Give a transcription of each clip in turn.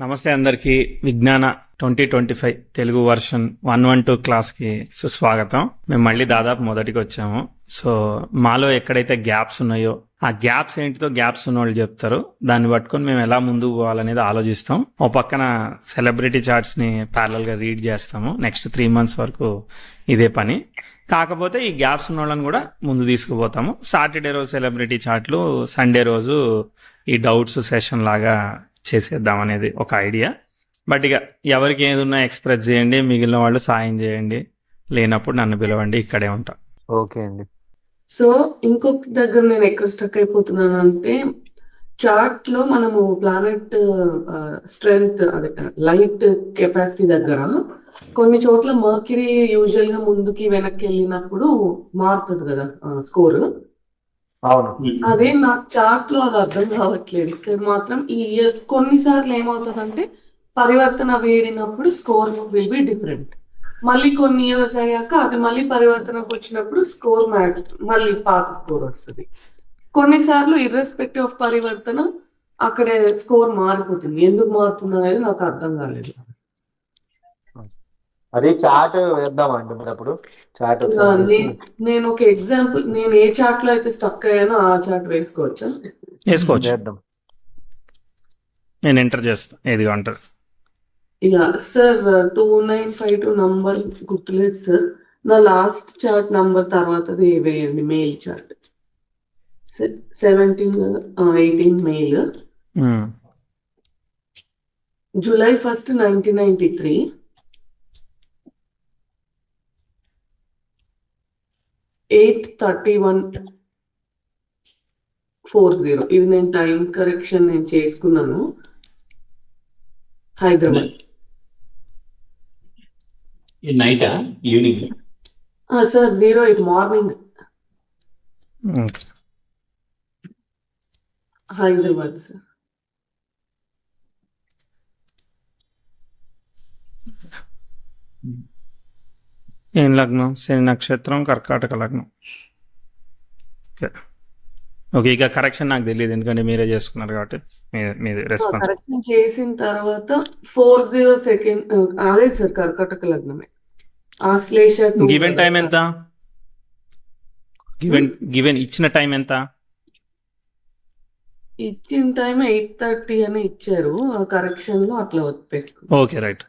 నమస్తే అందరికీ. విజ్ఞాన 2025 తెలుగు వర్షన్ 112 క్లాస్కి సుస్వాగతం. మేము మళ్ళీ దాదాపు మొదటికి వచ్చాము. సో మాలో ఎక్కడైతే గ్యాప్స్ ఉన్నాయో ఆ గ్యాప్స్ ఏంటితో గ్యాప్స్ ఉన్న వాళ్ళు చెప్తారు. దాన్ని పట్టుకొని మేము ఎలా ముందుకు పోవాలనేది ఆలోచిస్తాం. ఓ పక్కన సెలబ్రిటీ చార్ట్స్ని ప్యారలల్గా రీడ్ చేస్తాము. నెక్స్ట్ 3 months వరకు ఇదే పని. కాకపోతే ఈ గ్యాప్స్ ఉన్న వాళ్ళని కూడా ముందు తీసుకుపోతాము. సాటర్డే రోజు సెలబ్రిటీ చార్ట్లు, సండే రోజు ఈ డౌట్స్ సెషన్ లాగా చేసేద్దాం అనేది ఒక ఐడియా. బట్ ఇక ఎవరికి ఏదున్నా ఎక్స్ప్రెస్ చేయండి, మిగిలిన వాళ్ళు సాయం చేయండి. లేనప్పుడు నన్ను పిలవండి, ఇక్కడే ఉంటా. ఓకే అండి. సో ఇంకొక దగ్గర నేను ఎక్కడ స్టక్ అయిపోతున్నాను అంటే, చార్ట్ లో మనము ప్లానెట్ స్ట్రెంగ్త్ అదే లైట్ కెపాసిటీ దగ్గర కొన్ని చోట్ల మర్క్యూరీ యూజువల్ గా ముందుకి వెనక్కి వెళ్ళినప్పుడు మారుతుంది కదా స్కోర్. అవును. అదే నాకు చార్ట్ లో అది అర్థం కావట్లేదు. ఇక్కడ మాత్రం ఈ ఇయర్ కొన్నిసార్లు ఏమవుతుందంటే పరివర్తన వేడినప్పుడు స్కోర్ విల్ బి డిఫరెంట్. మళ్ళీ కొన్ని ఇయర్స్ అయ్యాక అది మళ్ళీ పరివర్తనకు వచ్చినప్పుడు స్కోర్ మ్యాచ్ మళ్ళీ పాత స్కోర్ వస్తుంది. కొన్నిసార్లు ఇర్రెస్పెక్టివ్ ఆఫ్ పరివర్తన అక్కడే స్కోర్ మారిపోతుంది. ఎందుకు మారుతుంది అనేది నాకు అర్థం కాలేదు. అది చార్ట్ వేద్దామండి మరి అప్పుడు చార్ట్ నేను ఒక ఎగ్జాంపుల్, నేను ఏ చార్ట్ లో అయితే స్టక్ అయ్యానో ఆ చార్ట్ వేసుకోవచ్చా? వేసుకోవచ్చు. వేద్దాం. నేను ఎంటర్ చేస్తాను ఏది అంటారు. ఇక సార్ 2952 నంబర్ గుర్తులేదు సార్. నా లాస్ట్ చార్ట్ నంబర్ తర్వాతది వేయండి. Mail chart 17/18 mail, July 1st, 1993. 8/31/40. ఇది నేను టైం కరెక్షన్ నేను చేసుకున్నాను. హైదరాబాద్. నైటా evening? Sir 08 morning, Hyderabad sir. ఏం లగ్నం? శని నక్షత్రం, కర్కాటక లగ్నం. ఓకే, ఇక కరెక్షన్ నాకు తెలియదు ఎందుకంటే మీరే చేసుకున్నారు కాబట్టి మీది రెస్పాన్స్. కరెక్షన్ చేసిన తర్వాత 40 సెకండ్ అదే సార్ కర్కాటక లగ్నమే. ఆశ్లేష గివెన్ టైం ఎంత? గివెన్ ఇచ్చిన టైం ఎంత? ఇచ్చిన టైం 8:30 అని ఇచ్చారు. ఆ కరెక్షన్ లో అట్లా పెట్టుకో. Okay, right.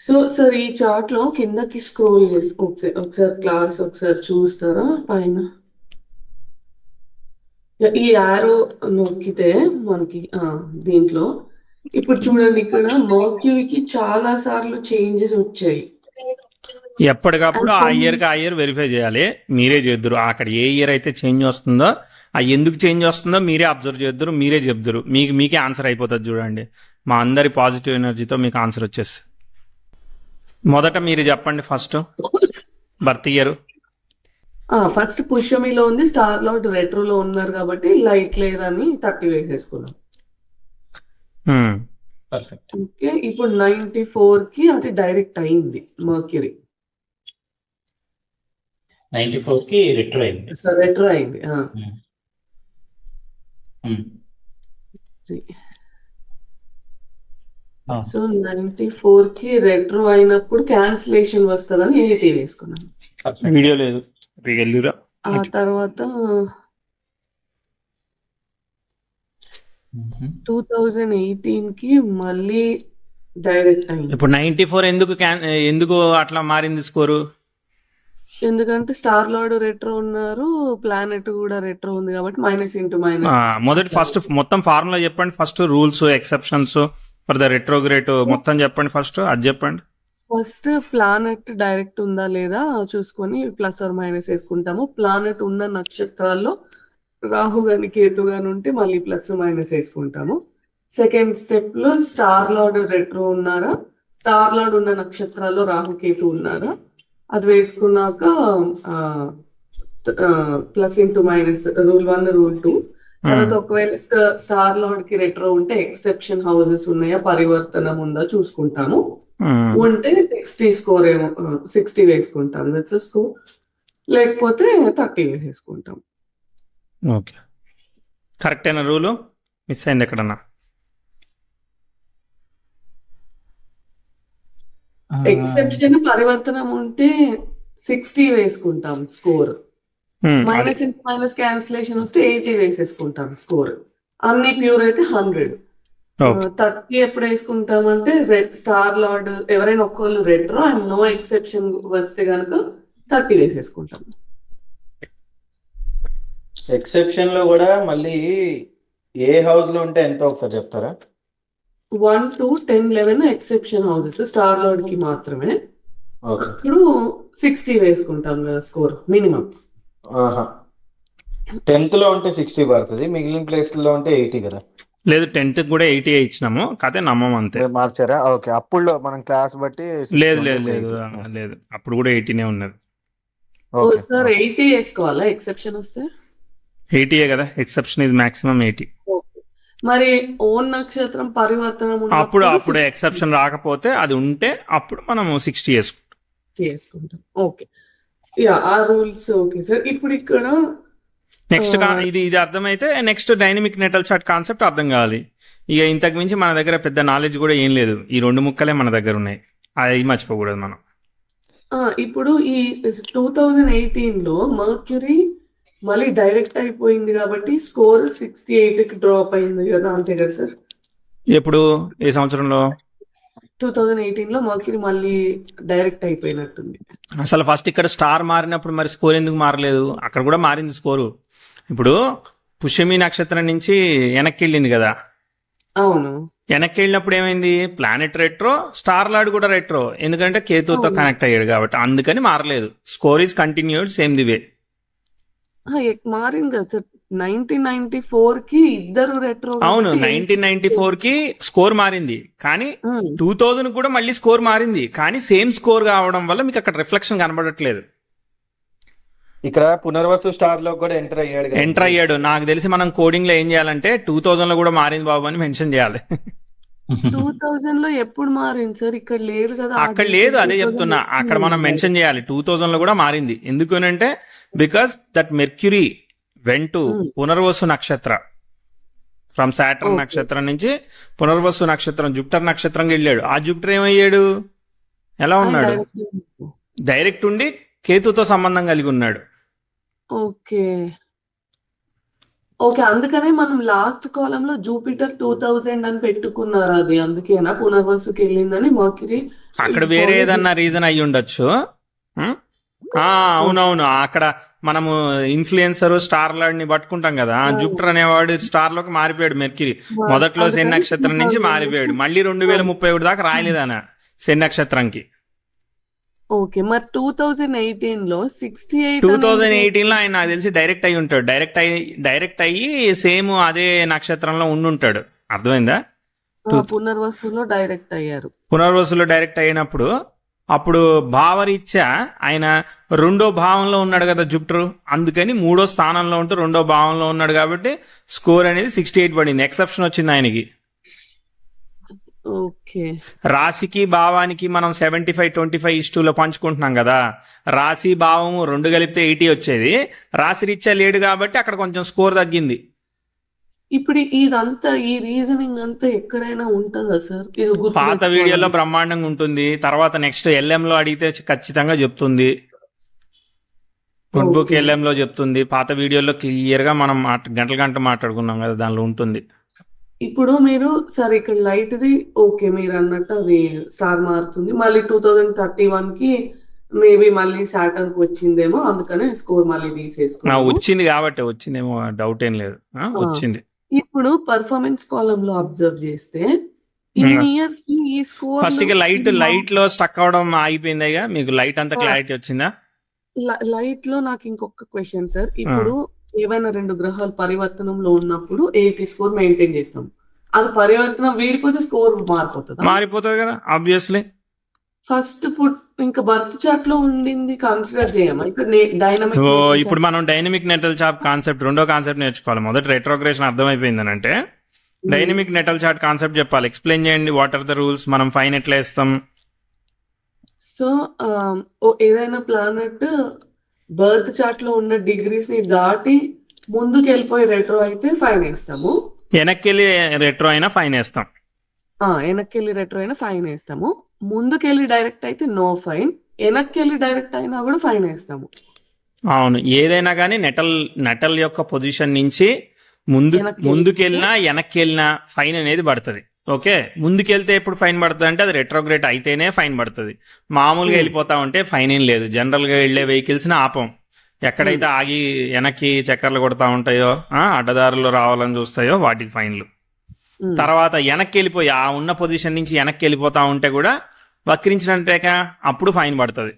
సో సార్ ఈ చార్ట్ లో కిందకి స్క్రోల్ చేసి ఒకసారి క్లాస్ ఒకసారి చూస్తారా? పైన ఈ యారో నొక్కితే మనకి దీంట్లో ఇప్పుడు చూడండి, ఇక్కడ మర్క్యూరీకి చాలా సార్లు చేంజెస్ వచ్చాయి. ఎప్పటికప్పుడు ఆ ఇయర్కి ఆ ఇయర్ వెరిఫై చేయాలి. మీరే చేద్దరు. అక్కడ ఏ ఇయర్ అయితే చేంజ్ వస్తుందో ఆ ఎందుకు చేంజ్ వస్తుందో మీరే అబ్జర్వ్ చేద్దరు, మీరే చెప్తారు. మీకే ఆన్సర్ అయిపోతుంది. చూడండి, మా అందరి పాజిటివ్ ఎనర్జీతో మీకు ఆన్సర్ వచ్చేస్తుంది. మొదట మీరు చెప్పండి. First birth year. ఫస్ట్ పుష్యమిలో ఉంది, స్టార్ లార్డ్ రెట్రోలో ఉన్నారు కాబట్టి లైట్ లేదని 30 వేసేసుకున్నాం. ఓకే, ఇప్పుడు 94 కి అది డైరెక్ట్ అయింది మర్క్యూరీ. 94 కి రిట్రో అయింది. రెట్రో అయింది. సో 94 కి రెట్రో అయినప్పుడు క్యాన్సిలేషన్ వస్తుందని 80 వేసుకున్నాం. వీడియో లేదు. ఆ తర్వాత 2018 కి మళ్ళీ డైరెక్ట్ అయింది. ఇప్పుడు 94 ఎందుకు అట్లా మారింది స్కోరు? ఎందుకంటే స్టార్ లార్డ్ రెట్రో ఉన్నారు, ప్లానెట్ కూడా రెట్రో ఉంది కాబట్టి మైనస్ ఇంటూ మైనస్. మొదటి ఫస్ట్ మొత్తం ఫార్ములా చెప్పండి. First rules, exceptions for the retrograde మొత్తం చెప్పండి. ఫస్ట్ అది చెప్పండి. ఫస్ట్ ప్లానెట్ డైరెక్ట్ ఉందా లేదా చూసుకొని ప్లస్ ఆర్ మైనస్ వేసుకుంటాము. ప్లానెట్ ఉన్న నక్షత్రాల్లో రాహు గాని కేతు గాని ఉంటే మళ్ళీ ప్లస్ మైనస్ వేసుకుంటాము. సెకండ్ స్టెప్ లో స్టార్ లార్డ్ రెట్రో ఉన్నారా, స్టార్ లార్డ్ ఉన్న నక్షత్రాల్లో రాహు కేతు ఉన్నారా అది వేసుకున్నాక plus into minus rule 1 rule 2. తర్వాత ఒకవేళ స్టార్ లార్డ్ కి రెట్రో ఉంటే ఎక్సెప్షన్ హౌసెస్ ఉన్నాయా, పరివర్తనం ఉందా చూసుకుంటాము. ఉంటే 60 స్కోర్ 60 వేసుకుంటాం, దట్స్ స్కోర్. లేకపోతే 30 వేసేసుకుంటాం. ఓకే, కరెక్ట్ అయిన రూలు మిస్ అయింది ఎక్కడన్నా? ఎక్సెప్షన్ పరివర్తనం ఉంటే 60 వేసుకుంటాం స్కోర్. అది మైనస్ ఇంటూ మైనస్ క్యాన్సిలేషన్ వస్తే 80 వేసేసుకుంటాం స్కోర్. అన్ని ప్యూర్ అయితే 100. ఓకే 30 ఎప్పుడు వేసుకుంటామంటే రెడ్ స్టార్ లార్డ్ ఎవరైనా ఒక్కళ్ళు రెట్రో అండ్ నో ఎక్సెప్షన్ వస్తే కనుక 30 వేసేసుకుంటాం. ఎక్సెప్షన్ లో కూడా మళ్ళీ ఏ హౌస్ లో ఉంటే ఎంతో ఒకసారి చెప్తారా? 1 to 10, 11 exception houses star lord కి మాత్రమే. ఓకే. అప్పుడు 60 వేసుకుంటాం కదా స్కోర్ మినిమం. ఆహా. 10th లో ఉంటే 60 పడుతుంది, మిగిలిన ప్లేస్ లో ఉంటే 80 కదా? లేదు, 10th కూడా 80 ఇచ్చినాము, కాకపోతే నమ్మం అంతే. మార్చారా? ఓకే. అప్పుడు మనం క్లాస్ బట్టి 60 లేదు ఉంటే లేదు ఇప్పుడు లేదు 80. లేదు, అప్పుడు కూడా 80నే ఉన్నది. ఓకే. సార్ 80 వేసుకోవాలా ఎక్సెప్షన్ వస్తే? 80 కదా, ఎక్సెప్షన్ ఈజ్ మాక్సిమం 80. ఓకే. మరి ఓన్ నక్షత్రం పరివర్తనం అప్పుడు ఉన్నప్పుడు అప్పుడు ఎక్సెప్షన్ రాకపోతే అది ఉంటే అప్పుడు మనము 60 వేసుకుంటాం. చేసుకుంటాం. ఓకే. యా ఆ రూల్స్ ఓకే సార్. ఇప్పుడు ఇక్కడ నెక్స్ట్ ఇది అర్థమైతే next dynamic natal chart concept అర్థం కావాలి. ఇక ఇంతకు మించి మన దగ్గర పెద్ద నాలెడ్జ్ కూడా ఏం లేదు, ఈ 2 ముక్కలే మన దగ్గర ఉన్నాయి, అది మర్చిపోకూడదు మనం. ఇప్పుడు ఈ 2018లో మర్క్యూరీ మళ్ళీ డైరెక్ట్ అయిపోయింది కాబట్టి స్కోర్ 68కి డ్రాప్ అయింది కదా, అంతే కదా సార్? ఎప్పుడు, ఏ సంవత్సరంలో? 2018లో మర్క్యూరీ మళ్ళీ డైరెక్ట్ అయిపోయినట్టుంది. అసలు ఫస్ట్ ఇక్కడ స్టార్ మారినప్పుడు మరి స్కోర్ ఎందుకు మారలేదు? అక్కడ కూడా మారింది స్కోరు. ఇప్పుడు పుష్యమి నక్షత్రం నుంచి వెనక్కి వెళ్ళింది కదా, అవును. వెనక్కి వెళ్ళినప్పుడు ఏమైంది? ప్లానెట్ రెట్రో, స్టార్ లార్డ్ కూడా రెట్రో, ఎందుకంటే కేతుతో అవును. కనెక్ట్ అయ్యాడు కాబట్టి, అందుకని మారలేదు. Score is continued same the way. మారింది కదా సార్. 1994కి ఇద్దరు రెట్రో అవును, 1994కి స్కోర్ మారింది, కానీ 2000 కూడా మళ్ళీ స్కోర్ మారింది, కానీ సేమ్ స్కోర్ కావడం వల్ల మీకు అక్కడ రిఫ్లెక్షన్ కనబడట్లేదు. ఇక్కడ పునర్వసు స్టార్ లో కూడా ఎంటర్ అయ్యాడు కదా? ఎంటర్ అయ్యాడు. నాకు తెలిసి మనం కోడింగ్ లో ఏం చేయాలంటే 2000 లో కూడా మారింది బాబు అని మెన్షన్ చేయాలి. 2000లో ఎప్పుడు మారింది సార్? ఇక్కడ లేదు కదా. అక్కడ లేదు, అదే చెప్తున్నా, అక్కడ మనం మెన్షన్ చేయాలి 2000 లో కూడా మారింది. ఎందుకనంటే because that mercury went to Punarvasu నక్షత్ర ఫ్రమ్ సాటర్న్ Okay. నక్షత్రం నుంచి పునర్వసు నక్షత్రం జూపిటర్ నక్షత్రంకి వెళ్ళాడు. ఆ జూపిటర్ ఏమయ్యాడు, ఎలా ఉన్నాడు? డైరెక్ట్ ఉండి కేతుతో సంబంధం కలిగి ఉన్నాడు. Okay okay. అందుకనే మనం లాస్ట్ కాలంలో జూపిటర్ 2000 అని పెట్టుకున్నారు. అది అందుకేనా పునర్వసుకి వెళ్ళిందని మర్క్యూరీ అక్కడ వేరే ఏదన్నా రీజన్ అయ్యి ఉండొచ్చు. ఉం? అవునవును, అక్కడ మనము ఇన్ఫ్లుయెన్సర్ స్టార్ లార్డ్ ని పట్టుకుంటాం కదా, జూపిటర్ అనేవాడు స్టార్ లోకి మారిపోయాడు. మెర్క్యూరీ మొదట్లో శని నక్షత్రం నుంచి మారిపోయాడు, మళ్ళీ 2031 దాకా రాయలేదన్న శని నక్షత్రంకి. ఓకే. మరి 2018లో 68 2018లో ఆయన నాకు తెలిసి డైరెక్ట్ అయ్యి ఉంటాడు, డైరెక్ట్ అయ్యి సేమ్ అదే నక్షత్రంలో ఉండుంటాడు. అర్థమైందా? పునర్వసులో డైరెక్ట్ అయ్యారు. పునర్వసులో డైరెక్ట్ అయినప్పుడు అప్పుడు భావరీత్యా ఆయన 2వ భావంలో ఉన్నాడు కదా జూపిటర్, అందుకని 3వ స్థానంలో ఉంటూ 2వ భావంలో ఉన్నాడు కాబట్టి స్కోర్ అనేది 68 పడింది. ఎక్సెప్షన్ వచ్చింది ఆయనకి. ఓకే. రాశికి భావానికి మనం 75-25:2లో పంచుకుంటున్నాం కదా, రాశి భావము 2 కలిపితే 80 వచ్చేది, రాశి రీత్యా లేడు కాబట్టి అక్కడ కొంచెం స్కోర్ తగ్గింది. ఇప్పుడు ఇదంతా ఈ రీజనింగ్ అంతా ఎక్కడైనా ఉంటుందా సార్? ఇది పాత గుర్తుపెట్టుకోవాలి. వీడియోలో బ్రహ్మాండంగా ఉంటుంది, తర్వాత నెక్స్ట్ ఎల్ఎంలో అడిగితే ఖచ్చితంగా చెప్తుంది, నోట్బుక్ ఓకే. ఎల్ఎంలో చెప్తుంది. పాత వీడియోలో క్లియర్ గా మనం గంటలు మాట్లాడుకున్నాం కదా, దానిలో ఉంటుంది. ఇప్పుడు మీరు సరే ఇక్కడ లైట్ది ఓకే, మీరు అన్నట్టు అది స్టార్ మారుతుంది, మళ్ళీ 2031కి మేబీ మళ్ళీ సాటర్న్ కి వచ్చిందేమో, అందుకనే స్కోర్ మళ్ళీ తీసేసుకున్నాము. వచ్చింది కాబట్టి, వచ్చిందేమో డౌట్ ఏం లేదు, వచ్చింది. ఇప్పుడు పర్ఫార్మెన్స్ కాలం లో అబ్జర్వ్ చేస్తే ఇన్ని ఇయర్స్ కి ఈ స్కోర్ ఫస్ట్ కి లైట్ లో స్టక్ అవడం ఆగిపోయిందిగా, మీకు లైట్ అంతా క్లారిటీ వచ్చిందా? లైట్ లో నాకు ఇంకొక క్వశ్చన్ సార్. ఇప్పుడు ఏవైనా 2 గ్రహాలు పరివర్తనంలో ఉన్నప్పుడు 80 స్కోర్ మెయింటైన్ చేస్తాం, అది పరివర్తనం వీడిపోతే స్కోర్ మారిపోతుందా? మారిపోతుంది కదా ఆబ్వియస్లీ. ఫస్ట్ ఇంకా బర్త్ చార్ట్ లో ఉండింది కన్సిడర్ చేయమా? ఇక్కడ డైనమిక్ ఇప్పుడు మనం డైనమిక్ నెటల్ చార్ట్ కాన్సెప్ట్ 2వ కాన్సెప్ట్ నేర్చుకోవాలి. మొదటి రెట్రోగ్రేషన్ అర్థమైపోయింది అంటే డైనమిక్ నెటల్ చార్ట్ కాన్సెప్ట్ చెప్పాలి. ఎక్స్ప్లెయిన్ చేయండి, వాట్ ఆర్ ద రూల్స్, మనం ఫైన్ ఎట్లా వేస్తాం? సో ఏదైనా ప్లానెట్ బర్త్ చార్ట్ లో ఉన్న డిగ్రీస్ ని దాటి ముందుకు వెళ్ళిపోయి రెట్రో అయితే ఫైన్ వేస్తాము. వెనక్కి వెళ్ళి రెట్రో అయినా ఫైన్ వేస్తాం. వెనక్కి వెళ్ళి రెట్రో అయినా ఫైన్ వేస్తాము. ముందుకెళ్ళి డైరెక్ట్ అయితే నో ఫైన్, వెనక్కి వెళ్ళి డైరెక్ట్ అయినా కూడా ఫైన్ వేస్తాము. అవును, ఏదైనా కానీ నెటల్ యొక్క పొజిషన్ నుంచి వెనక్కి ముందుకెళ్ళినా వెనక్కి వెళ్ళినా ఫైన్ అనేది పడుతుంది. ఓకే, ముందుకెళ్తే ఎప్పుడు ఫైన్ పడుతుంది అంటే అది రెట్రోగ్రేట్ అయితేనే ఫైన్ పడుతుంది. మామూలుగా వెళ్ళిపోతా ఉంటే ఫైన్ ఏం లేదు. జనరల్గా వెళ్ళే వెహికల్స్ని ఆపం. ఎక్కడైతే ఆగి వెనక్కి చక్కర్లు కొడతా ఉంటాయో, అడ్డదారులు రావాలని చూస్తాయో వాటికి ఫైన్లు. తర్వాత వెనక్కి వెళ్ళిపోయి ఆ ఉన్న పొజిషన్ నుంచి వెనక్కి వెళ్ళిపోతా ఉంటే కూడా వక్రించినట్టేక అప్పుడు ఫైన్ పడుతుంది.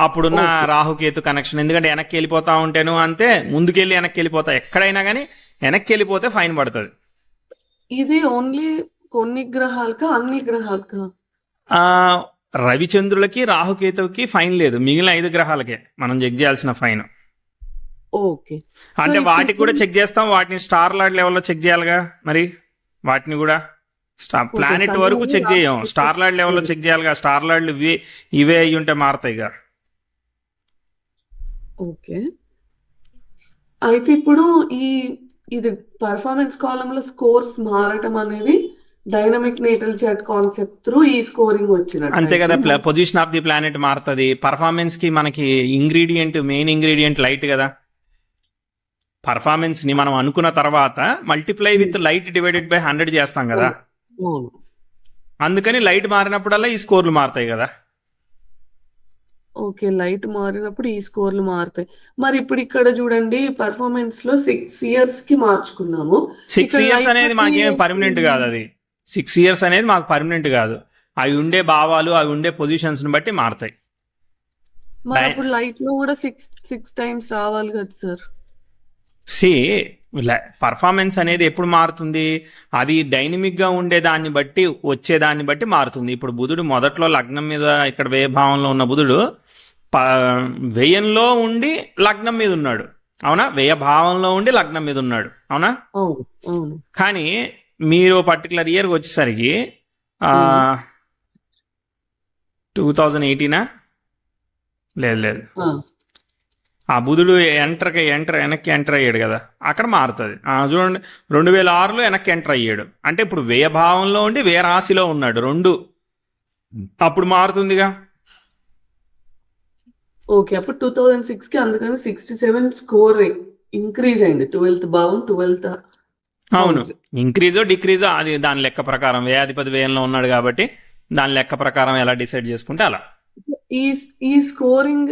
అప్పుడున్న రాహుకేతు కనెక్షన్, ఎందుకంటే వెనక్కి వెళ్ళిపోతా ఉంటేను అంతే, ముందుకెళ్ళి వెనక్కి వెళ్ళిపోతా, ఎక్కడైనా కానీ వెనక్కి వెళ్ళిపోతే ఫైన్ పడుతుంది. ఇది ఓన్లీ కొన్ని గ్రహాలకా అన్ని గ్రహాలకా? రవిచంద్రులకి రాహుకేతువుకి ఫైన్ లేదు, మిగిలిన 5 గ్రహాలకే మనం చెక్ చేయాల్సిన ఫైన్. ఓకే, అంటే వాటికి కూడా చెక్ చేస్తాం, వాటిని స్టార్ లార్డ్ లెవెల్లో చెక్ చేయాలిగా మరి. వాటిని కూడా ప్లానెట్ వరకు చెక్ చేయం, స్టార్ లార్డ్ లెవెల్లో చెక్ చేయాలిగా. స్టార్ లార్డ్లు ఇవే అయ్యి ఉంటే మారుతాయిగా. ఓకే, అయితే ఇప్పుడు ఇది పర్ఫార్మెన్స్ కాలంలో స్కోర్స్ మారటం అనేది dynamic natal chart concept through ఈ స్కోరింగ్ వచ్చినట్టు అంతే కదా. పొజిషన్ ఆఫ్ ది ప్లానెట్ మారుతుంది. పర్ఫార్మెన్స్ కి మనకి మెయిన్ ఇంగ్రీడియంట్ లైట్ కదా. పర్ఫార్మెన్స్ ని మనం అనుకున్న తర్వాత multiply with light divided by 100 చేస్తాం కదా. అందుకని లైట్ మారినప్పుడల్లా ఈ స్కోర్లు మారుతాయి కదా. ఓకే, లైట్ మారినప్పుడు ఈ స్కోర్లు మారుతాయి. మరి ఇప్పుడు ఇక్కడ చూడండి, పర్ఫార్మెన్స్ లో 6 years కి మార్చుకున్నాము. 6 years అనేది మాకేం పర్మనెంట్ కాదు. అది 6 years అనేది మాకు పర్మనెంట్ కాదు. అవి ఉండే భావాలు, అవి ఉండే పొజిషన్స్ ని బట్టి మారుతాయి. మరి అప్పుడు లైట్ లో కూడా సిక్స్ టైమ్స్ రావాలి కదా సార్? పర్ఫార్మెన్స్ అనేది ఎప్పుడు మారుతుంది? అది డైనమిక్ గా ఉండే దాన్ని బట్టి, వచ్చేదాన్ని బట్టి మారుతుంది. ఇప్పుడు బుధుడు మొదట్లో లగ్నం మీద, ఇక్కడ వ్యయభావంలో ఉన్న బుధుడు వ్యయంలో ఉండి లగ్నం మీద ఉన్నాడు, అవునా? వ్యయభావంలో ఉండి లగ్నం మీద ఉన్నాడు, అవునా? కానీ మీరు పర్టికులర్ ఇయర్ వచ్చేసరికి 2018 లేదు, ఆ బుధుడు వెనక్కి ఎంటర్ అయ్యాడు కదా, అక్కడ మారుతుంది. చూడండి, 2006లో వెనక్కి ఎంటర్ అయ్యాడు అంటే ఇప్పుడు వ్యయభావంలో ఉండి వ్యయ రాశిలో ఉన్నాడు, 2 అప్పుడు మారుతుందిగా. ఓకే, అప్పుడు 2006 కి అందుకని 67 స్కోర్ ఇంక్రీజ్ అయింది. 12th భావం, 12th. అవును, ఇంక్రీజో డిక్రీజో అది దాని లెక్క ప్రకారం, వ్యయాధిపతి వ్యయంలో ఉన్నాడు కాబట్టి దాని లెక్క ప్రకారం ఎలా డిసైడ్ చేసుకుంటే అలా. ఈ స్కోరింగ్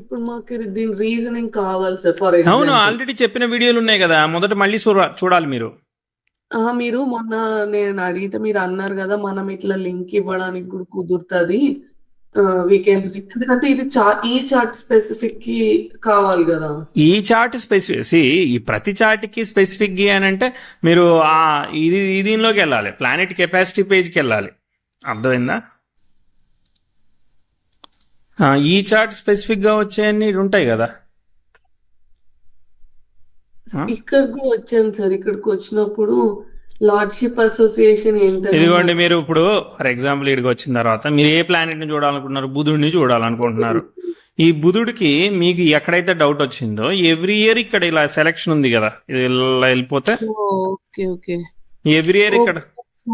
ఇప్పుడు మాకు దీని రీజనింగ్ కావాలి సార్. ఫర్ అవును, ఆల్రెడీ చెప్పిన వీడియోలు ఉన్నాయి కదా, మొదట మళ్ళీ చూడాలి మీరు. మీరు మొన్న నేను అడిగితే మీరు అన్నారు కదా, మనం ఇట్లా లింక్ ఇవ్వడానికి కూడా కుదురుతుంది వీకెండ్, ఎందుకంటే ఇది ఈ చార్ట్ స్పెసిఫిక్ కి కావాలి కదా. ఈ చార్ట్ స్పెసిఫిక్, ఈ ప్రతి చార్ట్కి స్పెసిఫిక్ అని అంటే మీరు దీనిలోకి వెళ్ళాలి, ప్లానెట్ కెపాసిటీ పేజ్కి వెళ్ళాలి. అర్థమైందా? ఈ చార్ట్ స్పెసిఫిక్ గా వచ్చేయన్ని ఉంటాయి కదా. ఇక్కడికి వచ్చాను సార్. ఇక్కడికి వచ్చినప్పుడు లార్డ్షిప్ అసోసియేషన్ ఏంటంటే, ఇదిగోండి, మీరు ఇప్పుడు ఫర్ ఎగ్జాంపుల్ ఇక్కడికి వచ్చిన తర్వాత మీరు ఏ ప్లానెట్ ని చూడాలనుకుంటున్నారు? బుధుడిని చూడాలనుకుంటున్నారు. ఈ బుధుడికి మీకు ఎక్కడైతే డౌట్ వచ్చిందో ఎవ్రీ ఇయర్ ఇక్కడ ఇలా సెలెక్షన్ ఉంది కదా, ఇది ఇలా వెళ్ళిపోతే ఎవ్రీ ఇయర్ ఇక్కడ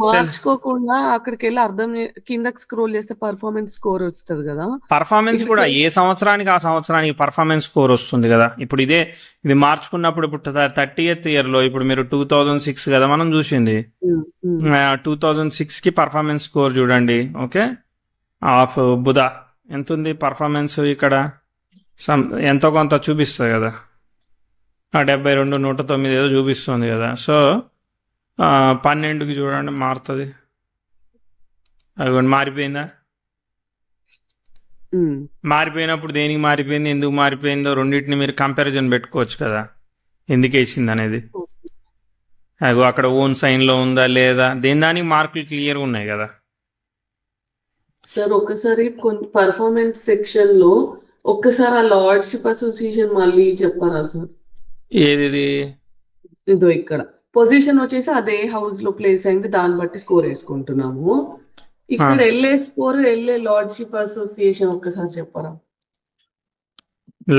మార్చుకోకుండా అక్కడికి వెళ్ళి కిందకి స్క్రోల్ చేస్తే పర్ఫార్మెన్స్ స్కోర్ వస్తుంది కదా. పర్ఫార్మెన్స్ కూడా ఏ సంవత్సరానికి ఆ సంవత్సరానికి పర్ఫార్మెన్స్ స్కోర్ వస్తుంది కదా. ఇప్పుడు ఇది మార్చుకున్నప్పుడు ఇప్పుడు 30th year లో ఇప్పుడు మీరు 2006 కదా మనం చూసింది, 2006 కి పర్ఫార్మెన్స్ స్కోర్ చూడండి. ఓకే, ఆఫ్ బుధ ఎంత ఉంది పర్ఫార్మెన్స్? ఇక్కడ ఎంతో కొంత చూపిస్తుంది కదా, 72, 109 ఏదో చూపిస్తుంది కదా. సో 12కి చూడండి మారుతుంది. అది మారిపోయిందా? మారిపోయినప్పుడు దేనికి మారిపోయింది, ఎందుకు మారిపోయిందో రెండింటిని మీరు కంపారిజన్ పెట్టుకోవచ్చు కదా, ఎందుకు వేసింది అనేది. అక్కడ ఓన్ సైన్లో ఉందా లేదా, దానికి మార్కులు క్లియర్గా ఉన్నాయి కదా. సార్ ఒక్కసారి పర్ఫార్మెన్స్ సెక్షన్ లో ఒక్కసారి ఆ లార్డ్షిప్ అసోసియేషన్ మళ్ళీ చెప్పారా సార్? ఏది? ఇదో ఇక్కడ పొజిషన్ వచ్చేసి అదే హౌస్ లో ప్లేస్ అయింది, దాన్ని బట్టి స్కోర్ వేసుకుంటున్నాము. ఇక్కడ వెళ్ళే స్కోర్, వెళ్ళే లార్డ్షిప్ అసోసియేషన్ ఒక్కసారి చెప్పరా?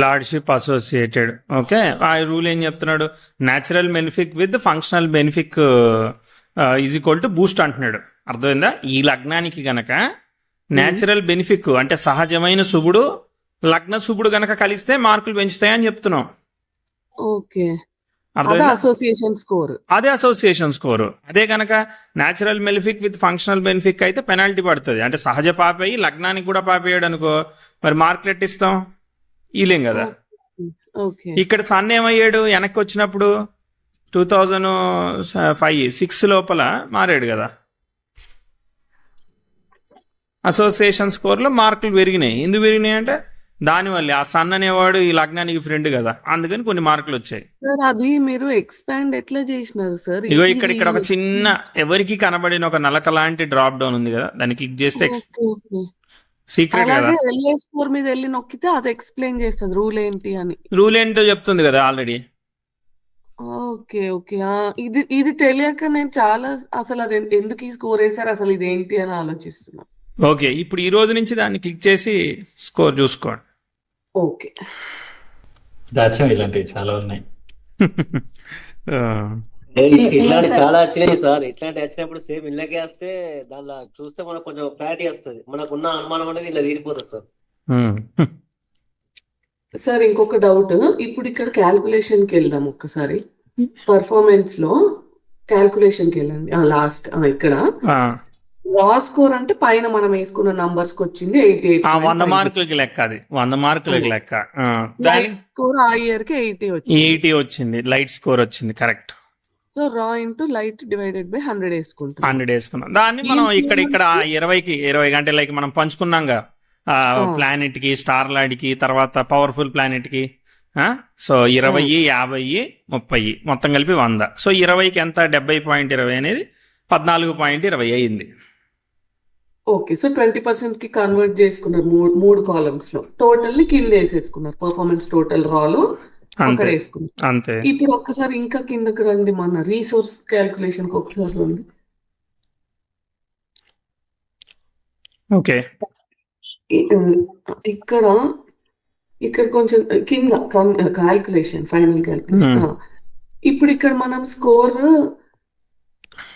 Lordship associated. ఓకే, ఆ రూల్ ఏం చెప్తున్నాడు? Natural benefic with functional benefic is equal to Boost అంటున్నాడు. అర్థమైందా? ఈ లగ్నానికి గనక న్యాచురల్ బెనిఫిక్ అంటే సహజమైన శుభుడు లగ్న శుభుడు గనక కలిస్తే మార్కులు పెంచుతాయని చెప్తున్నాం. ఓకే, అదే అర్థమైందా? Association score. అదే అసోసియేషన్ స్కోరు. అదే కనుక natural benefic with functional benefic అయితే పెనాల్టీ పడుతుంది. అంటే సహజ పాపేయి లగ్నానికి కూడా పాపేయడు అనుకో, మరి మార్కులు ఎట్టిస్తాం? ఇలేం కదా. ఓకే, ఇక్కడ సన్ ఏమయ్యాడు వెనక్కి వచ్చినప్పుడు 2005-6 లోపల మారాడు కదా. అసోసియేషన్ స్కోర్లో మార్కులు పెరిగినాయి. ఎందుకు పెరిగినాయి అంటే దానివల్ల ఆ సన్ అనేవాడు ఈ లగ్నానికి ఫ్రెండ్ కదా, అందుకని కొన్ని మార్కులు వచ్చాయి. సార్ అది మీరు ఎక్స్పాండ్ ఎట్లా చేసినారు సార్? ఇగో ఇక్కడ ఒక చిన్న ఎవరికి కనబడిన ఒక నలక లాంటి డ్రాప్ డౌన్ ఉంది కదా, దాన్ని క్లిక్ చేస్తే సీక్రెట్ కదా. అలాగే ఎల్ఏ స్కోర్ మీద వెళ్ళి నొక్కితే అది ఎక్స్ప్లెయిన్ చేస్తుంది రూల్ ఏంటి అని. రూల్ ఏంటో చెప్తుంది కదా ఆల్రెడీ. ఓకే ఓకే, ఇది ఇది తెలియక నేను చాలా అసలు అది ఎందుకు ఈ స్కోర్ వేసారు అసలు ఇది ఏంటి అని ఆలోచిస్తున్నా. ఓకే, ఇప్పుడు ఈ రోజు నుంచి దాన్ని క్లిక్ చేసి స్కోర్ చూసుకోండి. ఓకే, దాచాం, ఇలాంటివి చాలా ఉన్నాయి. ఆ, ఇట్లాంటి చాలా వచ్చినాయి సార్. ఇట్లాంటి వచ్చినప్పుడు సేమ్ ఇళ్ళకే వస్తే దానిలో చూస్తే మనకు కొంచెం క్లారిటీ వస్తుంది. మనకున్న అనుమానం అనేది ఇలా తీరిపోతుంది సార్. ఉమ్. సార్ ఇంకొక డౌట్. ఇప్పుడు ఇక్కడ క్యాల్కులేషన్ కి వెళ్దాం ఒక్కసారి. పర్ఫార్మెన్స్ లో క్యాల్కులేషన్ కి వెళ్ళండి. లాస్ట్ ఇక్కడ ఆ, రా స్కోర్ అంటే పైన మనం వేసుకున్న నంబర్స్ కి వచ్చింది 100 మార్కులకి లెక్క. అది 100 మార్కులకి లెక్క. దాని స్కోర్ ఆ ఇయర్ కి 80 వచ్చింది. 80 వచ్చింది, లైట్ స్కోర్ వచ్చింది. కరెక్ట్. సో రా ఇంటూ లైట్ డివైడెడ్ బై 100 వేసుకుంటాం. 100 వేసుకున్నాం. దాన్ని మనం ఇక్కడ 20 గంటల లైక్ మనం పంచుకున్నాంగా, ప్లానెట్ కి, స్టార్ లాడ్ కి, తర్వాత పవర్ఫుల్ ప్లానెట్ కి. సో 20, 50, 30 మొత్తం కలిపి 100. సో 20కి ఎంత? 70.20 అనేది 14.20 అయింది. ఓకే, సో 20% కి కన్వర్ట్ చేసుకున్నారు మూడు కాలమ్స్ లో. టోటల్ ని కింద వేసేసుకున్నారు. పర్ఫార్మెన్స్ టోటల్ రాలు అక్కడ అంతే వేసుకున్నారు. అంతే. ఇప్పుడు ఒక్కసారి ఇంకా కిందకి రండి, మన రీసోర్స్ క్యాల్కులేషన్ కి ఒకసారి రండి. ఓకే, ఇక్కడ ఇక్కడ కొంచెం కింద క్యాల్కులేషన్, ఫైనల్ క్యాల్కులేషన్. ఇప్పుడు ఇక్కడ మనం స్కోర్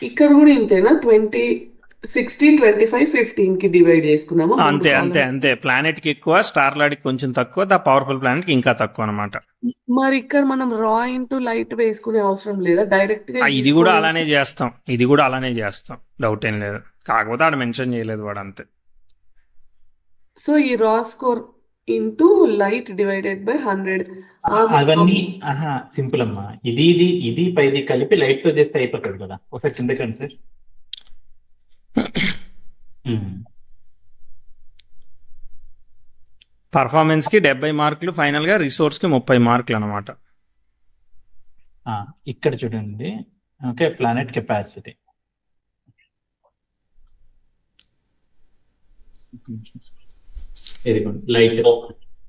ఇక్కడ కూడా ఇంతేనా? 20, 16, 25, 15 కి డివైడ్ చేసుకున్నాము. అంతే అంతే అంతే. ప్లానెట్ కి ఎక్కువ, స్టార్ లాడ్ కి కొంచెం తక్కువ, ద పవర్ఫుల్ ప్లానెట్ కి ఇంకా తక్కువ అనమాట. మరి ఇక్కడ మనం రా ఇంటూ లైట్ వేసుకునే అవసరం లేదా? డైరెక్ట్ గా ఇది కూడా అలానే చేస్తాం, ఇది కూడా అలానే చేస్తాం, డౌట్ ఏం లేదు. కాకపోతే ఆడ మెన్షన్ చేయలేదు వాడు, అంతే. సో ఈ రా score into light divided by 100. అవన్నీ సింపుల్ అమ్మా. ఇది పైది కలిపి లైట్ తో చేస్తే అయిపోతుంది కదా. ఒకసారి కిందకండి సార్. పర్ఫార్మెన్స్ కి 70 మార్కులు, ఫైనల్ గా రిసోర్స్ కి 30 మార్కులు అనమాట. ఇక్కడ చూడండి. Okay, planet capacity. ఇది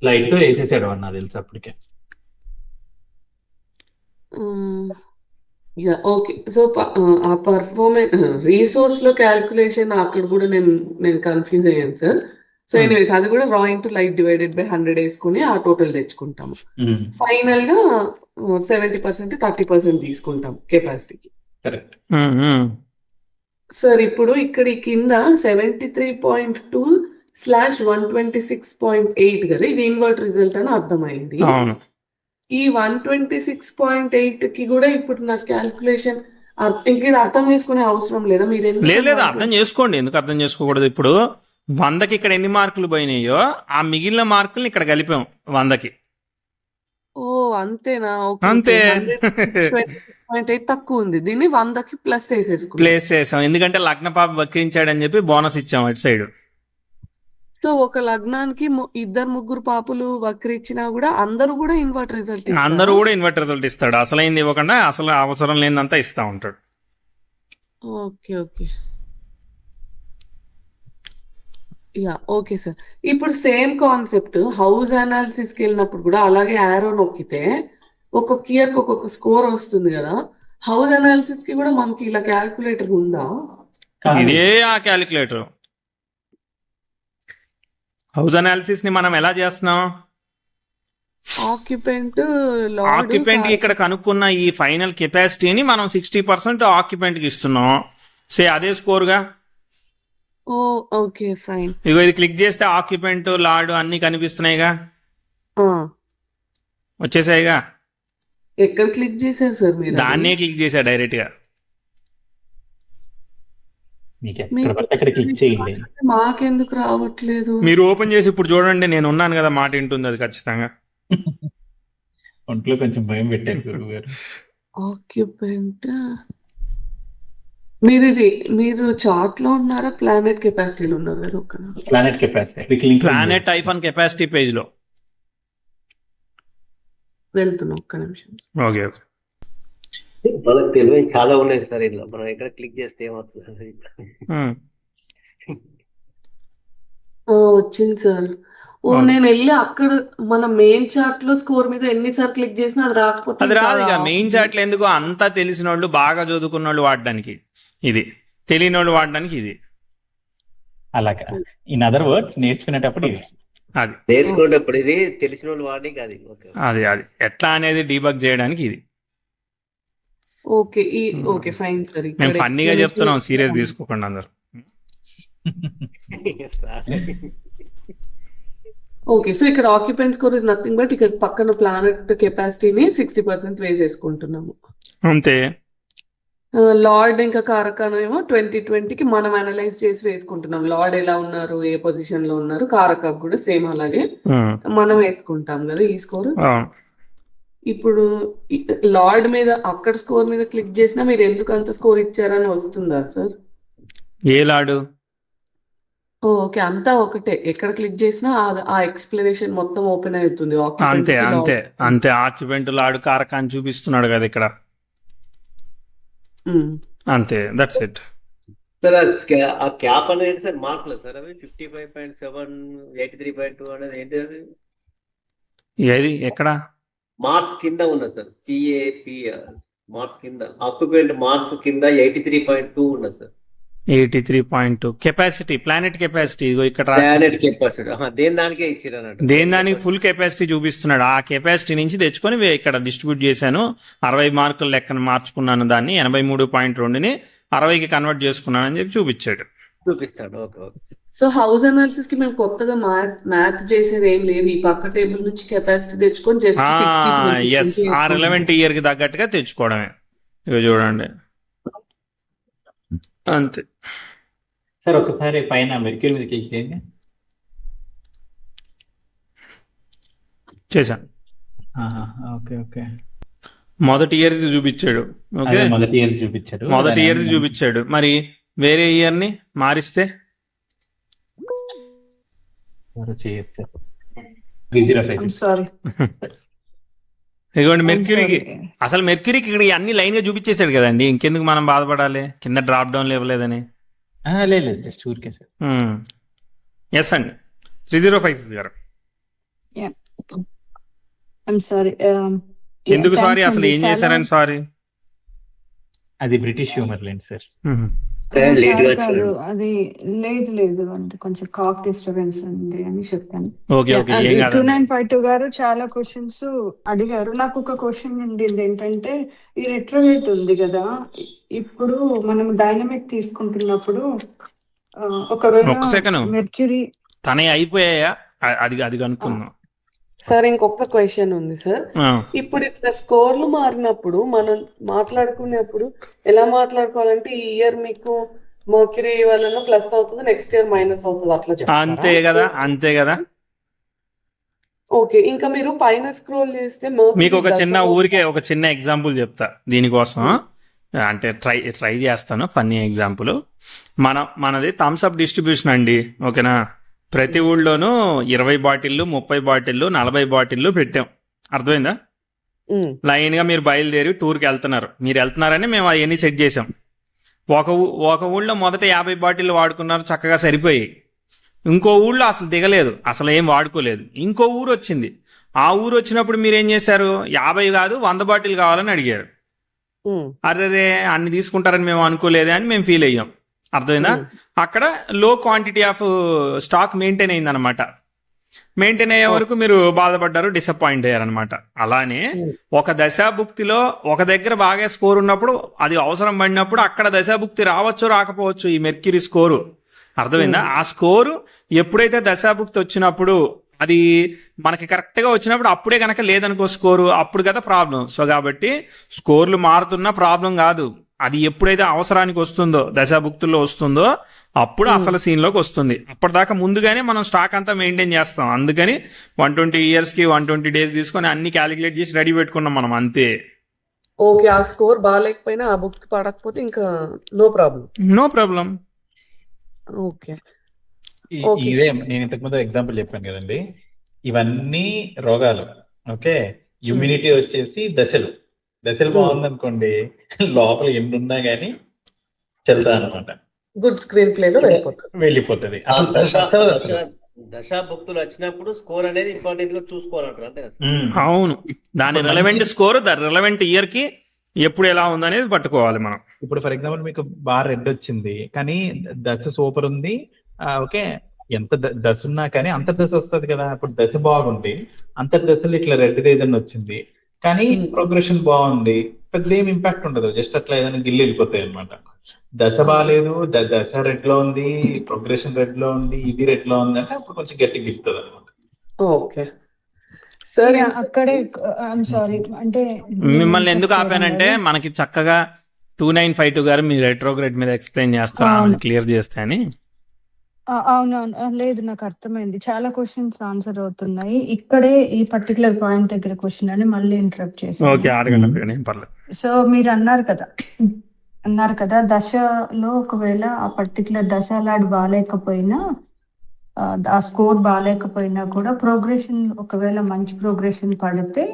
లైట్ తో వేసేసాడు అన్న, తెలుసు అప్పటికే. ఓకే, సో ఆ పర్ఫార్మెన్స్ రీసోర్స్ లో క్యాల్కులేషన్ అక్కడ కూడా నేను కన్ఫ్యూజ్ అయ్యాను సార్. సో ఎనీవేస్ అది కూడా రా ఇంటూ లైట్ డివైడెడ్ బై 100 వేసుకుని ఆ టోటల్ తెచ్చుకుంటాము. ఫైనల్ గా 70%, 30% తీసుకుంటాం కెపాసిటీకి. కరెక్ట్. సార్ ఇప్పుడు ఇక్కడ ఈ కింద 73.2/126.8 కదా, ఇది ఇన్వర్ట్ రిజల్ట్ అని అర్థమైంది. అవును. ఈ 126.8 కి కూడా ఇప్పుడు నాకు క్యాల్కులేషన్ ఇంక ఇది అర్థం చేసుకునే అవసరం లేదా? మీరు లేదు, అర్థం చేసుకోండి. ఎందుకు అర్థం చేసుకోకూడదు? ఇప్పుడు 100కి ఇక్కడ ఎన్ని మార్కులు పోయినాయో ఆ మిగిలిన మార్కుల్ని ఇక్కడ కలిపాం 100కి. ఓ అంతేనా? అంతే. 126.8 తక్కువ ఉంది, దీన్ని 100కి ప్లస్ వేసేసుకున్నాం. ప్లేస్ చేసాం, ఎందుకంటే లగ్న పాప వక్రించాడని చెప్పి బోనస్ ఇచ్చాం అటు సైడ్. సో ఒక లగ్నానికి 2-3 పాపులు వక్రిచ్చినా కూడా అందరూ కూడా ఇన్వర్ట్ రిజల్ట్ అందరూ కూడా ఇన్వర్ట్ రిజల్ట్ ఇస్తాడు. అసలైంది ఇవ్వకుండా అసలు అవసరం లేదంతా ఇస్తా ఉంటాడు. Okay okay, yeah okay sir. ఇప్పుడు సేమ్ కాన్సెప్ట్ హౌస్ అనాలిసిస్ కి వెళ్ళినప్పుడు కూడా అలాగే యారో నొక్కితే ఒక్కొక్క ఇయర్ కి ఒక్కొక్క స్కోర్ వస్తుంది కదా. హౌస్ అనాలిసిస్ కి కూడా మనకి ఇలా క్యాల్కులేటర్ ఉందా? ఇదే ఆ క్యాలిక్యులేటర్. హౌస్ అనాలిసిస్ ని మనం ఎలా చేస్తున్నాం? ఆక్యుపెంట్ ఆక్యుపెంట్ ఇక్కడ కనుక్కున్న ఈ ఫైనల్ కెపాసిటీని మనం 60% ఆక్యుపెంట్ కి ఇస్తున్నాం. సే అదే స్కోర్గా. ఓ ఓకే ఫైన్. ఇగో ఇది క్లిక్ చేస్తే ఆక్యుపెంట్ లార్డ్ అన్ని కనిపిస్తున్నాయిగా, వచ్చేసాయిగా. ఎక్కడ క్లిక్ చేశారు సార్ మీరు? దాన్నే క్లిక్ చేశా డైరెక్ట్ గా. మీకు ఎక్కడ పడితే అక్కడ క్లిక్ చేయండి. మాకెందుకు రావట్లేదు? మీరు ఓపెన్ చేసి ఇప్పుడు చూడండి, నేను ఉన్నాను కదా, మాట వింటుంది అది ఖచ్చితంగా. ఒంట్లో కొంచెం భయం పెట్టారు గురువు గారు. ఆక్యుపెంట్ మీరు చార్ట్ లో ఉన్నారా, ప్లానెట్ కెపాసిటీలో ఉన్నారు కదా? ఒక్క planet capacity, planet iPhone capacity page లో వెళ్తున్నా, ఒక్క నిమిషం. Okay okay. మనకు తెలివి చాలా ఉన్నాయి సార్ ఇంట్లో, మనం ఎక్కడ క్లిక్ చేస్తే ఏమవుతుంది? వచ్చింది సార్. ఓ నేను వెళ్ళి అక్కడ మన మెయిన్ చార్ట్ లో స్కోర్ మీద ఎన్నిసార్లు క్లిక్ చేసినా అది రాకపోతే అది రాదు ఇక. మెయిన్ చాట్లు ఎందుకు, అంతా తెలిసిన వాళ్ళు, బాగా చదువుకున్న వాళ్ళు వాడడానికి ఇది, తెలియని వాళ్ళు వాడడానికి ఇది. అలాగా. ఇన్ అదర్ వర్డ్స్ నేర్చుకునేటప్పుడు ఇది, అది నేర్చుకునేటప్పుడు ఇది, తెలిసిన వాళ్ళు వాడి కాదు. అది అది ఎట్లా అనేది డీబగ్ చేయడానికి ఇది. Okay okay fine sir. మేము ఫన్నీగా చెప్తున్నాం, సీరియస్ తీసుకోకుండా అందరు. ఓకే, సో ఇక్కడ occupant score is nothing but ఇక్కడ పక్కన ప్లానెట్ కెపాసిటీని 60% వేసేసుకుంటున్నాము అంతే. లార్డ్ ఇంకా కారకాన్ ఏమో 2020కి మనం అనలైజ్ చేసి వేసుకుంటున్నాం. లార్డ్ ఎలా ఉన్నారు, ఏ పొజిషన్ లో ఉన్నారు, కారకాకు కూడా సేమ్ అలాగే మనం వేసుకుంటాం కదా ఈ స్కోర్. ఇప్పుడు లార్డ్ మీద అక్కడ స్కోర్ మీద క్లిక్ చేసినా మీరు ఎందుకు అంత స్కోర్ ఇచ్చారని వస్తుందా సార్? ఏ లాడు? ఓకే, అంతా ఒకటే, ఎక్కడ క్లిక్ చేసినా ఆ ఎక్స్ప్లెనేషన్ మొత్తం ఓపెన్ అవుతుంది. అంతే అంతే అంతే. ఆక్యుపెంట్ లాడు కారకాన్ని చూపిస్తున్నాడు కదా ఇక్కడ, అంతే. That's it sir. ఆ క్యాప్ అనేది సార్ మార్కులు సార్, అవి 55.7, 83.2 అనేది ఏంటి? ఏది ఎక్కడ? మార్క్స్ కింద ఉన్నది సార్, సిఏపి మార్క్స్ కింద, ఆక్యుపెంట్ మార్క్స్ కింద 83.2 ఉన్నది సార్. 83.2 capacity, planet capacity. ఇగో ఇక్కడ ప్లానెట్ కెపాసిటీ దేని దానికే ఇచ్చారు అన్నట్టు. దేని దానికి ఫుల్ కెపాసిటీ చూపిస్తున్నాడు. ఆ కెపాసిటీ నుంచి తెచ్చుకొని ఇక్కడ డిస్ట్రిబ్యూట్ చేశాను. 60 మార్కుల లెక్కన మార్చుకున్నాను దాన్ని, 83.2ని 60కి కన్వర్ట్ చేసుకున్నాను అని చెప్పి చూపించాడు, చూపిస్తాడు. Okay okay. So house analysis కి మేము కొత్తగా మ్యాథ్ చేసేది ఏం లేదు. ఈ పక్క టేబుల్ నుంచి కెపాసిటీ తెచ్చుకొని జస్ట్ 60 ఎస్, ఆ రిలవెంట్ ఇయర్ కి తగ్గట్టుగా తెచ్చుకోవడమే. ఇక చూడండి, అంతే సార్. ఒకసారి పైన మెర్క్యూరీ మీద క్లిక్ చేయండి. చేశాను. Okay okay. మొదటి ఇయర్ ది చూపించాడు. ఓకే, మొదటి ఇయర్ చూపించాడు. మొదటి ఇయర్ ది చూపించాడు. మరి వేరే ఇయర్ ని మారిస్తే ఇదిగోండి మెర్క్యూరీకి. అసలు మెర్క్యూరీకి ఇక్కడ అన్ని లైన్ గా చూపించేశాడు కదండి, ఇంకెందుకు మనం బాధపడాలి కింద డ్రాప్ డౌన్ ఇవ్వలేదని. లేదు జస్ట్ ఊరికే సార్. ఎస్ అండి, 3056 గారు. ఎందుకు సారీ, అసలు ఏం చేశారని సారీ? అది బ్రిటిష్ హ్యూమర్ లేండి సార్. అది లేదు అంటే కొంచెం కాఫ్ డిస్టర్బెన్స్ ఉంది అని చెప్పాను. 2952 గారు చాలా క్వశ్చన్స్ అడిగారు. నాకు ఒక క్వశ్చన్ ఉండింది ఏంటంటే, ఈ రెట్రోగేట్ ఉంది కదా, ఇప్పుడు మనం డైనమిక్ తీసుకుంటున్నప్పుడు ఒకవేళ మెర్క్యూరీ తనే అయిపోయాయా అది కనుక్కున్నాం సార్. ఇంకొక క్వశ్చన్ ఉంది సార్. ఇప్పుడు ఇట్లా స్కోర్లు మారినప్పుడు మనం మాట్లాడుకునేప్పుడు ఎలా మాట్లాడుకోవాలంటే, ఈ ఇయర్ మీకు మర్క్యూరీ వలన ప్లస్ అవుతుంది, నెక్స్ట్ ఇయర్ మైనస్ అవుతుంది, అట్లా అంతే కదా, అంతే కదా. ఓకే, ఇంకా మీరు పైన స్క్రోల్ చేస్తే మీకు ఒక చిన్న ఎగ్జాంపుల్ చెప్తా దీనికోసం. అంటే ట్రై చేస్తాను ఫన్నీ ఎగ్జాంపుల్. మనది థమ్స్ అప్ డిస్ట్రిబ్యూషన్ అండి, ఓకేనా? ప్రతి ఊళ్ళోనూ 20 బాటిళ్ళు, 30 బాటిళ్ళు, 40 బాటిళ్ళు పెట్టాం. అర్థమైందా? లైన్ గా మీరు బయలుదేరి టూర్కి వెళ్తున్నారు. మీరు వెళ్తున్నారని మేము అవన్నీ సెట్ చేసాం. ఒక ఊళ్ళో మొదట 50 బాటిళ్ళు వాడుకున్నారు, చక్కగా సరిపోయి. ఇంకో ఊళ్ళో అసలు దిగలేదు, అసలు ఏం వాడుకోలేదు. ఇంకో ఊరు వచ్చింది. ఆ ఊరు వచ్చినప్పుడు మీరు ఏం చేశారు? 50 కాదు 100 బాటిల్ కావాలని అడిగారు. అరే అన్ని తీసుకుంటారని మేము అనుకోలేదే అని మేము ఫీల్ అయ్యాం. అర్థమైందా? అక్కడ లో క్వాంటిటీ ఆఫ్ స్టాక్ మెయింటైన్ అయిందనమాట. మెయింటైన్ అయ్యే వరకు మీరు బాధపడ్డారు, డిసప్పాయింట్ అయ్యారు అనమాట. అలానే ఒక దశాభుక్తిలో ఒక దగ్గర బాగా స్కోర్ ఉన్నప్పుడు, అది అవసరం పడినప్పుడు అక్కడ దశాభుక్తి రావచ్చు రాకపోవచ్చు, ఈ మెర్క్యూరీ స్కోరు అర్థమైందా? ఆ స్కోరు ఎప్పుడైతే దశాభుక్తి వచ్చినప్పుడు అది మనకి కరెక్ట్ గా వచ్చినప్పుడు అప్పుడే కనుక లేదనుకో స్కోరు, అప్పుడు కదా ప్రాబ్లం. సో కాబట్టి స్కోర్లు మారుతున్నా ప్రాబ్లం కాదు, అది ఎప్పుడైతే అవసరానికి వస్తుందో, దశాభుక్తుల్లో వస్తుందో అప్పుడు అసలు సీన్ లోకి వస్తుంది. అప్పటిదాకా ముందుగానే మనం స్టాక్ అంతా మెయింటైన్ చేస్తాం. అందుకని 120 years కి 120 days తీసుకొని అన్ని క్యాలిక్యులేట్ చేసి రెడీ పెట్టుకున్నాం మనం, అంతే. ఓకే, ఆ స్కోర్ బాగాలేకపోయినా ఆ బుక్ పడకపోతే ఇంకా no problem. No problem. Okay. ఇదే నేను ఇంతకుముందు ఎగ్జాంపుల్ చెప్పాను కదండి, ఇవన్నీ రోగాలు. ఓకే, ఇమ్యూనిటీ వచ్చేసి దశలు బాగుందనుకోండి, లోపల ఎన్ని ఉన్నా గానీ చెల్తా అనమాట, గుడ్ స్క్రీన్ ప్లే లో వెళ్ళిపోతుంది. ఆ అసలు దశాభుక్తులు వచ్చినప్పుడు స్కోర్ అనేది ఇంపార్టెంట్ గా చూసుకోవాలంటారు, అంతే కదా సార్? అవును, దాని రిలవెంట్ స్కోర్ రిలవెంట్ ఇయర్ కి ఎప్పుడు ఎలా ఉందనేది పట్టుకోవాలి మనం. ఇప్పుడు ఫర్ ఎగ్జాంపుల్ మీకు బాగా రెడ్ వచ్చింది కానీ దశ సూపర్ ఉంది, ఓకే, ఎంత దశ ఉన్నా కానీ అంతర్దశ వస్తుంది కదా. ఇప్పుడు దశ బాగుంది, అంతర్దశలు ఇట్లా రెడ్ ఏదైనా వచ్చింది కానీ ప్రోగ్రెషన్ బాగుంది, పెద్ద ఏం ఇంపాక్ట్ ఉండదు, జస్ట్ అట్లా ఏదైనా గిల్లి వెళ్ళిపోతాయి అనమాట. దశ బాగాలేదు, దశ రెడ్ లో ఉంది, ప్రోగ్రెషన్ రెడ్ లో ఉంది, ఇది రెడ్ లో ఉంది అంటే అప్పుడు కొంచెం గట్టి గిలుతుంది అనమాట. ఓకే సరే. అక్కడే ఐఎమ్ సారీ, అంటే మిమ్మల్ని ఎందుకు ఆపానంటే మనకి చక్కగా 2952 గారు మీ రెట్రోగ్రేడ్ మీద ఎక్స్ప్లెయిన్ చేస్తారు, క్లియర్ చేస్తే అని. అవునవును, లేదు నాకు అర్థమైంది. చాలా క్వశ్చన్స్ ఆన్సర్ అవుతున్నాయి. ఇక్కడే ఈ పర్టికులర్ పాయింట్ దగ్గర క్వశ్చన్ అని మళ్ళీ ఇంటరప్ట్ చేశాను. ఓకే, అడగండి, పర్లేదు. సో మీరు అన్నారు కదా దశలో ఒకవేళ ఆ పర్టికులర్ దశ లాడ్ బాగాలేకపోయినా, ఆ స్కోర్ బాగాలేకపోయినా కూడా ప్రోగ్రెషన్, ఒకవేళ మంచి ప్రోగ్రెషన్ పడితే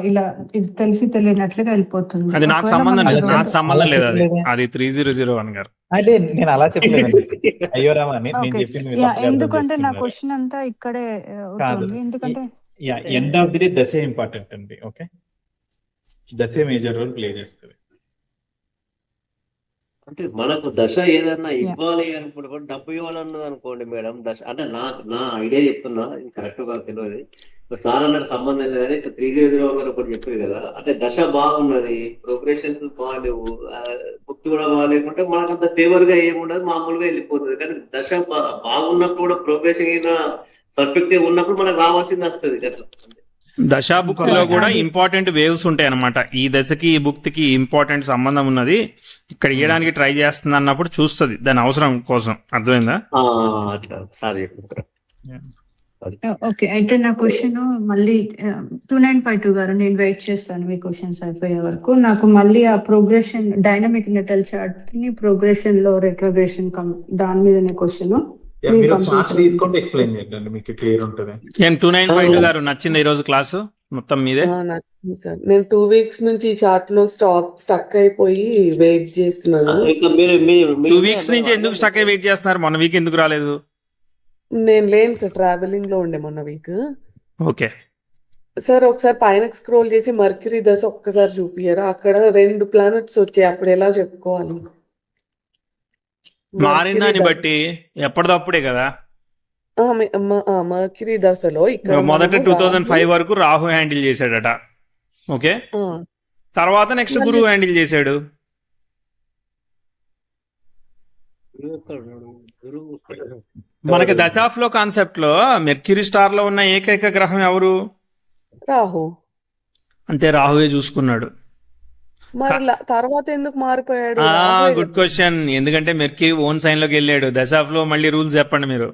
ఇలా ఇది తెలిసి తెలియనట్లుగా వెళ్ళిపోతుంది. అది నాకు సంబంధం లేదు, అది 3001 గారు. అదే నేను అలా చెప్పలేదు, అయ్యో రామా, నేను చెప్పింది ఎందుకంటే నా క్వశ్చన్ అంతా ఇక్కడే అవుతుంది. ఎందుకంటే ఎండ్ ఆఫ్ ది డే దశ ఇంపార్టెంట్ అండి. ఓకే, దశ మేజర్ రోల్ ప్లే చేస్తుంది. అంటే మనకు దశ ఏదన్నా ఇవ్వాలి అనుకున్నప్పుడు డబ్బు ఇవ్వాలన్నది అనుకోండి మేడం, దశ అంటే నా ఐడియా చెప్తున్నా, ఇది కరెక్ట్ గా తెలియదు. సార్ అన్నట్టు సంబంధం లేదని 3001 గారు ఒకటి చెప్పారు కదా, అంటే దశ బాగున్నది, ప్రోగ్రెషన్స్ బాగాలేవు, బుక్ కూడా బాగాలేకుంటే మనకు అంత ఫేవర్ గా ఏముండదు, మామూలుగా వెళ్ళిపోతుంది. కానీ దశ బాగున్నప్పుడు కూడా ప్రోగ్రెషన్ అయినా పర్ఫెక్ట్ గా ఉన్నప్పుడు మనకు రావాల్సింది వస్తుంది అట్లా. దశాభుక్తిలో కూడా ఇంపార్టెంట్ వేవ్స్ ఉంటాయి అన్నమాట. ఈ దశకి ఈ భుక్తికి ఇంపార్టెంట్ సంబంధం ఉన్నది, ఇక్కడ ఇవ్వడానికి ట్రై చేస్తుంది అన్నప్పుడు చూస్తుంది దాని అవసరం కోసం. అర్థమైందా? అట్లా సార్ చెప్తారు. ఓకే, అయితే నా క్వశ్చన్ మళ్ళీ 2952 గారు, నేను వెయిట్ చేస్తాను మీ క్వశ్చన్స్ అయిపోయే వరకు. నాకు మళ్ళీ ఆ ప్రోగ్రెషన్ డైనమిక్ నెటల్ చార్ట్ ని ప్రోగ్రెషన్ లో రెట్రోగ్రెషన్ దాని మీదనే క్వశ్చన్ తీసుకుంటే ఎక్స్ప్లెయిన్ చేయండి, మీకు క్లియర్ ఉంటుంది. 2952 గారు నచ్చింది ఈ రోజు క్లాసు మొత్తం మీదే? నచ్చింది సార్. నేను 2 weeks నుంచి ఈ చార్ట్ లో స్టక్ అయిపోయి వెయిట్ చేస్తున్నాను. 2 weeks నుంచి ఎందుకు స్టక్ అయి వెయిట్ చేస్తున్నారు? మొన్న వీక్ ఎందుకు రాలేదు? నేను లేను సార్, ట్రావెలింగ్ లో ఉండే మొన్న వీక్. ఓకే సార్, ఒకసారి పైన స్క్రోల్ చేసి మర్క్యూరీ దశ ఒక్కసారి చూపియరా? అక్కడ 2 planets వచ్చాయి, అప్పుడు ఎలా చెప్పుకోవాలి? మారిందాన్ని బట్టి ఎప్పటిదప్పుడే కదా. మర్క్యూరీ దశలో ఇక్కడ మొదట 2005 వరకు రాహు హ్యాండిల్ చేశాడట. ఓకే, తర్వాత నెక్స్ట్ గురువు హ్యాండిల్ చేశాడు. మనకి దశాఫ్లో కాన్సెప్ట్ లో మెర్క్యూరీ స్టార్ లో ఉన్న ఏకైక గ్రహం ఎవరు? రాహు. అంతే, రాహువే చూసుకున్నాడు. మరి తర్వాత ఎందుకు మారిపోయాడు? Good question. ఎందుకంటే మెర్క్యూరీ ఓన్ సైన్ లోకి వెళ్ళాడు. దశాఫ్లో మళ్ళీ రూల్స్ చెప్పండి మీరు.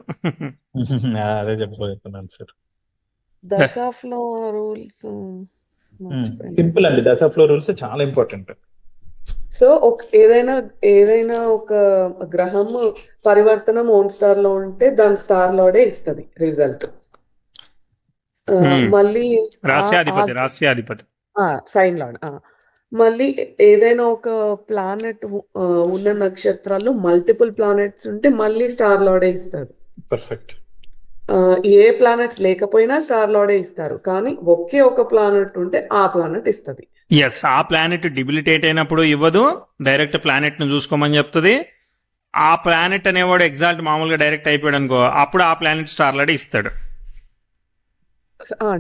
అదే చెప్పబోతున్నాను సార్. దశాఫ్లో రూల్స్ సింపుల్ అండి, దశాఫ్లో రూల్స్ చాలా ఇంపార్టెంట్. సో ఏదైనా ఒక గ్రహం పరివర్తనం ఓన్ స్టార్ లో ఉంటే దాని స్టార్ లోడే ఇస్తుంది రిజల్ట్. మళ్ళీ రాస్యాధిపతి సైన్ లాడ్. మళ్ళీ ఏదైనా ఒక ప్లానెట్ ఉన్న నక్షత్రాల్లో మల్టిపుల్ ప్లానెట్స్ ఉంటే మళ్ళీ స్టార్ లాడే ఇస్తారు. పర్ఫెక్ట్. ఏ ప్లానెట్స్ లేకపోయినా స్టార్ లాడే ఇస్తారు, కానీ ఒకే ఒక ప్లానెట్ ఉంటే ఆ ప్లానెట్ ఇస్తుంది. ఎస్, ఆ ప్లానెట్ డిబిలిటేట్ అయినప్పుడు ఇవ్వదు, డైరెక్ట్ ప్లానెట్ ను చూసుకోమని చెప్తుంది. ఆ ప్లానెట్ అనేవాడు ఎగ్జాక్ట్ మామూలుగా డైరెక్ట్ అయిపోయాడు అనుకో, అప్పుడు ఆ ప్లానెట్ స్టార్ లాడే ఇస్తాడు.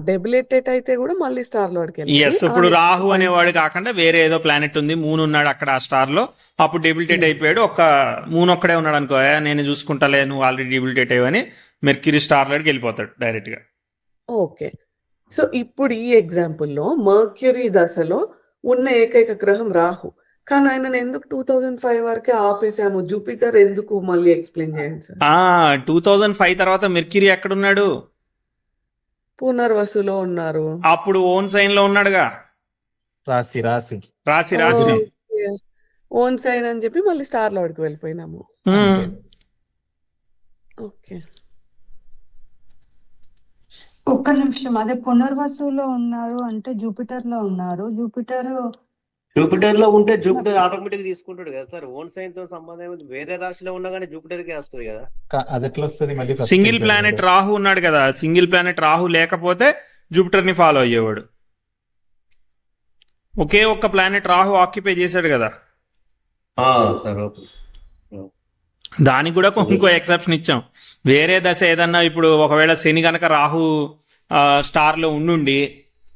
డెబిలేటెడ్ అయితే కూడా మళ్ళీ స్టార్ లోడ్కి వెళ్ళాలి. ఎస్, ఇప్పుడు రాహు అనేవాడు కాకుండా వేరే ఏదో ప్లానెట్ ఉంది, మూన్ ఉన్నాడు అక్కడ ఆ స్టార్ లో, అప్పుడు డెబిలిటేట్ అయిపోయాడు, ఒక్క మూన్ ఒక్కడే ఉన్నాడు అనుకో, నేను చూసుకుంటాలే నువ్వు ఆల్రెడీ డెబిలిటేట్ అయ్యని మెర్క్యూరీ స్టార్ లోకి వెళ్ళిపోతాడు డైరెక్ట్ గా. ఓకే, సో ఇప్పుడు ఈ ఎగ్జాంపుల్లో మర్క్యూరీ దశలో ఉన్న ఏకైక గ్రహం రాహు, కానీ ఆయన ఎందుకు 2005 వరకే ఆపేసాము? జూపిటర్ ఎందుకు మళ్ళీ ఎక్స్ప్లెయిన్ చేయండి సార్. 2005 తర్వాత మెర్క్యూరీ ఎక్కడున్నాడు? పునర్వసులో ఉన్నారు. అప్పుడు ఓన్ సైన్ లో ఉన్నాడుగా, రాశి రాశి రాశి రాశి. ఓన్ సైన్ అని చెప్పి మళ్ళీ స్టార్ లోడ్కి వెళ్ళిపోయినాము. Hmm. ఓకే, ఒక్క నిమిషం, అదే పునర్వసులో ఉన్నారు అంటే జూపిటర్ లో ఉన్నారు. జూపిటర్ జూపిటర్ లో ఉంటే జూపిటర్ ఆటోమేటిక్ తీసుకుంటాడు కదా సార్. ఓన్ సైన్ తో సంబంధం ఏముంది? వేరే రాశిలో ఉన్నా కానీ జూపిటర్ కే వస్తుంది కదా. అది ఎట్లా వస్తుంది మళ్ళీ? సింగిల్ ప్లానెట్ రాహు ఉన్నాడు కదా, సింగిల్ ప్లానెట్ రాహు లేకపోతే జూపిటర్ ని ఫాలో అయ్యేవాడు. ఒకే ఒక్క ప్లానెట్ రాహు ఆక్యుపై చేశాడు కదా, సార్ ఓకే. దానికి కూడా ఇంకో ఎక్సెప్షన్ ఇచ్చాం. వేరే దశ ఏదన్నా, ఇప్పుడు ఒకవేళ శని గనక రాహు స్టార్ లో ఉండుండి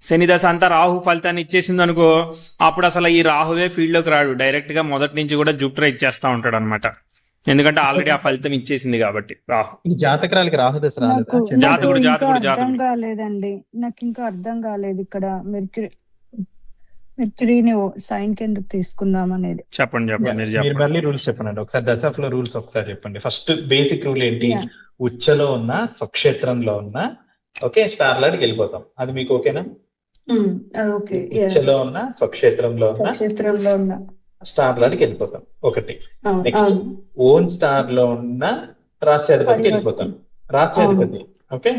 శని దశ అంతా రాహు ఫలితాన్ని ఇచ్చేసింది అనుకో, అప్పుడు అసలు ఈ రాహువే ఫీల్డ్ లోకి రాడు, డైరెక్ట్ గా మొదటి నుంచి కూడా జూపిటర్ ఇచ్చేస్తా ఉంటాడు అనమాట. ఎందుకంటే ఆల్రెడీ ఆ ఫలితం ఇచ్చేసింది కాబట్టి రాహు. ఈ జాతకాలకి రాహు దశ రాలేదా? జాతకుడు, ఇంకా జాతకుడు, అర్థం జాతకుడు. కాలేదండి, నాకు ఇంకా అర్థం కాలేదు ఇక్కడ మెర్క్యూరీని సైన్ కింద తీసుకుందాం అనేది. చెప్పండి చెప్పండి, మీరు మీరు చెప్పండి. మళ్ళీ రూల్స్ చెప్పండి. ఒకసారి దశాఫ్లో రూల్స్ ఒకసారి చెప్పండి. ఫస్ట్ బేసిక్ రూల్ ఏంటి? Yeah. ఉచ్చలో ఉన్న స్వక్షేత్రంలో ఉన్న ఓకే స్టార్ లాడ్కి వెళ్ళిపోతాం. అది మీకు ఓకేనా? ఓకే, ఉచ్చలో ఉన్న స్వక్షేత్రంలో ఉన్న క్షేత్రంలో ఉన్న స్టార్ లాడ్కి వెళ్ళిపోతాం ఒకటి. అవును, నెక్స్ట్ అవును. ఓన్ స్టార్ లో ఉన్న రాశ్యాధిపతికి వెళ్ళిపోతాం. రాశ్యాధిపతి ఓకే,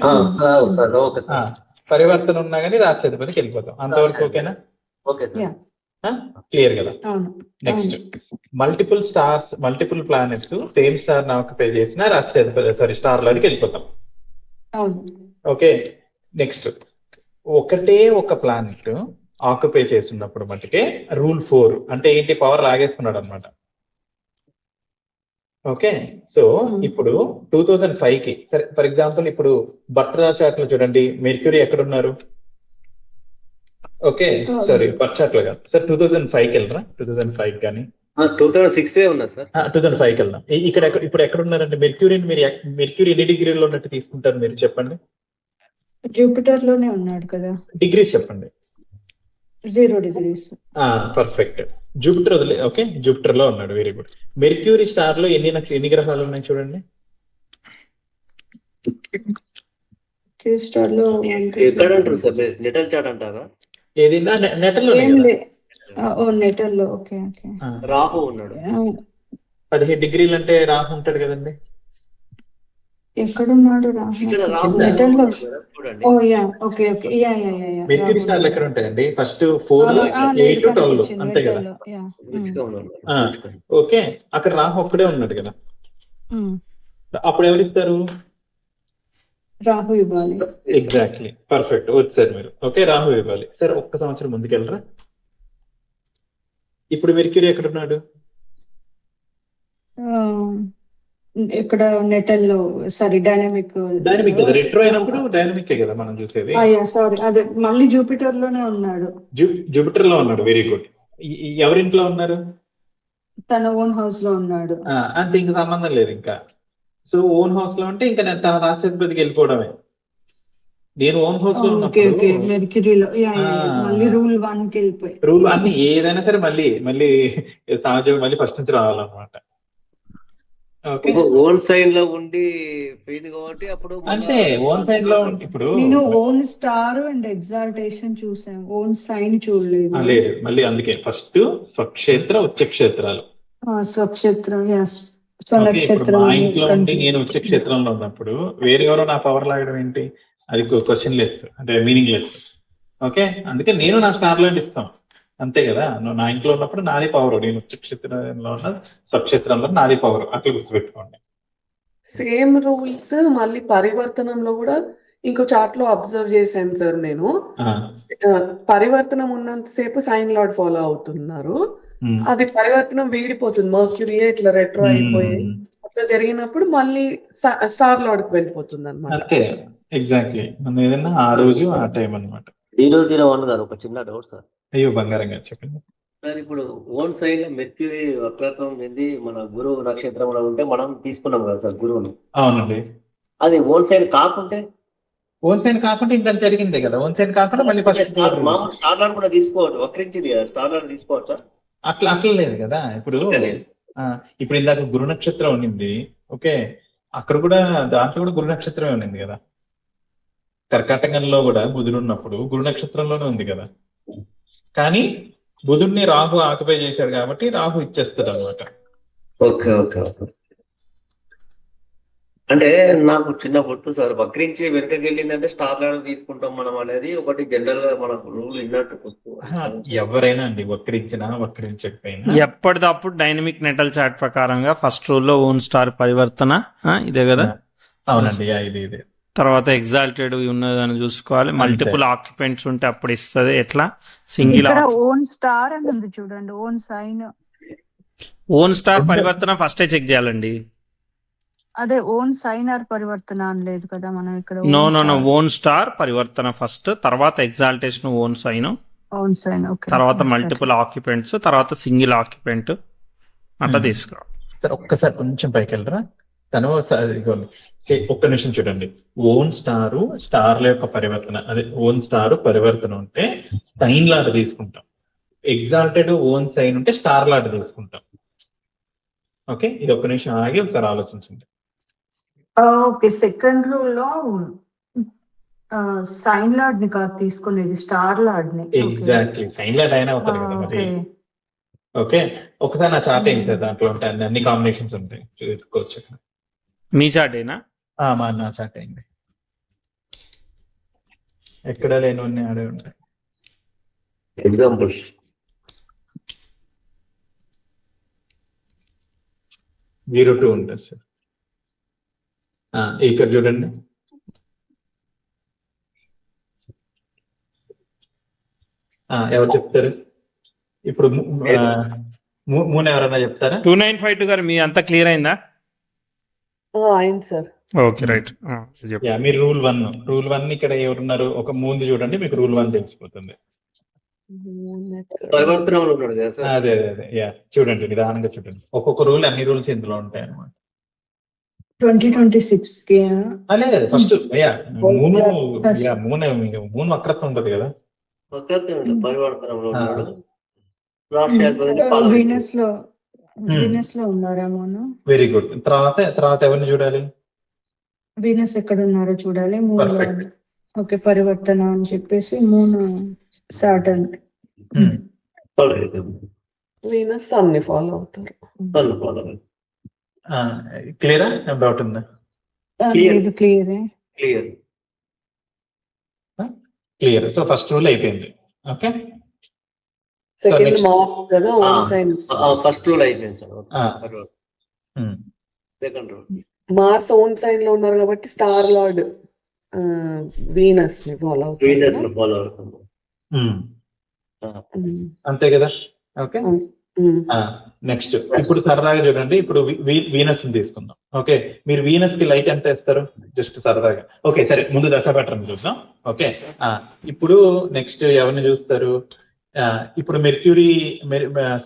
సార్ ఓకే సార్. పరివర్తన ఉన్నా కానీ రాశ్యాధిపతికి వెళ్ళిపోతాం. అంతవరకు ఓకేనా? Okay sir. Yeah. క్లియర్ కదా? అవును. Next multiple stars, multiple planets same star occupy చేసిన రాశ్యాధిపతి స్టార్ లోకి వెళ్ళిపోతాం. అవును. ఓకే, నెక్స్ట్ ఒకటే ఒక ప్లానెట్ ఆక్యుపై చేస్తున్నప్పుడు మటుకే రూల్ 4 అంటే ఏంటి? పవర్ లాగేసుకున్నాడు అనమాట. ఓకే, సో ఇప్పుడు 2005 కి సరే ఫర్ ఎగ్జాంపుల్ ఇప్పుడు బర్త్ చార్ట్ లో చూడండి, మెర్క్యూరీ ఎక్కడున్నారు? ఓకే సారీ, బర్త్ చార్ట్ లో కాదు సార్, 2005 కి వెళ్ళరా? 2005 కానీ 2006 ఉన్నా సార్. 2005 కి వెళ్దాం. ఇక్కడ ఇప్పుడు ఎక్కడ ఉన్నారంటే మెర్క్యూరీని మెర్క్యూరీ ఎన్ని డిగ్రీలో ఉన్నట్టు తీసుకుంటారు మీరు చెప్పండి? జూపిటర్ లోనే ఉన్నాడు కదా. డిగ్రీస్ చెప్పండి. 0 degrees. పర్ఫెక్ట్. జూపిటర్ వదిలే, ఓకే జూపిటర్ లో ఉన్నాడు, వెరీ గుడ్. మెర్క్యూరీ స్టార్ లో ఎన్ని గ్రహాలు ఉన్నాయి చూడండి? స్టార్ లో ఎక్కడ అంటారు సార్? నెటల్ చాట్ అంటారా? ఏది నెటల్లో నెటల్ లో. Okay okay. రాహు ఉన్నాడు. 17 డిగ్రీలు అంటే రాహు ఉంటాడు కదండి. ఎక్కడున్నాడు? ఇక్కడ రాహు నెటల్ లో. చూడండి. Oh yeah, okay okay, yeah yeah yeah yeah. Mercury స్టార్లు ఎక్కడ ఉంటాయండి? ఫస్ట్ 4, 8, 12 అంతే కదా. రిచ్గా ఉన్నాడు. ఓకే, అక్కడ రాహు ఒక్కడే ఉన్నాడు కదా. అప్పుడు ఎవరిస్తారు? రాహు ఇవ్వాలి. Exactly, perfect. వచ్చారు మీరు. ఓకే, రాహు ఇవ్వాలి. సరే ఒక్క సంవత్సరం ముందుకెళ్ళరా. ఇప్పుడు మెర్క్యూరీ ఎక్కడ ఉన్నాడు? ఇక్కడ నెటల్ లో. సారీ, డైనమిక్ కదా. రెట్రో అయినప్పుడు డైనమిక్ కదా మనం చూసేది. సారీ, అదే మళ్ళీ జూపిటర్ లోనే ఉన్నాడు. జూపిటర్ లో ఉన్నాడు, వెరీ గుడ్. ఎవరింట్లో ఉన్నారు? తన ఓన్ హౌస్ లో ఉన్నాడు. అంతే, ఇంకా సంబంధం లేదు ఇంకా. సో ఓన్ హౌస్ లో ఉంటే ఇంకా నేను తన రాశ్యాధిపతికి వెళ్ళిపోవడమే. నేను ఓన్ హౌస్ లో మెర్క్యూరీలో మళ్ళీ రూల్ 1 కి వెళ్ళిపోయి, రూల్ అన్ని ఏదైనా సరే మళ్ళీ సహజంగా మళ్ళీ ఫస్ట్ నుంచి రావాలన్నమాట. ఓన్ సైన్ లో ఉండి పోయింది కాబట్టి అప్పుడు అంటే ఓన్ సైన్ లో ఇప్పుడు నేను ఓన్ స్టార్ అండ్ ఎగ్జాల్టేషన్ చూసాను, ఓన్ సైన్ చూడలేదు. లేదు, మళ్ళీ అందుకే ఫస్ట్ స్వక్షేత్ర ఉచ్చక్షేత్రాలు. స్వక్షేత్రం, మా ఇంట్లో ఉండి నేను ఉచ్చక్షేత్రంలో ఉన్నప్పుడు వేరే ఎవరో నా పవర్ లాగడం ఏంటి? అది క్వశ్చన్ లెస్, అంటే మీనింగ్ లెస్. ఓకే, అందుకే నేను నా స్టార్ లాంటి ఇస్తాం అంతే కదా. నా ఇంట్లో ఉన్నప్పుడు నాది పవర్, నేను ఉచ్చక్షేత్రంలో ఉన్న స్వక్షేత్రంలో నాది పవర్, అట్లా గుర్తుపెట్టుకోండి. సేమ్ రూల్స్ మళ్ళీ పరివర్తనంలో కూడా ఇంకో చార్ట్ లో అబ్జర్వ్ చేశాను సార్ నేను. పరివర్తనం ఉన్నంతసేపు సైన్ లార్డ్ ఫాలో అవుతున్నారు, అది పరివర్తనం వీడిపోతుంది, మర్క్యూరీ ఇట్లా రెట్రో అయిపోయి అట్లా జరిగినప్పుడు మళ్ళీ స్టార్ లార్డ్ కి వెళ్ళిపోతుంది అనమాట. అంతే, ఎగ్జాక్ట్లీ మనం ఏదైనా ఆ రోజు ఆ టైం అన్నమాట. 001 గారు ఒక చిన్న డౌట్ సార్. అయ్యో బంగారం గారు చెప్పండి. సార్ ఇప్పుడు ఓన్ సైడ్ లో మెర్క్యూరీ వక్రత్వం చెంది మన గురువు నక్షత్రంలో ఉంటే మనం తీసుకున్నాం కదా సార్ గురువును. అవునండి. అది ఓన్ సైడ్ కాకుంటే ఓన్ సైన్ కాకుండా ఇంత జరిగిందే కదా, ఓన్ సైన్ కాకుండా మళ్ళీ ఫస్ట్ మామూలు స్టార్ లాడ్ కూడా తీసుకోవచ్చు, వక్రించింది కదా స్టార్ లాడ్ తీసుకోవచ్చా? అట్లా లేదు కదా. ఇప్పుడు లేదు. ఇప్పుడు ఇందాక గురు నక్షత్రం ఉన్నింది, ఓకే, అక్కడ కూడా దాంట్లో కూడా గురు నక్షత్రమే ఉన్నింది కదా. కర్కాటకంలో కూడా బుధుడు ఉన్నప్పుడు గురు నక్షత్రంలోనే ఉంది కదా. కానీ బుధుడిని రాహు ఆక్యుపై చేశాడు కాబట్టి రాహు ఇచ్చేస్తాడు అనమాట. Okay okay okay. అంటే నాకు చిన్న గుర్తు సార్, వక్రించి వెనకకి వెళ్ళిందంటే స్టార్ లాడ్ తీసుకుంటాం మనం అనేది ఒకటి జనరల్ గా మనకు రూల్ విన్నట్టు గుర్తు. ఎవరైనా అండి వక్రించినా వక్రించకపోయినా ఎప్పటిదప్పుడు డైనమిక్ నెటల్ చార్ట్ ప్రకారంగా ఫస్ట్ రూల్లో ఓన్ స్టార్ పరివర్తన ఇదే కదా. అవునండి, ఇది తర్వాత ఎగ్జాల్టెడ్ ఉన్నదని చూసుకోవాలి. మల్టిపుల్ ఆక్యుపెంట్స్ ఉంటే అప్పుడు ఇస్తుంది. ఎట్లా సింగిల్ ఇక్కడ ఓన్ స్టార్ అని ఉంది చూడండి, ఓన్ సైన్. ఓన్ స్టార్ పరివర్తన ఫస్టే చెక్ చేయాలండి. అదే ఓన్ సైన్ ఆర్ పరివర్తన అని లేదు కదా మనం ఇక్కడ. నో ఓన్ స్టార్ పరివర్తన ఫస్ట్, తర్వాత exaltation own sign, own sign, తర్వాత మల్టిపుల్ ఆక్యుపెంట్స్, తర్వాత సింగిల్ ఆక్యుపెంట్ అట్లా తీసుకోవాలి. సార్ ఒక్కసారి కొంచెం పైకి వెళ్ళరా తను. ఒక్క నిమిషం చూడండి. ఓన్ స్టార్ల యొక్క పరివర్తన, అదే ఓన్ స్టార్ పరివర్తన ఉంటే సైన్ లాట్ తీసుకుంటాం. ఎగ్జాల్టెడ్ ఓన్ సైన్ ఉంటే స్టార్ లాట్ తీసుకుంటాం. ఓకే, ఇది ఒక్క నిమిషం ఆగి ఒకసారి ఆలోచించండి. ఓకే, సెకండ్ రూల్ లో సైన్ లార్డ్ ని కాదు తీసుకునేది, స్టార్ లార్డ్ ని. ఎగ్జాక్ట్లీ, సైన్ లాట్ అయినా అవుతుంది కదా మరి. ఓకే, ఒకసారి నా చార్ట్ ఏంటి సార్, దాంట్లో ఉంటాయి అన్ని కాంబినేషన్స్ ఉంటాయి, చూసుకోవచ్చు. మీ చార్ట్ అయినా నా చార్ట్ అయింది, ఎక్కడ లేని ఆడే ఉంటాయి. ఎగ్జాంపుల్స్ 02 ఉంటుంది సార్. ఇక్కడ చూడండి, ఎవరు చెప్తారు ఇప్పుడు? మూన్ ఎవరన్నా చెప్తారా? 2952 గారు మీ అంతా క్లియర్ అయిందా? అయింది సార్. Okay right. మీరు రూల్ 1 ఇక్కడ ఎవరున్నారు? ఒక ముందు చూడండి, మీకు రూల్ 1 తెలిసిపోతుంది. పరివర్తనంలో ఉన్నాడు కదా సార్. అదే చూడండి, నిదానంగా చూడండి. ఒక్కొక్క రూల్, అన్ని రూల్స్ ఇందులో ఉంటాయి అనమాట. 2026 కి లేదు ఫస్ట్ మూన్ వక్రత్వం ఉంటది కదా. పరివర్తనంలో ఉన్నాడు. వీనస్ లో ఉన్నారా మోను? Very good. తర్వాత ఎవరిని చూడాలి? వీనస్ ఎక్కడ ఉన్నారో చూడాలి. Perfect. ఓకే, పరివర్తన అని చెప్పేసి మూన్ సాటర్న్. వీనస్ సన్ని ఫాలో అవుతారు. క్లియరా? డౌట్ ఉందా? లేదు, క్లియర్. సో ఫస్ట్ రూల్ అయిపోయింది. ఓకే, సెకండ్ మార్క్స్ కదా ఓన్ సైన్. ఫస్ట్ రూల్ అయిపోయింది sir. Second rule Mars own sign లో ఉన్నారు కాబట్టి స్టార్ లార్డ్ వీనస్ ని ఫాలో అవుతుంది. అంతే కదా. ఓకే, నెక్స్ట్ ఇప్పుడు సరదాగా చూడండి. ఇప్పుడు వీనస్ ని తీసుకుందాం. ఓకే, మీరు వీనస్ కి లైట్ ఎంత ఇస్తారు? జస్ట్ సరదాగా. ఓకే సరే, ముందు దశ ప్యాటర్న్ చూద్దాం. ఓకే, ఇప్పుడు నెక్స్ట్ ఎవరిని చూస్తారు? ఇప్పుడు మెర్క్యూరీ,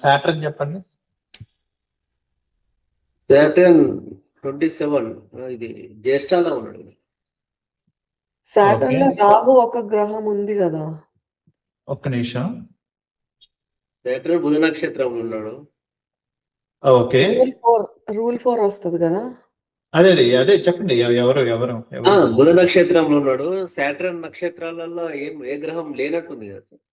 సాటర్న్ చెప్పండి. సాటర్న్ 27 ఇది జ్యేష్ఠలో ఉన్నాడు. సాటర్న్ లో రాహు ఒక గ్రహం ఉంది కదా. ఒక్క నిమిషం. సాటర్న్ బుధ నక్షత్రంలో ఉన్నాడు. ఓకే, రూల్ 4 వస్తుంది కదా. అదే చెప్పండి. ఎవరు బుధ నక్షత్రంలో ఉన్నాడు. సాటర్న్ నక్షత్రాలలో ఏ గ్రహం లేనట్టుంది కదా సార్.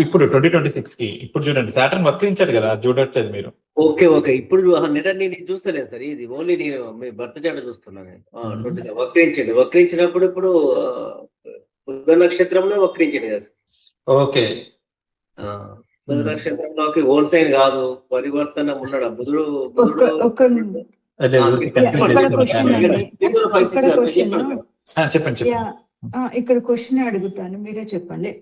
ఇప్పుడు 2026 కి ఇప్పుడు చూడండి, సాటర్న్ వక్రించాడు కదా, చూడట్లేదు మీరు. ఓకే ఇప్పుడు నేను చూస్తలేదు సార్, ఇది ఓన్లీ నేను మీ భర్త చాట చూస్తున్నాను. వక్రించినప్పుడు ఇప్పుడు బుధ నక్షత్రంలో వక్రించాడు కదా సార్. ఓకే, బుధ నక్షత్రంలోకి ఓన్ సైన్ కాదు, పరివర్తన ఉన్నాడు బుధుడు. చెప్పండి. ఇక్కడ క్వశ్చన్ అడుగుతాను, మీరే చెప్పండి.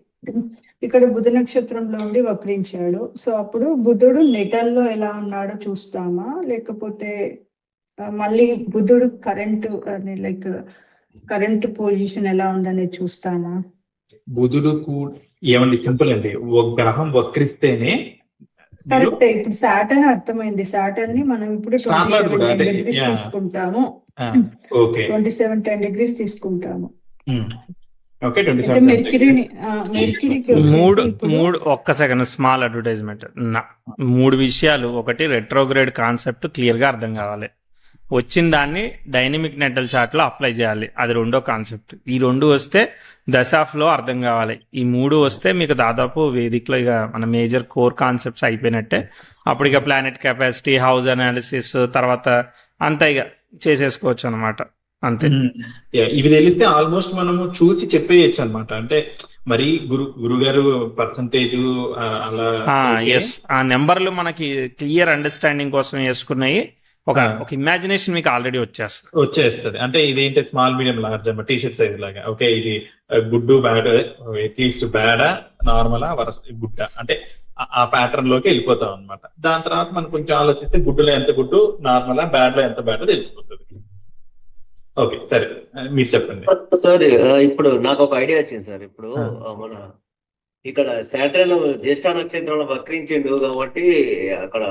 ఇక్కడ బుధ నక్షత్రంలో ఉండి వక్రించాడు, సో అప్పుడు బుధుడు నెటల్లో ఎలా ఉన్నాడో చూస్తామా, లేకపోతే మళ్ళీ బుధుడు కరెంట్ లైక్ కరెంట్ పొజిషన్ ఎలా ఉందనేది చూస్తామా? బుధుడు ఏమండి సింపుల్ అండి, ఒక గ్రహం వక్రిస్తేనే మీరు కరెక్ట్. ఇప్పుడు సాటర్న్ అర్థమైంది. సాటర్న్ ని మనం ఇప్పుడు స్టార్ లార్డ్ కూడా 27 అంటే డిగ్రీస్ తీసుకుంటాము. ఓకే 27 డిగ్రీస్ తీసుకుంటాము. ఓకే అయితే 27 మెర్క్యూరీని మెర్క్యూరీకి మూడు వచ్చేసి ఇప్పుడు మూడు ఒక్క సెకండ్ స్మాల్ అడ్వర్టైజ్మెంట్. మూడు విషయాలు. ఒకటి, రెట్రోగ్రేడ్ కాన్సెప్ట్ క్లియర్ గా అర్థం కావాలి. వచ్చిన దాన్ని డైనమిక్ నెటల్ చార్ట్ లో అప్లై చేయాలి. అది రెండో కాన్సెప్ట్. ఈ రెండు వస్తే దశాఫ్లో అర్థం కావాలి. ఈ మూడు వస్తే మీకు దాదాపు వేదికలో ఇక మన మేజర్ కోర్ కాన్సెప్ట్స్ అయిపోయినట్టే. అప్పుడు ఇక ప్లానెట్ కెపాసిటీ, హౌస్ అనాలిసిస్, తర్వాత అంతా ఇక చేసేసుకోవచ్చు అనమాట. అంతే. ఇవి తెలిస్తే ఆల్మోస్ట్ మనము చూసి చెప్పేయచ్చు అనమాట. అంటే మరి గురుగారు పర్సంటేజ్ అలా ఎస్, ఆ నెంబర్లు మనకి క్లియర్ అండర్స్టాండింగ్ కోసం వేసుకున్నాయి. ఒక ఇమాజినేషన్ మీకు ఆల్రెడీ వచ్చేస్తుంది. అంటే ఇదేంటి స్మాల్ మీడియం లార్జ్ అన్నమాట, టీ షర్ట్ సైజ్ లాగా. ఓకే, ఇది గుడ్డు బ్యాడ్, అట్లీస్ట్ బ్యాడా నార్మలా వరస్ట్ గుడ్డ, అంటే ఆ ప్యాటర్న్ లోకి వెళ్ళిపోతాం అనమాట. దాని తర్వాత మనం కొంచెం ఆలోచిస్తే గుడ్డులో ఎంత గుడ్డు నార్మలా, బ్యాడ్ లో ఎంత బ్యాడో తెలిసిపోతుంది. ఓకే సరే, మీరు చెప్పండి సార్. ఇప్పుడు నాకు ఒక ఐడియా వచ్చింది సార్. ఇప్పుడు మన ఇక్కడ సాటర్న్ జ్యేష్ఠ నక్షత్రంలో వక్రించిండు కాబట్టి అక్కడ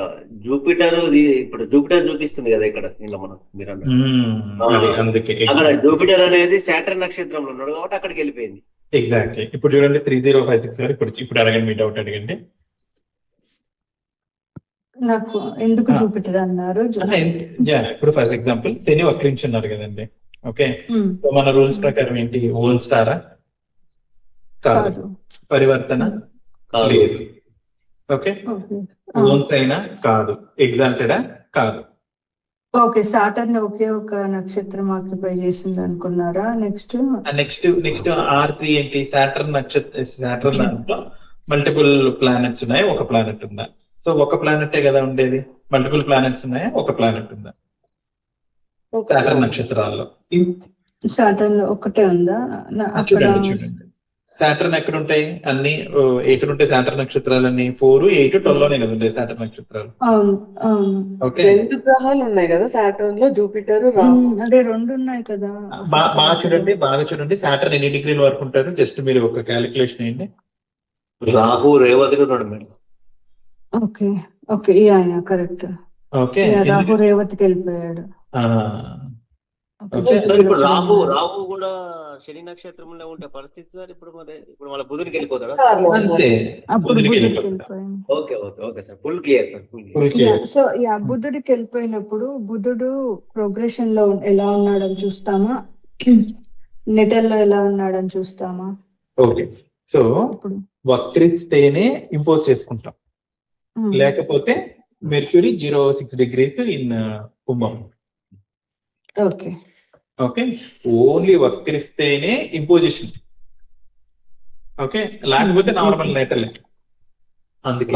జూపిటర్, ఇప్పుడు జూపిటర్ చూపిస్తుంది కదా ఇక్కడ మనం మీరు అందుకే అక్కడ జూపిటర్ అనేది సాటర్న్ నక్షత్రంలో ఉన్నాడు కాబట్టి అక్కడికి వెళ్ళిపోయింది. ఎగ్జాక్ట్లీ. ఇప్పుడు చూడండి 3056 గారు ఇప్పుడు అడగండి, మీ డౌట్ అడగండి. నాకు ఎందుకు జూపిటర్ అన్నారు? ఇప్పుడు ఫర్ ఎగ్జాంపుల్ శని వక్రించున్నారు కదండి. ఓకే, సో మన రూల్స్ ప్రకారం ఏంటి? ఓన్ స్టారా? కాదు. పరివర్తన లేదు. ఓకే, ఓన్స్ అయినా కాదు. ఎగ్జాల్టెడా? కాదు. ఓకే, సాటర్న్ ఒకే ఒక నక్షత్రం ఆక్యుపై చేసింది అనుకున్నారా? నెక్స్ట్ R3 ఏంటి? సాటర్న్ దాంట్లో మల్టిపుల్ ప్లానెట్స్ ఉన్నాయి, ఒక ప్లానెట్ ఉందా? సో ఒక ప్లానెటే కదా ఉండేది. మల్టిపుల్ ప్లానెట్స్ ఉన్నాయా? ఒక ప్లానెట్ ఉందా సాటర్న్ నక్షత్రాల్లో? సాటర్న్ ఒకటే ఉందా? చూడండి సాటర్న్ ఎక్కడ ఉంటాయి? అన్ని ఎక్కడ ఉంటాయి సాటర్న్ నక్షత్రాలన్నీ? 4, 8, 12 లోనే కదా ఉంటాయి సాటర్న్ నక్షత్రాలు. ఓకే, 2 గ్రహాలు ఉన్నాయి కదా సాటర్న్ లో, జూపిటర్, అదే 2 ఉన్నాయి కదా. బాగా చూడండి సాటర్న్ ఎన్ని డిగ్రీల వరకు ఉంటారు? జస్ట్ మీరు ఒక క్యాలిక్యులేషన్ అయ్యండి. రాహు రేవతిలో ఉన్నాడు madam. Okay okay, correct. Okay, Rahu రేవతికి వెళ్ళిపోయాడు. ఇప్పుడు రాహు కూడా శని నక్షత్రంలో ఉండే పరిస్థితి సార్. ఇప్పుడు మన బుధుడికి వెళ్ళిపోతారా? అంతే, అప్పుడు బుధుడికి వెళ్ళిపోయింది. Okay okay okay sir, full clear sir. So బుధుడికి వెళ్ళిపోయినప్పుడు బుధుడు ప్రోగ్రెషన్ లో ఎలా ఉన్నాడని చూస్తామా? నెటల్లో ఎలా ఉన్నాడని చూస్తామా? ఓకే, సో వక్రిస్తేనే ఇంపోజ్ చేసుకుంటాం, లేకపోతే మెర్క్యూరీ 0.6 degrees ఇన్ కుంభం. ఓకే ఓకే, ఓన్లీ వక్రిస్తేనే ఇంపోజిషన్. ఓకే, లేకపోతే నార్మల్ నెటలే. అందుకే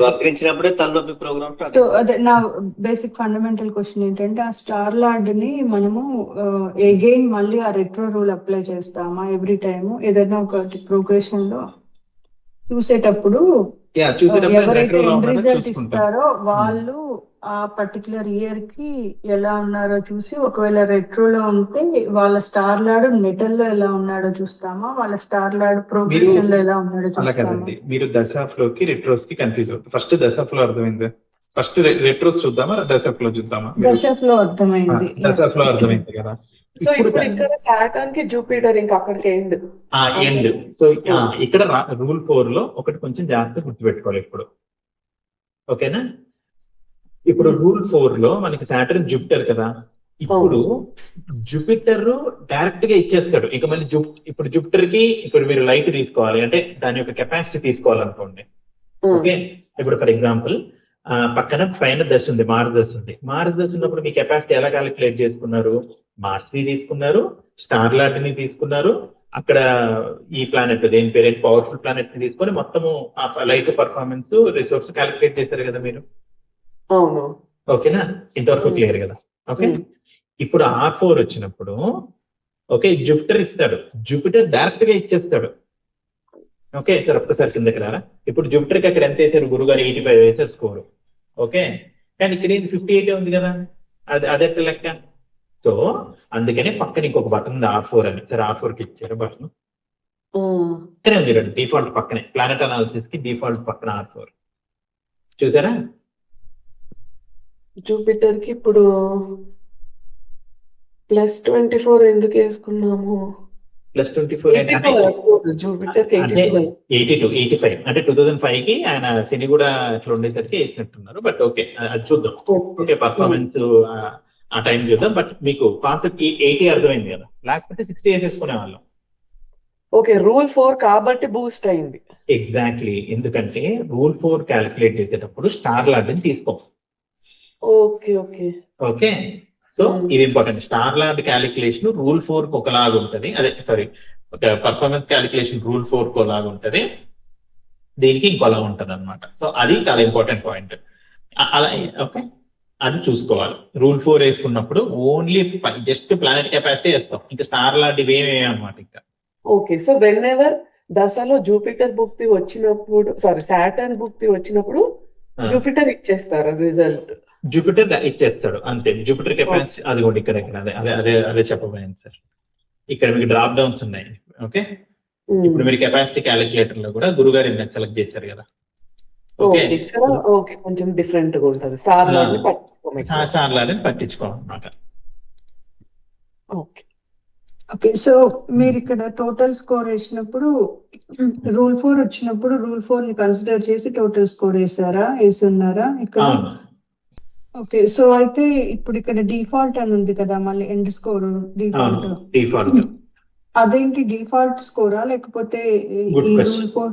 వక్రించినప్పుడే తలనొప్పి ప్రోగ్రామ్. సో అదే నా బేసిక్ ఫండమెంటల్ క్వశ్చన్ ఏంటంటే, ఆ స్టార్ లార్డ్ ని మనము అగైన్ మళ్ళీ ఆ రెట్రో రూల్ అప్లై చేస్తామా? ఎవ్రీ టైమ్ ఏదైనా ఒకటి ప్రోగ్రెషన్ లో చూసేటప్పుడు ఎవరైతే ఎండ్ రిజల్ట్ ఇస్తారో వాళ్ళు ఆ పర్టికులర్ ఇయర్ కి ఎలా ఉన్నారో చూసి, ఒకవేళ రెట్రోలో ఉంటే వాళ్ళ స్టార్ లార్డ్ నెటల్లో ఎలా ఉన్నాడో చూస్తామా? వాళ్ళ స్టార్ లార్డ్ ప్రోగ్రెషన్ లో ఎలా ఉన్నాడో చూస్తామా? మీరు దశాఫ్లోకి రెట్రోస్ కి కన్ఫ్యూజ్ అవుతారు. ఫస్ట్ దశాఫ్లో అర్థమైంది. ఫస్ట్ రెట్రోస్ చూద్దామా, దశాఫ్లో చూద్దామా? దశాఫ్లో అర్థమైంది. దశాఫ్లో అర్థమైంది కదా. సో ఇప్పుడు ఇక్కడ సాటర్న్ కి జూపిటర్ ఇంకా అక్కడికి ఎండ్. సో ఇక్కడ రూల్ 4 లో ఒకటి కొంచెం జాగ్రత్తగా గుర్తుపెట్టుకోవాలి ఇప్పుడు. ఓకేనా? ఇప్పుడు రూల్ 4 లో మనకి సాటర్న్ జూపిటర్ కదా. ఇప్పుడు జూపిటర్ డైరెక్ట్ గా ఇచ్చేస్తాడు. ఇక మళ్ళీ ఇప్పుడు జూపిటర్ కి ఇప్పుడు మీరు లైట్ తీసుకోవాలి అంటే దాని యొక్క కెపాసిటీ తీసుకోవాలనుకోండి. ఓకే, ఇప్పుడు ఫర్ ఎగ్జాంపుల్ పక్కన పైన దశ ఉంది, మార్స్ దశ ఉంది. మార్స్ దశ ఉన్నప్పుడు మీ కెపాసిటీ ఎలా క్యాలిక్యులేట్ చేసుకున్నారు? మార్స్ ని తీసుకున్నారు, స్టార్ లార్డ్ ని తీసుకున్నారు, అక్కడ ఈ ప్లానెట్ దేని పేరు పవర్ఫుల్ ప్లానెట్ ని తీసుకొని మొత్తము లైట్ పర్ఫార్మెన్స్ రిసోర్స్ క్యాలిక్యులేట్ చేశారు కదా మీరు. అవును, ఓకేనా? ఇంతవరకు క్లియర్ కదా. ఓకే, ఇప్పుడు R4 వచ్చినప్పుడు ఓకే జూపిటర్ ఇస్తాడు. జూపిటర్ డైరెక్ట్ గా ఇచ్చేస్తాడు. ఓకే సార్, ఒక్కసారి కిందకి రారా. ఇప్పుడు జూపిటర్కి అక్కడ ఎంత వేసారు? గురుగారు 85 వేసారు స్కోర్. ఓకే, కానీ ఇక్కడ 58 ఉంది కదా. అదే లెక్క. సో అందుకని పక్కన ఇంకొక బటన్ ఉంది R4 అని. సరే R4 కి ఇచ్చారు బటన్. ఇక్కడే ఉంది చూడండి, డిఫాల్ట్ పక్కనే ప్లానెట్ అనాలిసిస్ కి డిఫాల్ట్ పక్కన R4 చూసారా? జూపిటర్ కి ఇప్పుడు +24 ఎందుకు వేసుకున్నాము? +24 82 కదా score, జూపిటర్ కి అంటే 82. 85 అంటే 2005 కి ఆయన శని కూడా అట్లా ఉండేసరికి వేసినట్టున్నారు. బట్ ఓకే, అది చూద్దాం. ఓకే, పర్ఫార్మెన్స్ ఆ టైం చూద్దాం. బట్ మీకు కాన్సెప్ట్ 80 అర్థమైంది కదా, లేకపోతే 60 వేసేసుకునే వాళ్ళం. ఓకే, రూల్ 4 కాబట్టి బూస్ట్ అయింది. ఎగ్జాక్ట్లీ, ఎందుకంటే రూల్ 4 క్యాలిక్యులేట్ చేసేటప్పుడు స్టార్ లార్డ్ అని తీసుకోం. ఓకే ఓకే ఓకే, సో ఇది important. Star lord calculation rule 4 కి ఒకలాగా ఉంటది. అదే సారీ, పర్ఫార్మెన్స్ క్యాలిక్యులేషన్ రూల్ 4 కి ఒకలాగా ఉంటది, దీనికి ఇంకోలా ఉంటది అనమాట. సో అది చాలా ఇంపార్టెంట్ పాయింట్. అలా ఓకే, అది చూసుకోవాలి. రూల్ 4 వేసుకున్నప్పుడు ఓన్లీ జస్ట్ ప్లానెట్ కెపాసిటీ వేస్తాం, ఇంకా స్టార్ లార్డ్ ఇవేమే అనమాట. ఇంకా ఓకే, సో వెన్ ఎవర్ దశలో జూపిటర్ భుక్తి వచ్చినప్పుడు, సారీ సాటర్న్ భుక్తి వచ్చినప్పుడు జూపిటర్ ఇచ్చేస్తారు రిజల్ట్. జూపిటర్ ఇచ్చేస్తాడు అంతే. జూపిటర్ కెపాసిటీ అది కూడా ఇక్కడ అదే అదే అదే అదే చెప్పబోయింది సార్. ఇక్కడ మీకు డ్రాప్ డౌన్స్ ఉన్నాయి. ఓకే, ఇప్పుడు మీరు కెపాసిటీ క్యాలిక్యులేటర్ లో కూడా గురుగారు ఇందాక సెలెక్ట్ చేశారు కదా. ఓకే, ఇక్కడ ఓకే కొంచెం డిఫరెంట్ గా ఉంటది. స్టార్ లార్డ్ పట్టించుకోవాలన్నమాట. ఓకే ఓకే, సో మీరు ఇక్కడ టోటల్ స్కోర్ వేసినప్పుడు రూల్ 4 వచ్చినప్పుడు రూల్ 4 ని కన్సిడర్ చేసి టోటల్ స్కోర్ వేస్తున్నారా ఇక్కడ? ఓకే, సో అయితే ఇప్పుడు ఇక్కడ డిఫాల్ట్ అని ఉంది కదా, మళ్ళీ ఎండ్ స్కోర్ డిఫాల్ట్. అదేంటి డిఫాల్ట్ స్కోరా లేకపోతే ఈ రూల్ 4?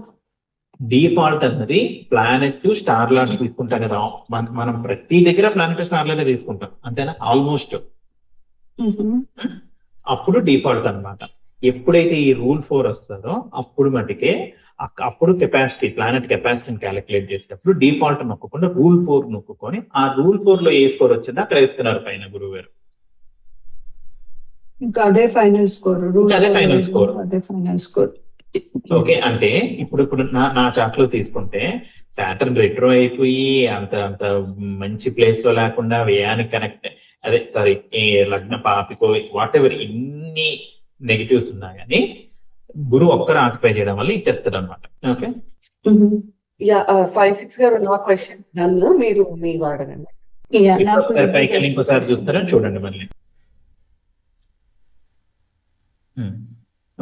డిఫాల్ట్ అన్నది ప్లానెట్ టు స్టార్ లార్డ్ తీసుకుంటాం కదా, మనం ప్రతి దగ్గర ప్లానెట్ స్టార్ లార్డ్ తీసుకుంటాం అంతేనా, ఆల్మోస్ట్. అప్పుడు డిఫాల్ట్ అన్నమాట. ఎప్పుడైతే ఈ రూల్ 4 వస్తుందో అప్పుడు మటుకే అప్పుడు కెపాసిటీ ప్లానెట్ కెపాసిటీని క్యాలిక్యులేట్ చేసేటప్పుడు డిఫాల్ట్ నొక్కకుండా రూల్ 4 నొక్కుని ఆ రూల్ 4 లో ఏ స్కోర్ వచ్చిందో అక్కడ ఇస్తున్నారు పైన గురువు గారు. ఇంకా అదే ఫైనల్ స్కోర్, అదే ఫైనల్ స్కోర్. అదే ఫైనల్ స్కోర్. ఓకే, అంటే ఇప్పుడు నా చార్ట్ లో తీసుకుంటే సాటర్న్ రెట్రో అయిపోయి అంత అంత మంచి ప్లేస్ లో లేకుండా వ్యయానికి కనెక్ట్, అదే సారీ లగ్న పాపిపోయి వాట్ ఎవర్ ఇన్ని నెగిటివ్స్ ఉన్నా కానీ గురువు ఒక్కరు ఆక్యుపై చేయడం వల్ల ఇచ్చేస్తాడు అనమాట. ఓకే, 5-6 గారు నా క్వశ్చన్స్ నన్ను మీరు మీ వాడనండి. పైకి వెళ్ళి ఇంకోసారి చూస్తారా చూడండి మళ్ళీ.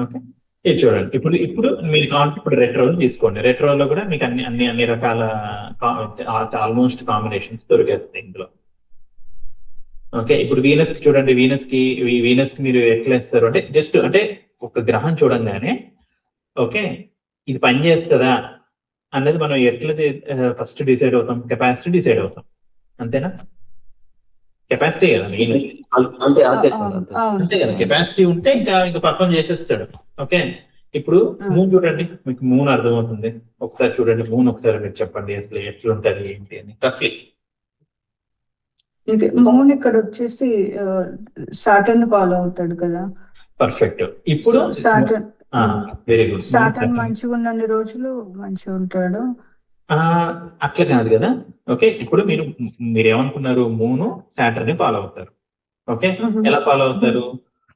ఓకే, ఇది చూడండి. ఇప్పుడు మీరు ఇప్పుడు రెట్రో తీసుకోండి. రెట్రోలో కూడా మీకు అన్ని రకాల ఆల్మోస్ట్ కాంబినేషన్స్ దొరికేస్తాయి ఇందులో. ఓకే, ఇప్పుడు వీనస్ కి చూడండి. వీనస్ కి మీరు ఎట్లా వేస్తారు అంటే జస్ట్ అంటే ఒక గ్రహం చూడంగానే ఓకే ఇది పని చేస్తుందా అన్నది మనం ఎట్లా ఫస్ట్ డిసైడ్ అవుతాం, కెపాసిటీ డిసైడ్ అవుతాం అంతేనా. కెపాసిటీ కదా అంతే కదా, కెపాసిటీ ఉంటే ఇంకా పర్ఫామ్ చేసేస్తాడు. ఓకే, ఇప్పుడు మూన్ చూడండి, మీకు మూన్ అర్థమవుతుంది. ఒకసారి చూడండి మూన్, ఒకసారి మీరు చెప్పండి అసలు ఎట్లుంటది ఏంటి అని రఫ్లీ. మూన్ ఇక్కడ వచ్చేసి సాటర్న్ ఫాలో అవుతాడు కదా. పర్ఫెక్ట్. ఇప్పుడు సాటర్న్ వెరీ గుడ్. సాటర్న్ మంచిగా ఉన్నన్ని రోజులు మంచిగా ఉంటాడు. అట్లా కాదు కదా. ఓకే, ఇప్పుడు మీరు ఏమనుకున్నారు, మూను సాటర్న్ ని ఫాలో అవుతారు. ఓకే, ఎలా ఫాలో అవుతారు?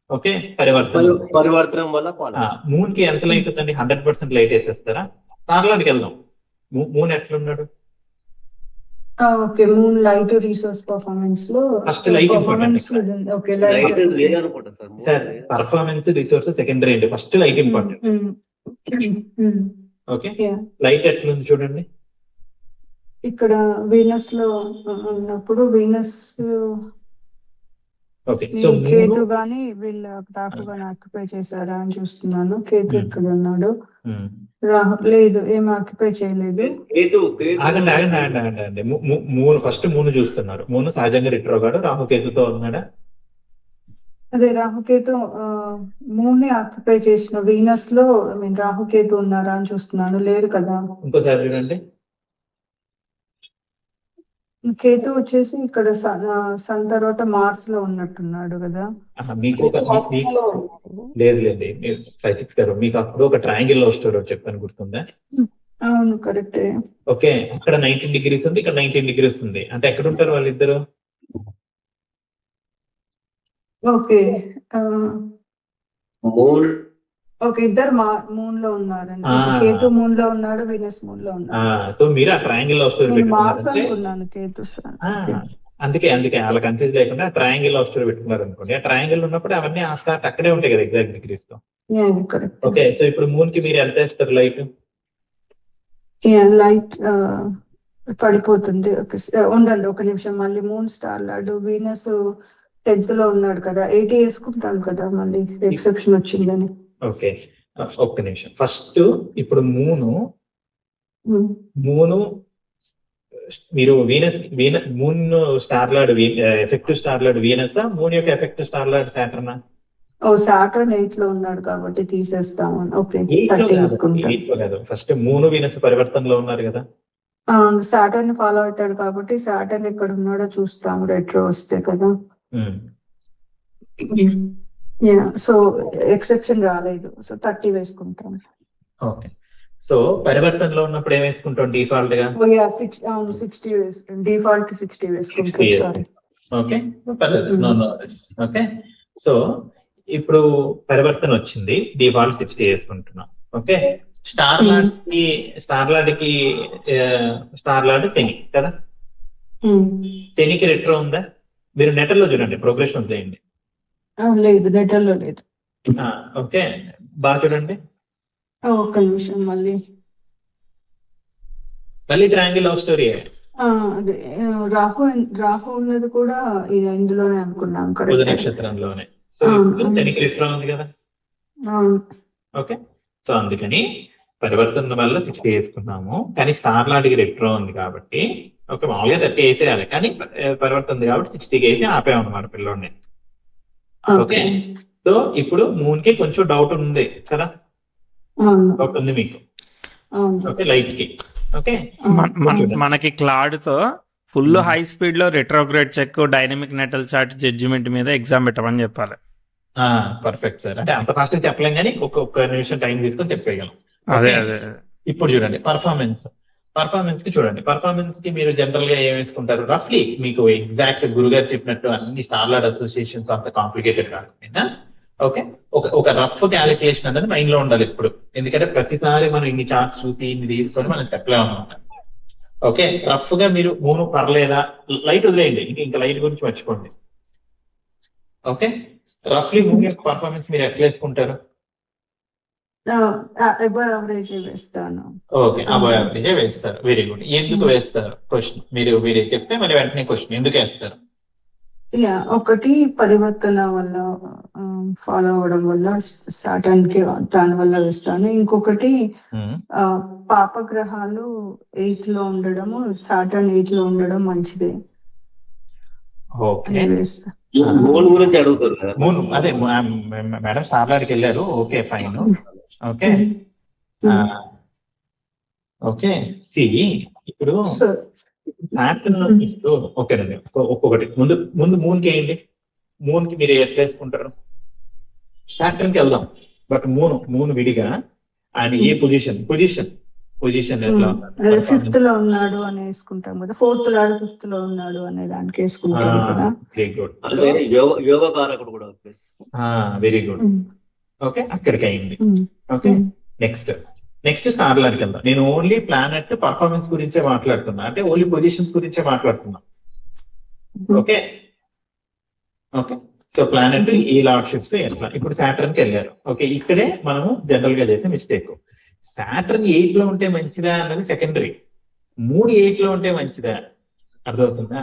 ఓకే, పరివర్తనం వల్ల మూన్ కి ఎంత లైట్ ఉందండి? 100% లైట్ వేసేస్తారా? స్టార్లార్డ్కి వెళ్దాం. మూన్ ఎట్లున్నాడు? Okay, moon light resource performance లో first light important. Okay, light sir performance resource secondary అండి, first light important. Okay, light ఎట్లుంది చూడండి. ఇక్కడ వీనస్ లో ఉన్నప్పుడు వీనస్ కేతు గాని వీళ్ళ రాహు గాని ఆక్యుపై చేశారా అని చూస్తున్నాను. కేతు ఇక్కడ ఉన్నాడు, రాహు లేదు, ఏం ఆక్యుపై చేయలేదు. ఆగండి. ఫస్ట్ మూను చూస్తున్నారు. మూను సహజంగా రిట్రోగాడు రాహుకేతుతో ఉన్నాడా? అదే రాహుకేతు మూన్ ని ఆక్యుపై చేసిన వీనస్ లో రాహుకేతు ఉన్నారా అని చూస్తున్నాను. లేరు కదా. ఇంకోసారి చూడండి. కేతు వచ్చేసి ఇక్కడ సన్ తర్వాత మార్స్ లో ఉన్నట్టున్నాడు కదా. మీకు లేదు 5-6 గారు, మీకు అప్పుడు ఒక ట్రయాంగిల్ లవ్ స్టోరీ చెప్పాను, గుర్తుందా? అవును, కరెక్టే. ఓకే, అక్కడ 19 degrees ఉంది, ఇక్కడ 19 degrees ఉంది. అంటే ఎక్కడ ఉంటారు వాళ్ళిద్దరు? ఓకే. Moon okay. ఇద్దరు మూన్ లో ఉన్నారండి. ఆ. కేతు మూన్ లో ఉన్నాడు, వీనస్ మూన్ లో ఉన్నాడు. సో మీరు ఆ ట్రయాంగిల్ లవ్ స్టోరీ నేను మార్స్ పెట్టుకున్నారంటే అనుకున్నాను కేతు సార్. ఆ, ఓకే. అందుకే అలా కన్ఫ్యూజ్ లేకుండా ట్రయాంగిల్ లవ్ స్టోరీ పెట్టుకున్నారు అనుకోండి. ఆ ట్రయాంగిల్ ఉన్నప్పుడు అవన్నీ ఆ స్టార్స్ అక్కడే ఉంటాయి కదా ఎగ్జాక్ట్ డిగ్రీస్ తో. కరెక్ట్. ఓకే, సో ఇప్పుడు మూన్ కి మీరు ఎంత వేస్తారు లైట్? లైట్ పడిపోతుంది. ఉండండి ఒక నిమిషం. మళ్ళీ మూన్ స్టార్ లాడు వీనస్ 10th లో ఉన్నాడు కదా, 80 వేసుకుంటాం కదా, మళ్ళీ ఎక్సెప్షన్ వచ్చిందని. ఓకే, ఒక్క నిమిషం. ఫస్ట్ ఇప్పుడు మూను మీరు moon star lord effective star lord Venus, moon యొక్క effective star lord Saturn. Saturn 8 లో ఉన్నాడు కాబట్టి తీసేస్తాము. ఓకే, 30 వేసుకుంటాం. ఫస్ట్ మూను వీనస్ పరివర్తనలో ఉన్నారు కదా. సాటర్న్ ఫాలో అవుతాడు కాబట్టి సాటర్న్ ఎక్కడ ఉన్నాడో చూస్తాము రెట్రో వస్తే కదా. సో ఎక్సెప్షన్ రాలేదు, సో 30 వేసుకుంటాం. ఓకే, సో పరివర్తనలో ఉన్నప్పుడు ఏం వేసుకుంటాం డిఫాల్ట్ గా? 60 డిఫాల్ట్ 60 వేసుకుంటాం. సారీ. Okay, okay. సో ఇప్పుడు పరివర్తన వచ్చింది, డిఫాల్ట్ 60 వేసుకుంటున్నాం. ఓకే, స్టార్ లార్డ్ శని కదా. శనికి రెట్రో ఉందా? మీరు నెటర్లో చూడండి, ప్రోగ్రెషన్ వదిలేయండి. లేదు, నెటర్లో లేదు. ఓకే, బాగా చూడండి. ఒక్క నిమిషం. మళ్ళీ ట్రయాంగిల్ లవ్ స్టోరీ. అదే రాహు ఉన్నది కూడా ఇందులోనే అనుకున్నాం. బుధ కరెక్ట్. నక్షత్రంలోనే. సో శనికి రెట్రో ఉంది కదా. ఓకే, సో అందుకని పరివర్తన వల్ల 60 వేసుకున్నాము, కానీ స్టార్ లాంటికి రెట్రో ఉంది కాబట్టి ఒక మామూలుగా 30 వేసేయాలి, కానీ పరివర్తన ఉంది కాబట్టి 60కి వేసి ఆపేమన్నమాట పిల్లోడిని. ఓకే, సో ఇప్పుడు మూన్ కి కొంచెం డౌట్ ఉంది కదా. డౌట్ ఉంది మీకు. ఓకే, లైట్ కి. ఓకే, మనకి క్లాడ్ తో ఫుల్ హై స్పీడ్ లో retrograde check, dynamic natal chart, judgement మీద ఎగ్జామ్ పెట్టమని చెప్పాలి. Perfect sir. అంటే అంత ఫాస్ట్ చెప్పలేం, కానీ ఒక్క నిమిషం టైం తీసుకొని చెప్పేయగలం. అదే ఇప్పుడు చూడండి పర్ఫార్మెన్స్ కి చూడండి. పర్ఫార్మెన్స్ కి మీరు జనరల్ గా ఏం వేసుకుంటారు? రఫ్లీ మీకు ఎగ్జాక్ట్ గురుగారు చెప్పినట్టు అన్ని స్టార్ లార్డ్ అసోసియేషన్స్ అంత కాంప్లికేటెడ్ కాకపోయినా ఓకే, ఒక రఫ్ క్యాలిక్యులేషన్ అనేది మైండ్ లో ఉండాలి ఇప్పుడు. ఎందుకంటే ప్రతిసారి మనం ఇన్ని చార్ట్స్ చూసి ఇన్ని తీసుకొని మనం చెప్పలేము అనమాట. ఓకే, రఫ్ గా మీరు మూను పర్లేదా, లైట్ వదిలేయండి, ఇంకా లైట్ గురించి మర్చిపోండి. ఓకే, రఫ్లీ మూన్ యొక్క పర్ఫార్మెన్స్ మీరు ఎట్లా వేసుకుంటారు? అబౌవ్ యావరేజ్ వేస్తాను. ఓకే, అబౌవ్ యావరేజ్ వేస్తారు. Very good. ఎందుకు వేస్తారు? క్వశ్చన్ మీరు చెప్తే మరి వెంటనే క్వశ్చన్ ఎందుకు వేస్తారు? ఒకటి పరివర్తన వల్ల ఫాలో అవడం వల్ల సాటర్న్ కి దాని వల్ల వేస్తాను. ఇంకొకటి పాపగ్రహాలు 8 లో ఉండడము, సాటర్న్ 8 లో ఉండడం మంచిదే. ఓకే, మూన్ గురించి అడుగుతారు కదా. అదే మేడం స్టార్ లార్డ్కి వెళ్ళారు. Okay, fine. Okay, okay. సి ఇప్పుడు సాటర్న్ ఓకేనండి. ఒక్కొక్కటి ముందు మూన్ కి వేయండి. మూన్ కి మీరు ఎట్లా వేసుకుంటారు? సాటర్న్ కి వెళ్దాం, బట్ మూన్ విడిగా ఆయన ఏ పొజిషన్ ఎట్లా 5th లో ఉన్నాడు అని వేసుకుంటాం కదా. 4th లాడు 5th లో ఉన్నాడు అనే దానికి వేసుకుంటాం కదా. Very good. అంటే యోగ కారకుడు కూడా. Very good. ఓకే, అక్కడికి అయింది. ఓకే, నెక్స్ట్ స్టార్ లార్డ్కి వెళ్దాం. నేను ఓన్లీ ప్లానెట్ పర్ఫార్మెన్స్ గురించే మాట్లాడుతున్నా, అంటే ఓన్లీ పొజిషన్స్ గురించే మాట్లాడుతున్నా. ఓకే, సో ప్లానెట్ ఈ లార్డ్షిప్స్ ఎట్లా. ఇప్పుడు సాటర్న్ కి వెళ్ళారు. ఓకే, ఇక్కడే మనము జనరల్ గా చేసే మిస్టేక్. సాటర్న్ 8 లో ఉంటే మంచిదా అన్నది సెకండరీ. మూన్ 8 లో ఉంటే మంచిదా? అర్థమవుతుందా?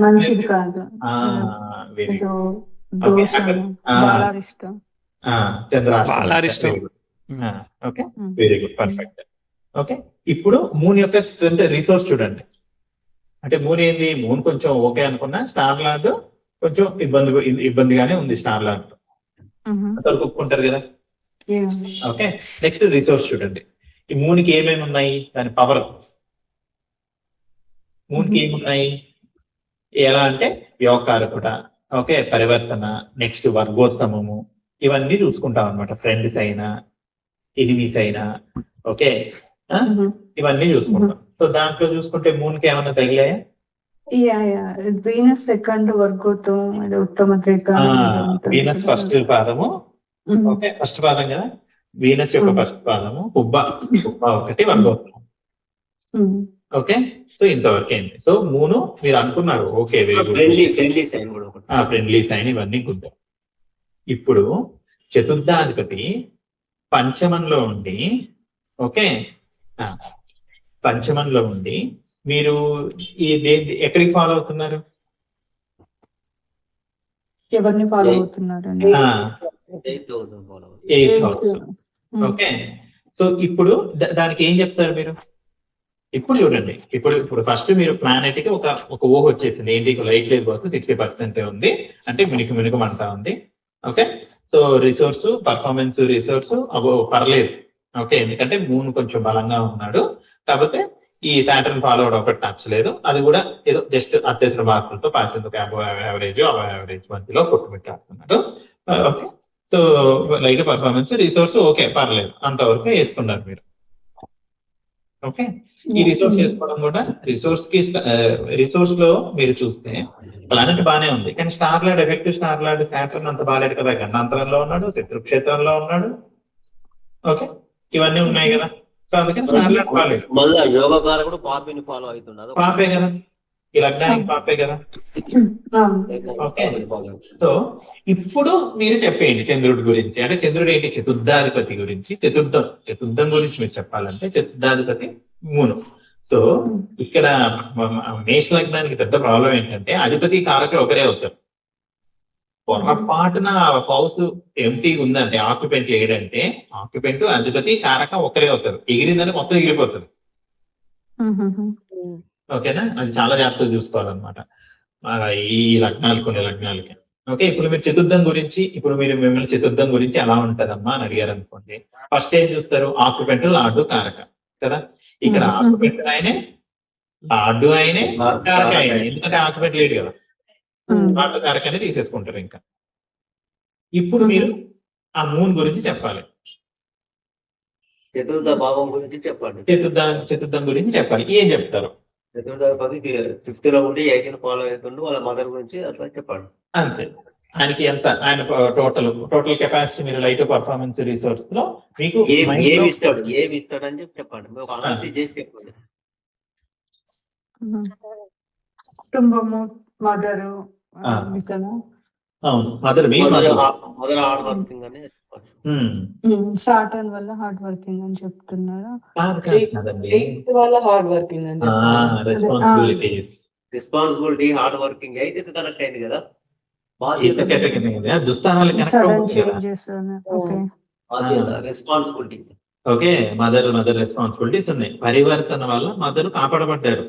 మంచిది కాదు. చంద్రాష్టం. Okay, very good, perfect. Okay, ఇప్పుడు మూన్ యొక్క స్ట్రెంత్ రిసోర్స్ చూడండి. అంటే మూన్ ఏంది? మూన్ కొంచెం ఓకే అనుకున్నా, స్టార్ లార్డ్ కొంచెం ఇబ్బందిగానే ఉంది. స్టార్ లార్డ్ అసలు ఒప్పుకుంటారు కదా. ఓకే, నెక్స్ట్ రిసోర్స్ చూడండి. ఈ మూన్ కి ఏమేమి ఉన్నాయి? దాని పవర్. మూన్ కి ఏమున్నాయి? ఎలా అంటే యోగకారకుట, ఓకే, పరివర్తన, నెక్స్ట్ వర్గోత్తమము, ఇవన్నీ చూసుకుంటాం అనమాట. ఫ్రెండ్స్ అయినా ఎనిమీస్ అయినా ఓకే, ఇవన్నీ చూసుకుంటాం. సో దాంట్లో చూసుకుంటే మూన్ కి ఏమన్నా తగిలాయా? వీనస్ సెకండ్ వర్గోతో అది ఉత్తమ త్రికాలం ఏదో ఉంటుంది వీనస్ కదా. ఫస్ట్ పాదము. ఓకే, ఫస్ట్ పాదం కదా వీనస్ యొక్క ఫస్ట్ పాదము. పుబ్బ ఒకటి వర్గోత్తరం. ఓకే, సో ఇంతవరకు ఏంటి? సో మూను మీరు అనుకున్నారు. Okay, very good. Friendly sign కూడా ఒకటి. ఫ్రెండ్లీ సైన్ ఇవన్నీ గుర్తు. ఇప్పుడు చతుర్థాధిపతి పంచమంలో ఉండి, ఓకే, పంచమంలో ఉండి మీరు ఎక్కడికి ఫాలో అవుతున్నారు? ఎవరిని ఫాలో అవుతున్నారండి? 8,000 followers. 8,000. ఓకే, సో ఇప్పుడు దానికి ఏం చెప్తారు మీరు? ఇప్పుడు చూడండి, ఇప్పుడు ఫస్ట్ మీరు ప్లానెట్ కి ఒక ఊహ వచ్చేసింది. ఏంటి? లైట్ లేస్ బాస్ 60% ఉంది అంటే మినుకమంటా ఉంది. Okay, so resource performance resource పర్లేదు. ఓకే, ఎందుకంటే మూన్ కొంచెం బలంగా ఉన్నాడు కాబట్టి ఈ సాటర్న్ ఫాలో అవడం ఒకటి నచ్చలేదు. అది కూడా ఏదో జస్ట్ అత్యవసర మార్కులతో పాస్ ఎందుకు యావరేజ్ మధ్యలో కొట్టుమిట్టాడుతున్నాడు. Okay, so light performance resource okay పర్లేదు, అంతవరకు వేసుకున్నారు మీరు. ఓకే, ఈ రిసోర్స్ చేసుకోవడం కూడా రిసోర్స్ లో మీరు చూస్తే ప్లానెట్ బానే ఉంది, కానీ star lord effective star lord Saturn అంత బాగాలేదు కదా. గండాంతరంలో ఉన్నాడు, శత్రు క్షేత్రంలో ఉన్నాడు. ఓకే, ఇవన్నీ ఉన్నాయి కదా. సో అందుకని స్టార్ లార్డ్ బాగాలేదు. మళ్ళా యోగకారకుడు పాపిని ఫాలో అవుతున్నాడు. పాపే కదా, ఈ లగ్నానికి పాపే కదా. ఓకే, సో ఇప్పుడు మీరు చెప్పేయండి చంద్రుడి గురించి. అంటే చంద్రుడు ఏంటి? చతుర్థాధిపతి గురించి. చతుర్థం గురించి మీరు చెప్పాలంటే చతుర్థాధిపతి మూను. సో ఇక్కడ మేష లగ్నానికి పెద్ద ప్రాబ్లం ఏంటంటే అధిపతి కారకులు ఒకరే అవుతారు. పొరపాటున హౌస్ ఎంటీ ఉందంటే ఆక్యుపెంట్ లేడంటే ఆక్యుపెంట్ అధిపతి కారక ఒకరే అవుతారు. ఎగిరిందని మొత్తం ఎగిరిపోతుంది. ఓకేనా? అది చాలా జాగ్రత్తగా చూసుకోవాలన్నమాట ఈ లగ్నాలు, కొన్ని లగ్నాలకి. ఓకే, ఇప్పుడు మీరు చతుర్థం గురించి, ఇప్పుడు మీరు మిమ్మల్ని చతుర్థం గురించి ఎలా ఉంటదమ్మా అని అడిగారు అనుకోండి, ఫస్ట్ ఏం చూస్తారు? ఆక్యుపెంట్ లార్డు కారక కదా. ఇక్కడ ఆక్యుపెంట్ ఆయనే, లార్డు ఆయనే, కారక ఆయనే. ఎందుకంటే ఆక్యుపెంట్ లేడు కదా, లార్డు కారక అనేది తీసేసుకుంటారు. ఇంకా ఇప్పుడు మీరు ఆ మూన్ గురించి చెప్పాలి. చతుర్థ భావం గురించి చెప్పండి. చతుర్థం గురించి చెప్పాలి. ఏం చెప్తారు? చతుర్థాధిపతి 5th లో ఉండి 8th ఫాలో అవుతుండు. వాళ్ళ మదర్ గురించి అట్లా చెప్పండి. అంతే. ఆయనకి ఎంత, ఆయన టోటల్ కెపాసిటీ మీరు లైట్ పర్ఫార్మెన్స్ రిసోర్స్ లో మీకు ఏమి ఇస్తాడు అని చెప్పండి. మీరు అనాలిసిస్ చేసి చెప్పండి. కుటుంబము, మదరు కదా. అవును, మదర్ హార్డ్ వర్కింగ్ అని చెప్పచ్చు. సాటర్న్ వల్ల హార్డ్ వర్కింగ్ అని చెప్తున్నారా? వాళ్ళ హార్డ్ వర్కింగ్ అని రెస్పాన్సిబిలిటీ హార్డ్ వర్కింగ్ అయితే కనెక్ట్ అయింది కదా. Sudden changes. Responsibility. Okay, mother responsibilities ఉన్నాయి. పరివర్తన వల్ల మదర్ కాపాడబడ్డారు.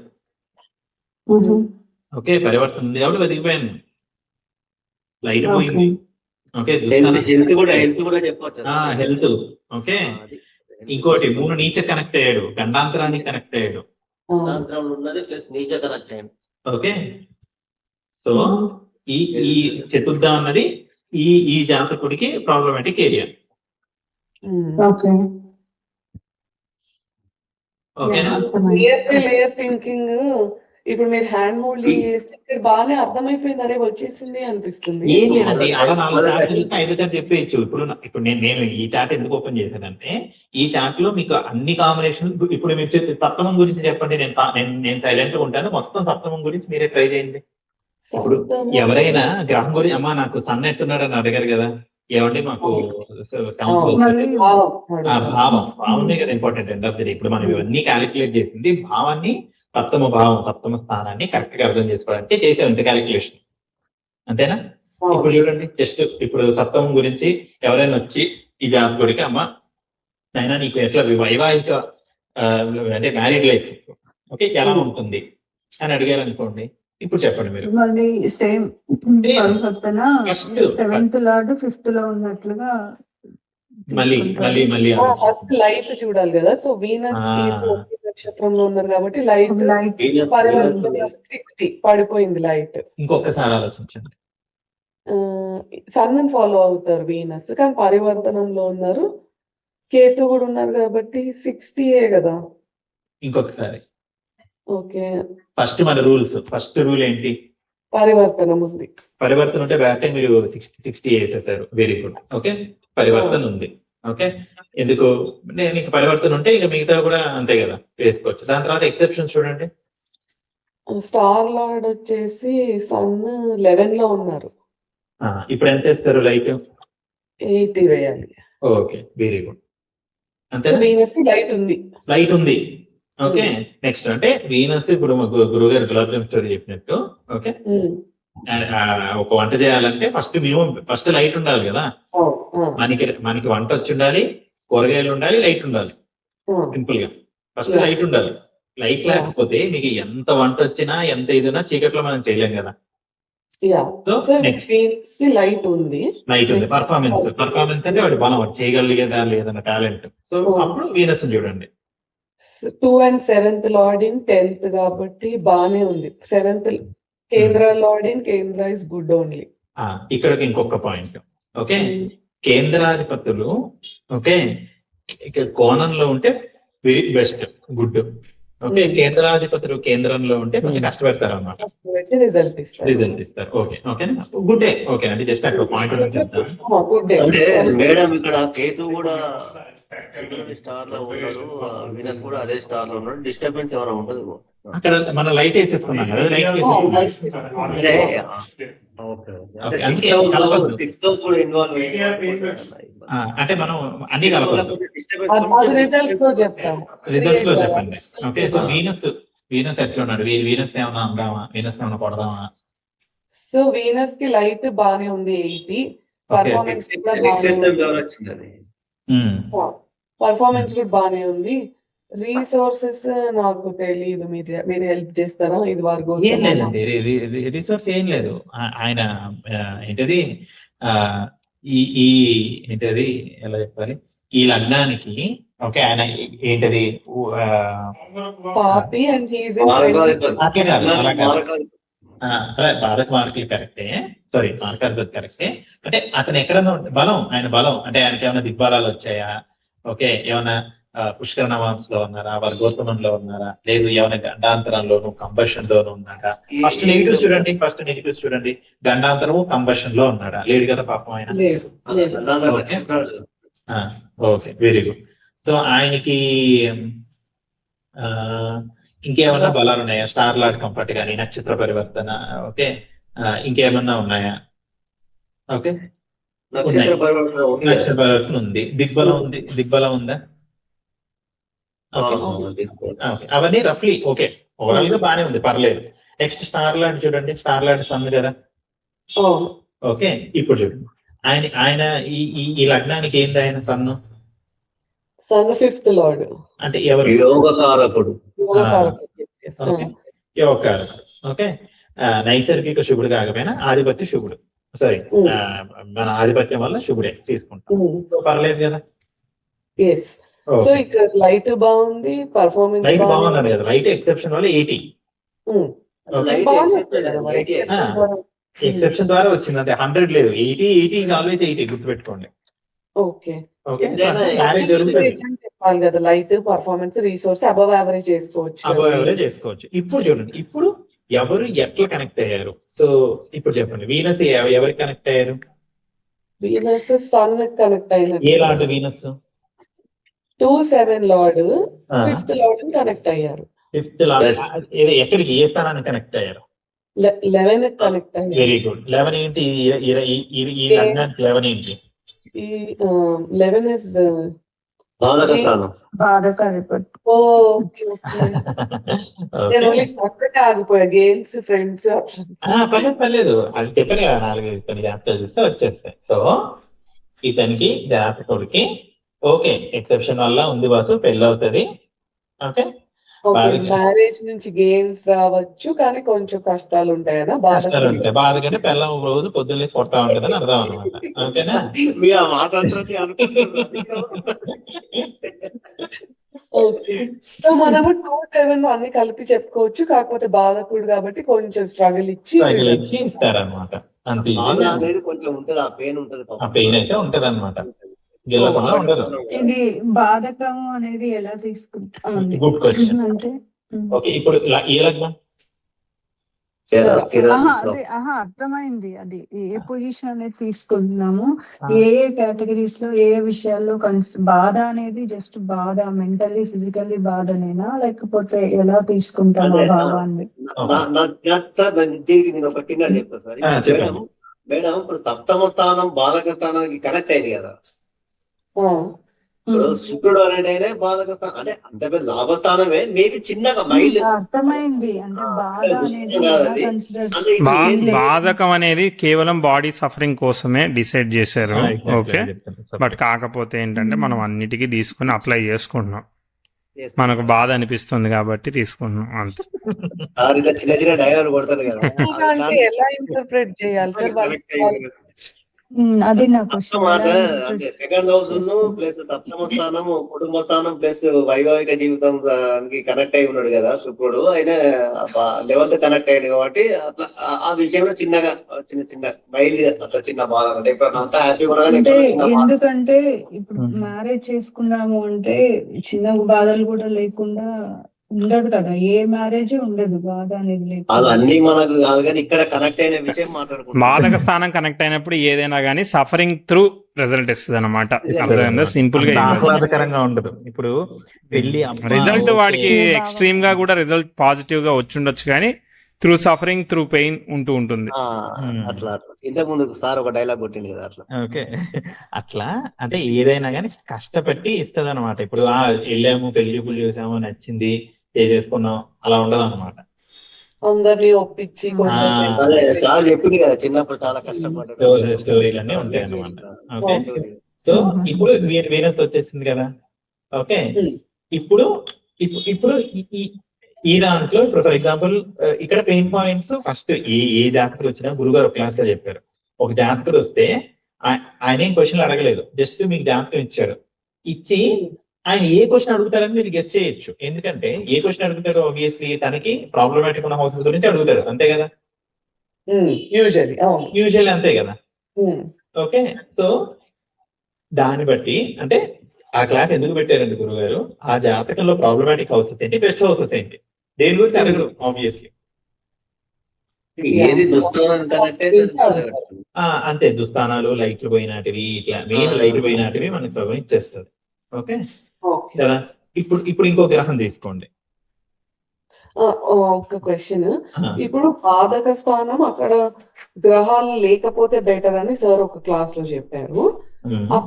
ఓకే, పరివర్తన ఉంది కాబట్టి బతికిపోయాను. లైట్ పోయింది. ఓకే, హెల్త్ కూడా చెప్పచ్చు. హెల్త్. ఓకే, ఇంకోటి మూడు నీచ కనెక్ట్ అయ్యాడు, గండాంతరానికి కనెక్ట్ అయ్యాడు. ఉన్నది ప్లస్ నీచ కనెక్ట్ అయ్యాడు. ఓకే, సో ఈ చతుర్థ అన్నది ఈ జాతకుడికి ప్రాబ్లమాటిక్ ఏరియా. ఓకేనా? Layer thinking. ఇప్పుడు మీరు హ్యాండ్ మోల్డింగ్ చేస్తే ఇక్కడ బాగానే అర్థమైపోయింది, అరే వచ్చేసింది అనిపిస్తుంది. ఏం లేదండి, అలా 4 చార్ట్ చూస్తే 5 చార్ట్ చెప్పేయచ్చు. ఇప్పుడు నేను ఈ చార్ట్ ఎందుకు ఓపెన్ చేశానంటే, ఈ చార్ట్ లో మీకు అన్ని కాంబినేషన్. ఇప్పుడు మీరు సప్తమం గురించి చెప్పండి, నేను సైలెంట్ గా ఉంటాను. మొత్తం సప్తమం గురించి మీరే ట్రై చేయండి. ఇప్పుడు ఎవరైనా గ్రహం గురించి అమ్మా నాకు సన్ ఎట్టున్నాడు అని అడిగారు కదా, ఏమండి మాకు భావం కదా important. End of the day ఇప్పుడు మనం ఇవన్నీ క్యాలిక్యులేట్ చేసింది భావాన్ని, సప్తమ స్థానాన్ని కరెక్ట్ గా అర్థం చేసుకోవడానికి చేసాం ఇంత క్యాలిక్యులేషన్. అంతేనా? ఇప్పుడు చూడండి, జస్ట్ ఇప్పుడు సప్తమం గురించి ఎవరైనా వచ్చి ఈ జాతకుడికి అమ్మ అయినా నీకు ఎట్లా వైవాహిక అంటే మ్యారీడ్ లైఫ్ ఓకే ఎలా ఉంటుంది అని అడిగారు అనుకోండి, ఇప్పుడు చెప్పండి మీరు. మళ్ళీ సేమ్ పరివర్తన 7th లార్డ్ 5th లో ఉన్నట్లుగా మళ్ళీ ఫస్ట్ లైట్ చూడాలి కదా. సో వీనస్ నక్షత్రంలో ఉన్నారు కాబట్టి లైట్ 60 పడిపోయింది లైట్. ఇంకొకసారి ఆలోచించండి. సన్ ఫాలో అవుతారు వీనస్, కానీ పరివర్తనంలో ఉన్నారు. కేతు కూడా ఉన్నారు కాబట్టి 60 కదా. ఇంకొకసారి ఓకే. ఫస్ట్ మన రూల్స్, ఫస్ట్ రూల్ ఏంటి? పరివర్తనం ఉంది. పరివర్తన ఉంటే బ్యాటింగ్ మీరు 60 వేసేసారు, వెరీ గుడ్. ఓకే, పరివర్తన ఉంది. ఓకే, ఎందుకు నేను ఇక పరివర్తన ఉంటే ఇక మిగతా కూడా అంతే కదా, వేసుకోవచ్చు. దాని తర్వాత ఎక్సెప్షన్స్ చూడండి. స్టార్ లార్డ్ వచ్చేసి సన్ 11 లో ఉన్నారు. ఇప్పుడు ఎంత వేస్తారు లైట్? 80 వేయాలి. Okay, very good. అంతే, వీనస్ కి లైట్ ఉంది. లైట్ ఉంది. ఓకే, నెక్స్ట్ అంటే వీనస్, ఇప్పుడు గురువు గారు గులాబ్ జామ్ స్టోరీ చెప్పినట్టు, ఓకే, ఒక వంట చేయాలంటే ఫస్ట్ లైట్ ఉండాలి కదా. మనకి వంట వచ్చి ఉండాలి, కూరగాయలు ఉండాలి, లైట్ ఉండాలి. సింపుల్ గా ఫస్ట్ లైట్ ఉండాలి. లైట్ లేకపోతే మీకు ఎంత వంట వచ్చినా ఎంత ఇదినా చీకట్లో మనం చేయలేం కదా. లైట్ ఉంది. లైట్ ఉంది. పర్ఫార్మెన్స్ అంటే వాడు బలం, చేయగలిగేదా లేదన్న టాలెంట్. సో అప్పుడు వీనస్ చూడండి. 2 and 7th lord in 10th కాబట్టి బానే ఉంది. 7th కేంద్ర లార్డ్ ఇన్ కేంద్ర ఇస్ గుడ్ ఓన్లీ. ఇక్కడికి ఇంకొక పాయింట్. ఓకే, కేంద్రాధిపతులు ఓకే కోణంలో ఉంటే వెరీ బెస్ట్, గుడ్. ఓకే, కేంద్రాధిపతులు కేంద్రంలో ఉంటే కొంచెం కష్టపెడతారు అన్నమాట, రిజల్ట్ ఇస్తారు. Okay, okay, good day. Okay అంటే జస్ట్ అక్కడ పాయింట్ చెప్తాను. అంటే మేడం ఇక్కడ కేతు కూడా స్టార్ లో ఉన్నాడు, వీనస్ కూడా అదే స్టార్ లో ఉన్నాడు. డిస్టర్బెన్స్ ఏమైనా ఉండదు అక్కడ? మనం లైట్ వేసేసుకున్నాం కదా, అంటే మనం అన్ని కలపదు. రిజల్ట్ లో చెప్పండి. ఓకే, సో వీనస్ ఎట్లా ఉన్నాడు? వీనస్ ఏమన్నా అందామా? వీనస్ ఏమన్నా కొడదామా? సో వీనస్ కి లైట్ బానే ఉంది 80. పర్ఫార్మెన్స్ కూడా బానే ఉంది. రీసోర్సెస్ నాకు తెలియదు, మీరు హెల్ప్ చేస్తారా? ఇది వరకు ఏం లేదండి, రిసోర్స్ ఏం లేదు. ఆయన ఏంటది ఈ ఏంటది ఎలా చెప్పాలి, ఈ లగ్నానికి ఓకే ఆయన ఏంటది పాపి అండ్ భారత్ మార్కులు కరెక్టే, సారీ మార్కాధిపతి కరెక్టే. అంటే అతను ఎక్కడన్నా బలం, ఆయన బలం అంటే ఆయనకి ఏమైనా దిగ్బలాలు వచ్చాయా? ఓకే, ఏమైనా పుష్కర నవాంశ్ లో ఉన్నారా, వర్గోత్తమంలో ఉన్నారా, లేదు ఏమైనా గండాంతరంలోను కంబషన్ లోను ఉన్నారా? ఫస్ట్ నెగిటివ్స్ చూడండి. గండాంతరము కంబషన్ లో ఉన్నాడా? లేడు కదా పాపం ఆయన. Okay, very good. సో ఆయనకి ఇంకేమన్నా బలాలు ఉన్నాయా? స్టార్ లార్డ్ కంఫర్ట్ కానీ, నక్షత్ర పరివర్తన, ఓకే, ఇంకేమన్నా ఉన్నాయా? ఓకే, నక్షత్ర పరివర్తన ఉంది. దిగ్బలం ఉందా? అవన్నీ రఫ్లీ ఓకే, ఓవరాల్ గా బానే ఉంది, పర్లేదు. నెక్స్ట్ స్టార్ లార్డ్ చూడండి. స్టార్ లార్డ్ సన్ కదా. ఓకే, ఇప్పుడు చూడండి ఆయన ఈ లగ్నానికి ఏంది? ఆయన సన్ 5th లార్డ్ అంటే ఎవరు? యోగకారకుడు. యోగకారకుడు. ఓకే, నైసర్గిక శుభుడు కాకపోయినా ఆధిపత్య శుభుడు, సారీ మన ఆధిపత్యం వల్ల శుభుడే తీసుకుంటాం. పర్లేదు కదా. సో ఇక్కడ లైట్ బాగుంది, పర్ఫార్మెన్స్ లైట్ బాగుంది కదా. లైట్ ఎక్సెప్షన్ వల్ల 80. ఎక్సెప్షన్ ద్వారా వచ్చింది అంతే, 100 లేదు. 80 ఆల్వేస్ 80 గుర్తుపెట్టుకోండి. ఓకే, చెప్పాలి కదా. Light, performance, resource above average చేసుకోవచ్చు. ఇప్పుడు చూడండి, ఇప్పుడు ఎవరు ఎట్లా కనెక్ట్ అయ్యారు? సో ఇప్పుడు చెప్పండి, వీనస్ ఎవరికి కనెక్ట్ అయ్యారు? వీనస్ సన్ కనెక్ట్ అయ్యారు. ఏ lord Venus? 2, 7 lord 5th lord connect అయ్యారు. 5th లార్డ్ ఎక్కడికి, ఏ స్థానానికి కనెక్ట్ అయ్యారు? 11 కనెక్ట్ అయ్యారు. Very good. 11 ఏంటి? ఈ లగ్నానికి 11 ఏంటి? 11 ఇస్ బాధక స్థానం. ఒక్కటే ఆగిపోయా, గేమ్స్, ఫ్రెండ్స్. పర్లేదు, అది చెప్పాను కదా, 4-5 జాతకాలు చూస్తే వచ్చేస్తాయి. సో ఇతనికి జాతకుడికి ఓకే ఎక్సెప్షన్ వల్ల ఉంది బాసు, పెళ్ళి అవుతుంది. ఓకే, మ్యారేజ్ నుంచి గేమ్స్ రావచ్చు, కానీ కొంచెం కష్టాలు ఉంటాయనా? బాధ కంటే పిల్లం రోజు పొద్దున్నే కొడతా ఉంటుందని అర్థం అనమాట. ఓకేనా? ఓకే, సో మనము 2, 7 అన్ని కలిపి చెప్పుకోవచ్చు. కాకపోతే బాధకుడు కాబట్టి కొంచెం స్ట్రగుల్ ఇచ్చి ఇస్తారనమాట. అంతే, కొంచెం ఉంటది, ఆ పెయిన్ అయితే ఉంటది అనమాట. ఇది బాధకము అనేది ఎలా తీసుకుంటాం? Good question. అంటే ఓకే, ఇప్పుడు ఏ లగ్నం? స్థిర అర్థమైంది. అది ఏ పొజిషన్ అనేది తీసుకుంటున్నాము, ఏ ఏ కేటగిరీస్ లో ఏ ఏ విషయాల్లో బాధ అనేది జస్ట్ బాధ మెంటల్లీ ఫిజికల్లీ బాధనేనా, లేకపోతే ఎలా తీసుకుంటాము ఆ భావాన్ని? దీనికి నేను ఒక కింద చెప్తాను సార్. చెప్పండి. మేడం ఇప్పుడు సప్తమ స్థానం బాధక స్థానానికి కనెక్ట్ అయింది కదా. ఇప్పుడు శుక్రుడు అనేది బాధక స్థానం అంటే అంత పెద్ద లాభస్థానమే, మేబీ చిన్నగా మైల్ అర్థమైంది. అంటే బాధ అనేది అంటే ఇది ఏం లేదు. బాధకం అనేది కేవలం బాడీ సఫరింగ్ కోసమే డిసైడ్ చేశారు. ఓకే, బట్ కాకపోతే ఏంటంటే మనం అన్నిటికీ తీసుకుని అప్లై చేసుకుంటున్నాం. మనకు బాధ అనిపిస్తుంది కాబట్టి తీసుకుంటున్నాం అంతే. సార్ ఇట్లా చిన్న చిన్న డైలాగ్ కొడతారు కదా. అంటే ఎలా ఇంటర్ప్రెట్ చేయాలి సార్? అది నా సప్తమ అంటే సెకండ్ హౌస్ ప్లస్ సప్తమ స్థానం కుటుంబ స్థానం ప్లస్ వైవాహిక జీవితం కనెక్ట్ అయి ఉన్నాడు కదా శుక్రుడు. ఆయన 11th కనెక్ట్ అయ్యాడు కాబట్టి అట్లా ఆ విషయంలో చిన్నగా చిన్న చిన్న మైల్ అట్లా చిన్న బాధ అంటే ఇప్పుడు అంతా హ్యాపీగా అంటే ఎందుకంటే ఇప్పుడు మ్యారేజ్ చేసుకున్నాము అంటే చిన్న బాధలు కూడా లేకుండా ఉండదు కదా, ఏ మ్యారేజ్ ఉండదు బాధ అనేది అది అన్ని మనకు కాదు కానీ ఇక్కడ కనెక్ట్ అయిన విషయం మాట్లాడుకుంటాం. బాధక స్థానం కనెక్ట్ అయినప్పుడు ఏదైనా కానీ సఫరింగ్ త్రూ రిజల్ట్ ఇస్తుంది అనమాట. సింపుల్ గా ఆహ్లాదకరంగా ఉండదు. ఇప్పుడు పెళ్లి రిజల్ట్ వాడికి ఎక్స్ట్రీమ్ గా కూడా రిజల్ట్ పాజిటివ్ గా వచ్చుండొచ్చు, కానీ త్రూ సఫరింగ్ త్రూ పెయిన్ ఉంటూ ఉంటుంది. అట్లా ఇంతకు ముందు సార్ ఒక డైలాగ్ కొట్టింది కదా అట్లా. ఓకే, అట్లా అంటే ఏదైనా కానీ కష్టపెట్టి ఇస్తుంది అనమాట. ఇప్పుడు వెళ్ళాము పెళ్లి చూసాము నచ్చింది చేసేసుకున్నాం అలా ఉండదు అనమాట. అందరినీ ఒప్పించి అదే సార్ చెప్పింది కదా చిన్నప్పుడు చాలా కష్టపడ్డాడు. స్టోరీలన్నీ ఉంటాయి అనమాట. ఓకే, సో ఇప్పుడు వీనస్ వచ్చేసింది కదా. ఓకే, ఇప్పుడు ఇప్పుడు ఈ దాంట్లో ఇప్పుడు ఫర్ ఎగ్జాంపుల్ ఇక్కడ పెయిన్ పాయింట్స్ ఫస్ట్ ఏ జాతకులు వచ్చినా గురుగారు క్లాస్ లో చెప్పారు. ఒక జాతకుడు వస్తే ఆయన ఏం క్వశ్చన్లు అడగలేదు, జస్ట్ మీకు జాతకం ఇచ్చాడు. ఇచ్చి ఆయన ఏ క్వశ్చన్ అడుగుతారని మీరు గెస్ చేయొచ్చు. ఎందుకంటే ఏ క్వశ్చన్ అడుగుతారో ఆబ్వియస్లీ తనకి ప్రాబ్లమాటిక్ ఉన్న హౌసెస్ గురించి అడుగుతారు, అంతే కదా. యూజువల్లీ అంతే కదా. ఓకే, సో దాన్ని బట్టి అంటే ఆ క్లాస్ ఎందుకు పెట్టారండి గురుగారు, ఆ జాతకంలో ప్రాబ్లమాటిక్ హౌసెస్ ఏంటి, బెస్ట్ హౌసెస్ ఏంటి, దేని గురించి అడగరు ఆబ్వియస్లీ. ఏది దుస్థానం అంతే, దుస్థానాలు లైట్లు పోయినటివి ఇట్లా మెయిన్ లైట్లు పోయినటివి మనకి సగం ఇచ్చేస్తుంది. ఓకే కదా. ఇప్పుడు ఇంకో గ్రహం తీసుకోండి. ఒక క్వశ్చన్, ఇప్పుడు బాధక స్థానం అక్కడ గ్రహాలు లేకపోతే బెటర్ అని సార్ ఒక క్లాస్ లో చెప్పారు.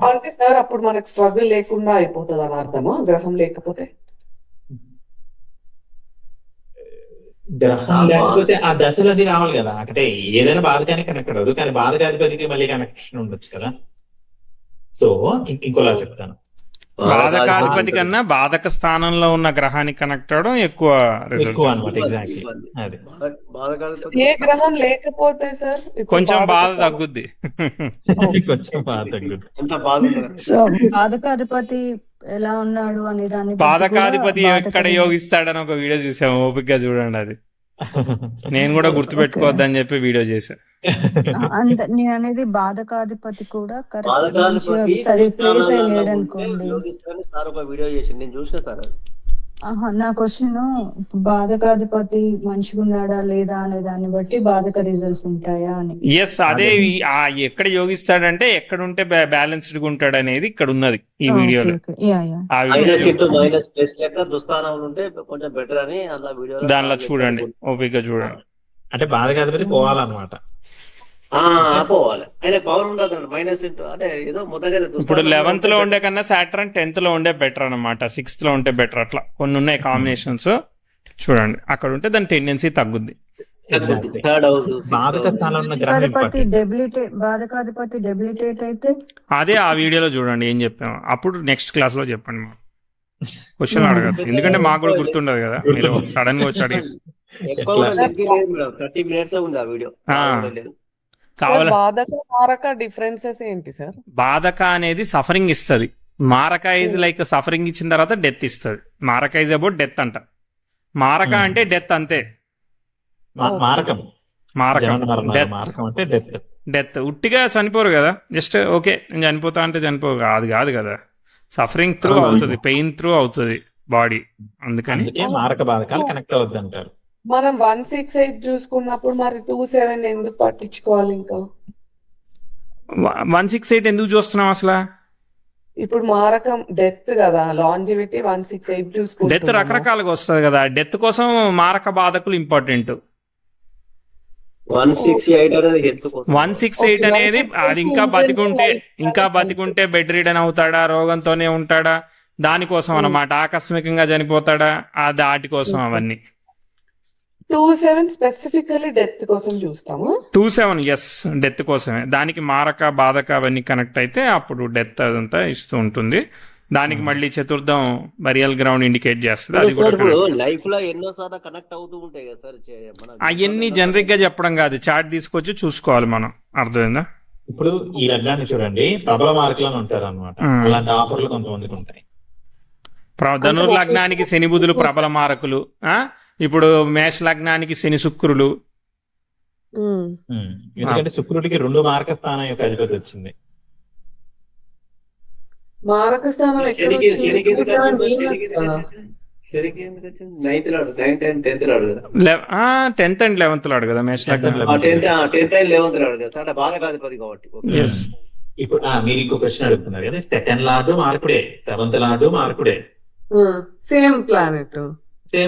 అంటే సార్ అప్పుడు మనకి స్ట్రగుల్ లేకుండా అయిపోతుంది అని అర్థమా గ్రహం లేకపోతే? గ్రహం లేకపోతే ఆ దశలు అది రావాలి కదా. అంటే ఏదైనా బాధకానికి కనెక్ట్ అవ్వదు, కానీ బాధకాధిపతికి మళ్ళీ కనెక్షన్ ఉండొచ్చు కదా. సో ఇంకోలా చెప్తాను, బాధకాధిపతి కన్నా బాధక స్థానంలో ఉన్న గ్రహానికి కనెక్ట్ అవడం ఎక్కువ అనమాట. ఎగ్జాక్ట్లీ అది. ఏ గ్రహం లేకపోతే సార్ కొంచెం బాధ తగ్గుద్ది. కొంచెం బాధ తగ్గుద్ది. బాధకాధిపతి ఎలా ఉన్నాడు అనే దాన్ని బాధకాధిపతి ఎక్కడ యోగిస్తాడని ఒక వీడియో చూసాము, ఓపిక చూడండి. అది నేను కూడా గుర్తుపెట్టుకోవద్దని చెప్పి వీడియో చేశా. నేను అనేది బాధకాధిపతి కూడా సరే ప్లేస్ అయ్యాడు అనుకోండి. నా క్వశ్చన్ బాధకాధిపతి మంచిగా ఉన్నాడా లేదా అనే దాన్ని బట్టి బాధక రిజల్ట్స్ ఉంటాయా అని. ఎస్, అదే ఎక్కడ యోగిస్తాడంటే ఎక్కడ ఉంటే బ్యాలెన్స్డ్ గా ఉంటాడు అనేది ఇక్కడ ఉన్నది ఈ వీడియోలో. దానిలో చూడండి, ఓపిక చూడండి. అంటే బాధకాధిపతి పోవాలన్నమాట. పోవాలి ఆయన పవర్ ఉండదు మైనస్ అంటే ఏదో ఇప్పుడు 11th లో ఉండే కన్నా సాటర్న్ 10th లో ఉండే బెటర్ అనమాట, 6th లో ఉంటే బెటర్. అట్లా కొన్ని ఉన్నాయి కాంబినేషన్స్ చూడండి. అక్కడ ఉంటే దాని టెండెన్సీ తగ్గుద్ది. బాధకాధిపతి డెబిలిటేట్ అయితే అదే ఆ వీడియోలో చూడండి ఏం చెప్పాము. అప్పుడు నెక్స్ట్ క్లాస్ లో చెప్పండి. మాకు క్వశ్చన్ అడగదు, ఎందుకంటే మాకు కూడా గుర్తుండదు కదా, మీరు సడన్ గా వచ్చి అడిగారు. బాధక అనేది సఫరింగ్ ఇస్తుంది, మారక ఈజ్ లైక్ సఫరింగ్ ఇచ్చిన తర్వాత డెత్ ఇస్తుంది. మారక ఈజ్ అబౌట్ డెత్ అంట. మారక అంటే డెత్ అంతే. డెత్ ఉట్టిగా చనిపోరు కదా, జస్ట్ ఓకే నేను చనిపోతా అంటే చనిపోరు, అది కాదు కదా. సఫరింగ్ త్రూ అవుతుంది, పెయిన్ త్రూ అవుతుంది. బాడీ, అందుకని అందుకే మారక బాధకాలు కనెక్ట్ అవుద్ది అంటారు. మనం 168 చూసుకున్నప్పుడు మరి 27 ఎందుకు పట్టించుకోవాలి ఇంకా? 168 ఎందుకు చూస్తున్నాం అసలు? ఇప్పుడు మారకం డెత్ కదా, లాంజివిటీ 168 డెత్ చూసుకుంటున్నాము. రకరకాలుగా వస్తుంది కదా, డెత్ కోసం మారక బాధకులు ఇంపార్టెంట్. 168 అనేది హెల్త్ కోసం. 168 అనేది అది ఇంకా బతికుంటే బెడ్ రిడన్ అవుతాడా, రోగంతోనే ఉంటాడా, దానికోసం అన్నమాట. ఆకస్మికంగా చనిపోతాడా, దాటి కోసం అవన్నీ. 27 స్పెసిఫికల్లీ డెత్ కోసం చూస్తాము. 27 ఎస్ డెత్ కోసమే. దానికి మారక బాధక అవన్నీ కనెక్ట్ అయితే అప్పుడు డెత్ అదంతా ఇస్తూ ఉంటుంది. దానికి మళ్ళీ చతుర్థం బరియల్ గ్రౌండ్ ఇండికేట్ చేస్తుంది. అది కూడా ఇప్పుడు లైఫ్ లో ఎన్నో సార్లు కనెక్ట్ అవుతూ ఉంటాయి కదా సార్. అవన్నీ జనరిక్ గా చెప్పడం కాదు, చార్ట్ తీసుకొచ్చి చూసుకోవాలి మనం. అర్థమైందా? ఇప్పుడు ఈ లగ్నాన్ని చూడండి, ప్రబల మార్కులు అని ఉంటారు అనమాట. అలాంటి ఆఫర్లు కొంతమందికి ఉంటాయి. ధనుర్ లగ్నానికి శని బుధులు ప్రబల మారకులు, ఇప్పుడు మేష లగ్నానికి శని శుక్రులు. ఎందుకంటే శుక్రుడికి 2 మారక స్థానం యొక్క అధిపతి వచ్చింది. మారక స్థానం ఎక్కడ వచ్చింది? 10th అండ్ 11th లాడు కదా మేష లగ్నం. 10th అండ్ 11th లాడు కదా సార్, బాధకాధిపతి కాబట్టి. ఇప్పుడు మీరు ఇంకో ప్రశ్న అడుగుతున్నారు కదా, 2nd లార్డ్ మార్కుడే, 7th లార్డ్ మార్కుడే, సేమ్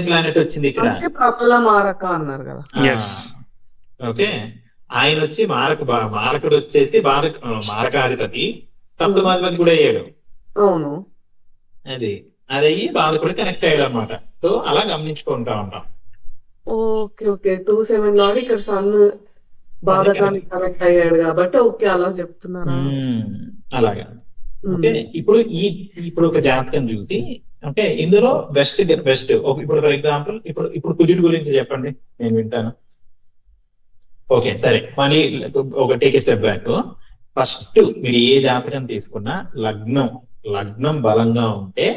ప్లానెట్ వచ్చింది ఇక్కడ. ప్రబల మారక అన్నారు కదా. ఓకే, ఆయన వచ్చి మారకుడు వచ్చేసి మారకాధిపతి, సప్తమాధిపతి కూడా అయ్యాడు. అవును, అది అయ్యి బాధకుడు కనెక్ట్ అయ్యాడు అనమాట. సో అలా గమనించుకుంటా ఉంటాం. ఓకే 27 లాడ్ ఇక్కడ సన్ బాధకానికి కనెక్ట్ అయ్యాడు కాబట్టి ఓకే అలా చెప్తున్నారా? అలాగా. ఓకే, ఇప్పుడు ఒక జాతకం చూసి, అంటే ఇందులో బెస్ట్ ఇప్పుడు ఫర్ ఎగ్జాంపుల్ ఇప్పుడు కుజుడి గురించి చెప్పండి, నేను వింటాను. ఓకే సరే, మళ్ళీ ఒక టేక్ స్టెప్ బ్యాక్. ఫస్ట్ మీరు ఏ జాతకం తీసుకున్నా లగ్నం బలంగా ఉంటే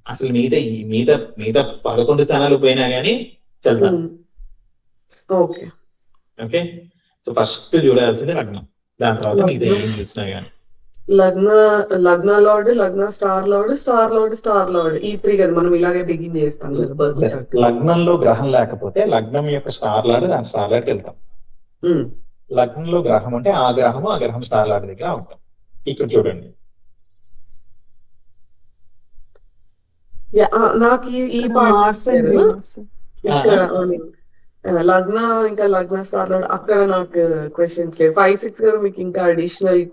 అసలు మిగతా 11 స్థానాలు పోయినా గానీ చల్తాను. ఓకే, సో ఫస్ట్ చూడాల్సింది లగ్నం, దాని తర్వాత మిగతా ఏం చూసినా గానీ. లగ్న లార్డ్, లగ్న స్టార్ లార్డ్ ఈ 3 కదా మనం ఇలాగే బిగిన్ చేస్తాం కదా. లగ్నంలో గ్రహం లేకపోతే లగ్నం యొక్క స్టార్ లార్డ్ దాని స్టార్ లార్డ్కి వెళ్తాం. లగ్నంలో గ్రహం అంటే ఆ గ్రహం స్టార్ లార్డ్ దగ్గర ఉంటాం. ఇక్కడ చూడండి, నాకు ఈ ఇక్కడ లగ్న స్టార్ లార్డ్ అక్కడ నాకు క్వశ్చన్స్ లేవు. 5, 6 గారు మీకు ఇంకా అడిషనల్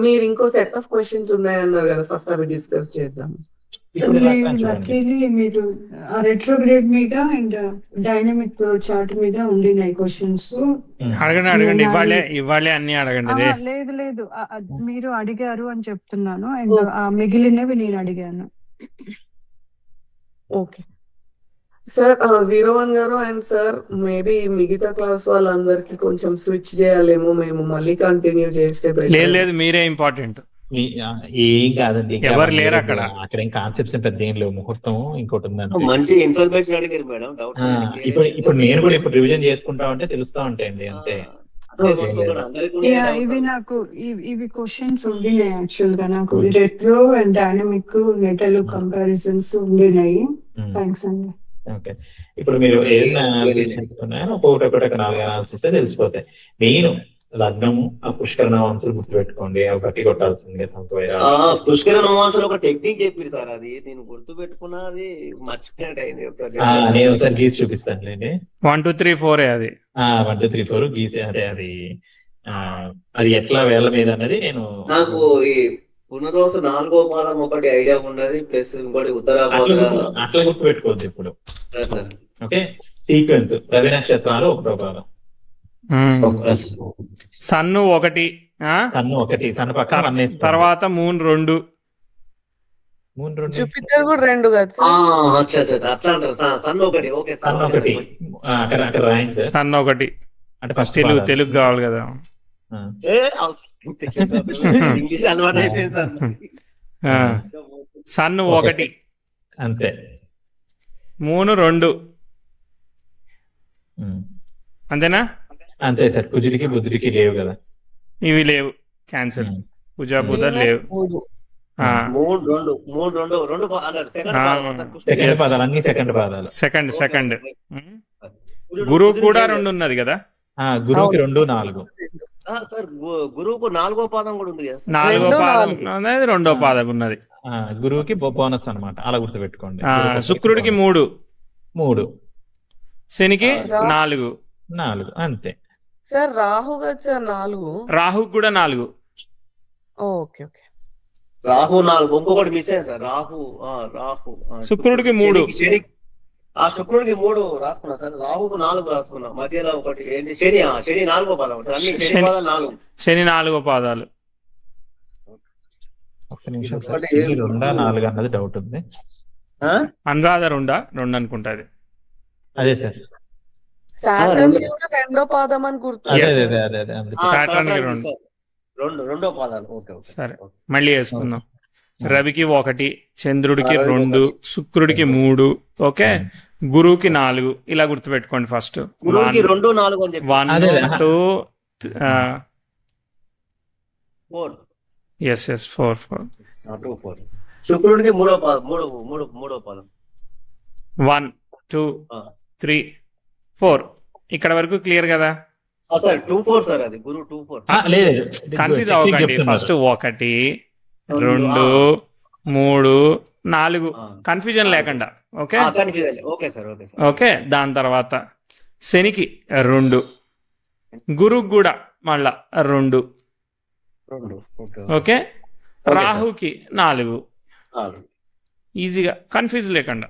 మీరు ఇంకో సెట్ ఆఫ్ క్వశ్చన్స్ ఉన్నాయన్నారు కదా, ఫస్ట్ అవి డిస్కస్ చేద్దాం. లక్కీలీ మీరు రెట్రోగ్రేడ్ మీద అండ్ డైనమిక్ చార్ట్ మీద ఉండినాయి క్వశ్చన్స్. అడగండి, ఇవ్వాలి అన్ని అడగండి. లేదు మీరు అడిగారు అని చెప్తున్నాను, అండ్ మిగిలినవి నేను అడిగాను. ఓకే సార్, 01 గారు అండ్ సార్ మేబీ మిగతా క్లాస్ వాళ్ళందరికి కొంచెం స్విచ్ చేయాలేమో, మేము మళ్ళీ కంటిన్యూ చేస్తే. లేదు మీరే ఇంపార్టెంట్. ఏం కాదండి, ఎవరు లేరు అక్కడ ఏం కాన్సెప్ట్స్ పెద్ద ఏం లేవు. ముహూర్తం ఇంకోటి ఉందండి. మంచి ఇన్ఫర్మేషన్ అడిగారు మేడం. ఇప్పుడు నేను కూడా ఇప్పుడు రివిజన్ చేసుకుంటా ఉంటే తెలుస్తా ఉంటాయండి, అంతే. ఇవి క్వశ్చన్స్ ఉండినాయి యాక్చువల్ గా నాకు. రెట్రో అండ్ డైనమిక్ నెటలు కంపారిజన్స్ ఉండినాయి. థ్యాంక్స్ అండి. ఓకే, ఇప్పుడు మీరు ఏదైనా అనాలిసిస్ చేసుకున్నారో ఒక్కొక్కటి 4 అనాలిసిస్ తెలిసిపోతాయి. నేను లగ్నము ఆ పుష్కర నవాంశాలు గుర్తుపెట్టుకోండి, అవి గట్టి కొట్టాల్సిందే. పుష్కర నవాంశాలు ఒక టెక్నిక్ చెప్పారు సార్, అది నేను గుర్తు పెట్టుకున్నా, అది మర్చిపోయినట్టు అయింది. నేను ఒకసారి గీసి చూపిస్తాను లేండి. 1 2 3 4 అది 1 2 3 4 గీసి, అదే అది ఎట్లా వేళ్ళ మీద అన్నది నేను నాకు ఈ పునరోజు 4వ పాదం ఒకటి ఐడియా ఉన్నది, ప్లస్ ఇంకోటి అట్లా గుర్తు పెట్టుకోవద్దు ఇప్పుడు. ఓకే, సీక్వెన్స్ రవి నక్షత్రాలు 1వ పాదం, సన్ను 1, సన్ను పక్కన తర్వాత మూన్ 2, జూపిటర్ కూడా 2 కదా అట్లా అంటారు. సన్ 1, ఓకే సన్ 1 అక్కడ రాయండి. సన్ 1 అంటే ఫస్ట్ తెలుగు కావాలి కదా. ఇంగ్లీష్ అలవాటు అయిపోయింది సార్. సన్ 1 అంతే, మూన్ 2 అంతేనా? అంతే సార్. కుజుడికి బుద్ధుడికి లేవు కదా, ఇవి లేవు, క్యాన్సర్. కుజ బుధ లేవు. ఆ, మూడు రెండు మూడు రెండు రెండు అన్నారు సెకండ్ ఆ, పాదం సార్ సెకండ్ Yes. పాదాలు, అన్ని సెకండ్ పాదాలు. Second okay, second okay. Um. కుజుడు- గురువు కుజుడికి కూడా ఏం 2 ఉన్నది కదా, గురువుకి అవును. 2, 4. సార్ గురువుకు 4వ పాదం కూడా ఉంది కదా సార్. 4వ రెండో పాదం నాలుగు. అనేది 2వ పాదం ఉన్నది. గురువుకి బోనస్ అన్నమాట, అలా గుర్తుపెట్టుకోండి. ఆ, గురువుకి శుక్రుడికి bonus. 3, 3, శనికి రా- 4, 4 అంతే. సార్ రాహు కదా సార్ 4. రాహుకు కూడా 4. Okay okay. రాహు 4, ఇంకొకటి మిస్ అయ్యింది సార్. రాహు శుక్రుడికి 3. శుక్రుడికి 3 రాసుకున్నా సార్. రాహుకు 4 రాసుకున్నా. మధ్యలో ఒకటి ఏంటి శని 4వ పాదం సార్. అన్ని శని శని. పాదాలు 4. శని 4వ పాదాలు. ఒక్క నిమిషం ఇది సార్, ఒకటి శని 2, 4 అన్నది డౌట్ ఉంది. ఆ? అనురాధ 2 అనుకుంటా. అదే సార్, సాటర్న్ కి కూడా 2వ పాదం అని గుర్తు. అదే Yes. అదే అదే అదే అందుకే. ఆ, Saturn కి Saturn కి 2. సార్. రెండో పాదాలు. Okay okay. సరే. ఓకే. మళ్ళీ వేసుకుందాం. ఆ. రవికి 1, చంద్రుడికి రవికి 2, 1, శుక్రుడికి 3, ఓకే, గురువుకి 4. ఇలా గుర్తుపెట్టుకోండి ఫస్ట్. గురువుకి 2, 4 అని చెప్పి 1, అదే. 2, 4. ఎస్ 4. 2, 4. శుక్రుడికి 3వ పాదం. మూడవ పాదం. 1, 2, ఆ. 3, 4. ఇక్కడ వరకు క్లియర్ కదా? Sir 2, 4 sir. అది గురువు 2, 4. లేదు, కన్ఫ్యూజ్ technique అవ్వకండి. చెప్తున్నారు. ఫస్ట్ 1, 2, ఆ. 3, 4 ఆ. కన్ఫ్యూజన్ లేకుండా. Okay confuse. Okay sir. Okay sir. Okay. దాని తర్వాత శనికి 2, గురువు కూడా మళ్ళా 2, 2. Okay okay, sir. రాహుకి 4. 4. ఈజీగా కన్ఫ్యూజ్ లేకుండా.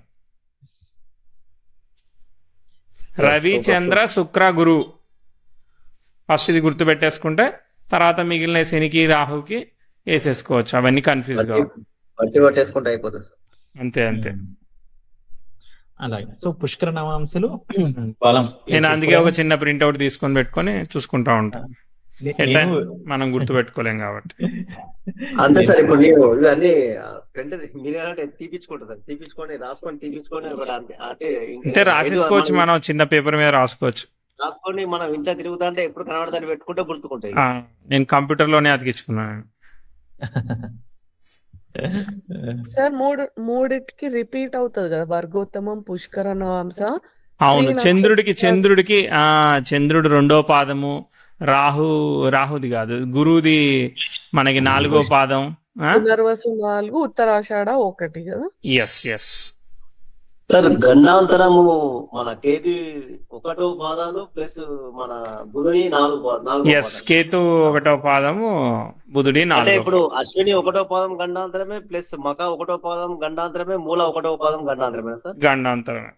సార్, రవి, సూపర్, చంద్ర, శుక్ర, గురువు. ఫస్ట్ ఇది గుర్తు పెట్టేసుకుంటే తర్వాత మిగిలిన శనికి, రాహుకి వేసేసుకోవచ్చు. అవన్నీ కన్ఫ్యూజ్ కావు. బట్టి పట్టేసుకుంటే అయిపోతుంది సార్. అంతే. అలాగే. సో పుష్కర నవాంశలు బలం. నేను అందుకే ఒక చిన్న ప్రింట్అవుట్ తీసుకొని పెట్టుకొని చూసుకుంటా ఉంటాను. ఎట్లా మనం గుర్తు పెట్టుకోలేం కాబట్టి. అంతే సార్. ఇప్పుడు నేను ఇవన్నీ మీరేంటే తీపించుకుంటా సార్. తీపించుకొని తీపించుకొని ఒకటి అంతే. అంటే రాసేసుకోవచ్చు, మనం చిన్న పేపర్ మీద రాసుకోవచ్చు. రాసుకొని మనం ఇంట్లో తిరుగుతా అంటే ఎప్పుడు కనబడతాన్ని పెట్టుకుంటే గుర్తుకుంటాయి. ఆ, నేను కంప్యూటర్లోనే అతికించుకున్నాను. సార్ మూడిటికి రిపీట్ అవుతుంది కదా, వర్గోత్తమం, పుష్కర నవాంస. అవును. 3 చంద్రుడికి నక్షత్రాలు. చంద్రుడు 2వ పాదము, రాహుది కాదు, గురువుది మనకి 4వ పాదం. పునర్వసు 4, ఉత్తరాషాఢ 1 కదా. ఎస్. సార్ గండాంతరము మన కేతు 1వ పాదాలు ప్లస్ మన బుధుని 4 ఎస్, కేతు 1వ పాదము, బుధుడి అంటే 4వ. ఇప్పుడు అశ్విని 1వ పాదం గండాంతరమే ప్లస్ మక 1వ పాదం గండాంతరమే, మూల 1వ పాదం గండాంతరమే సార్. గండాంతరం.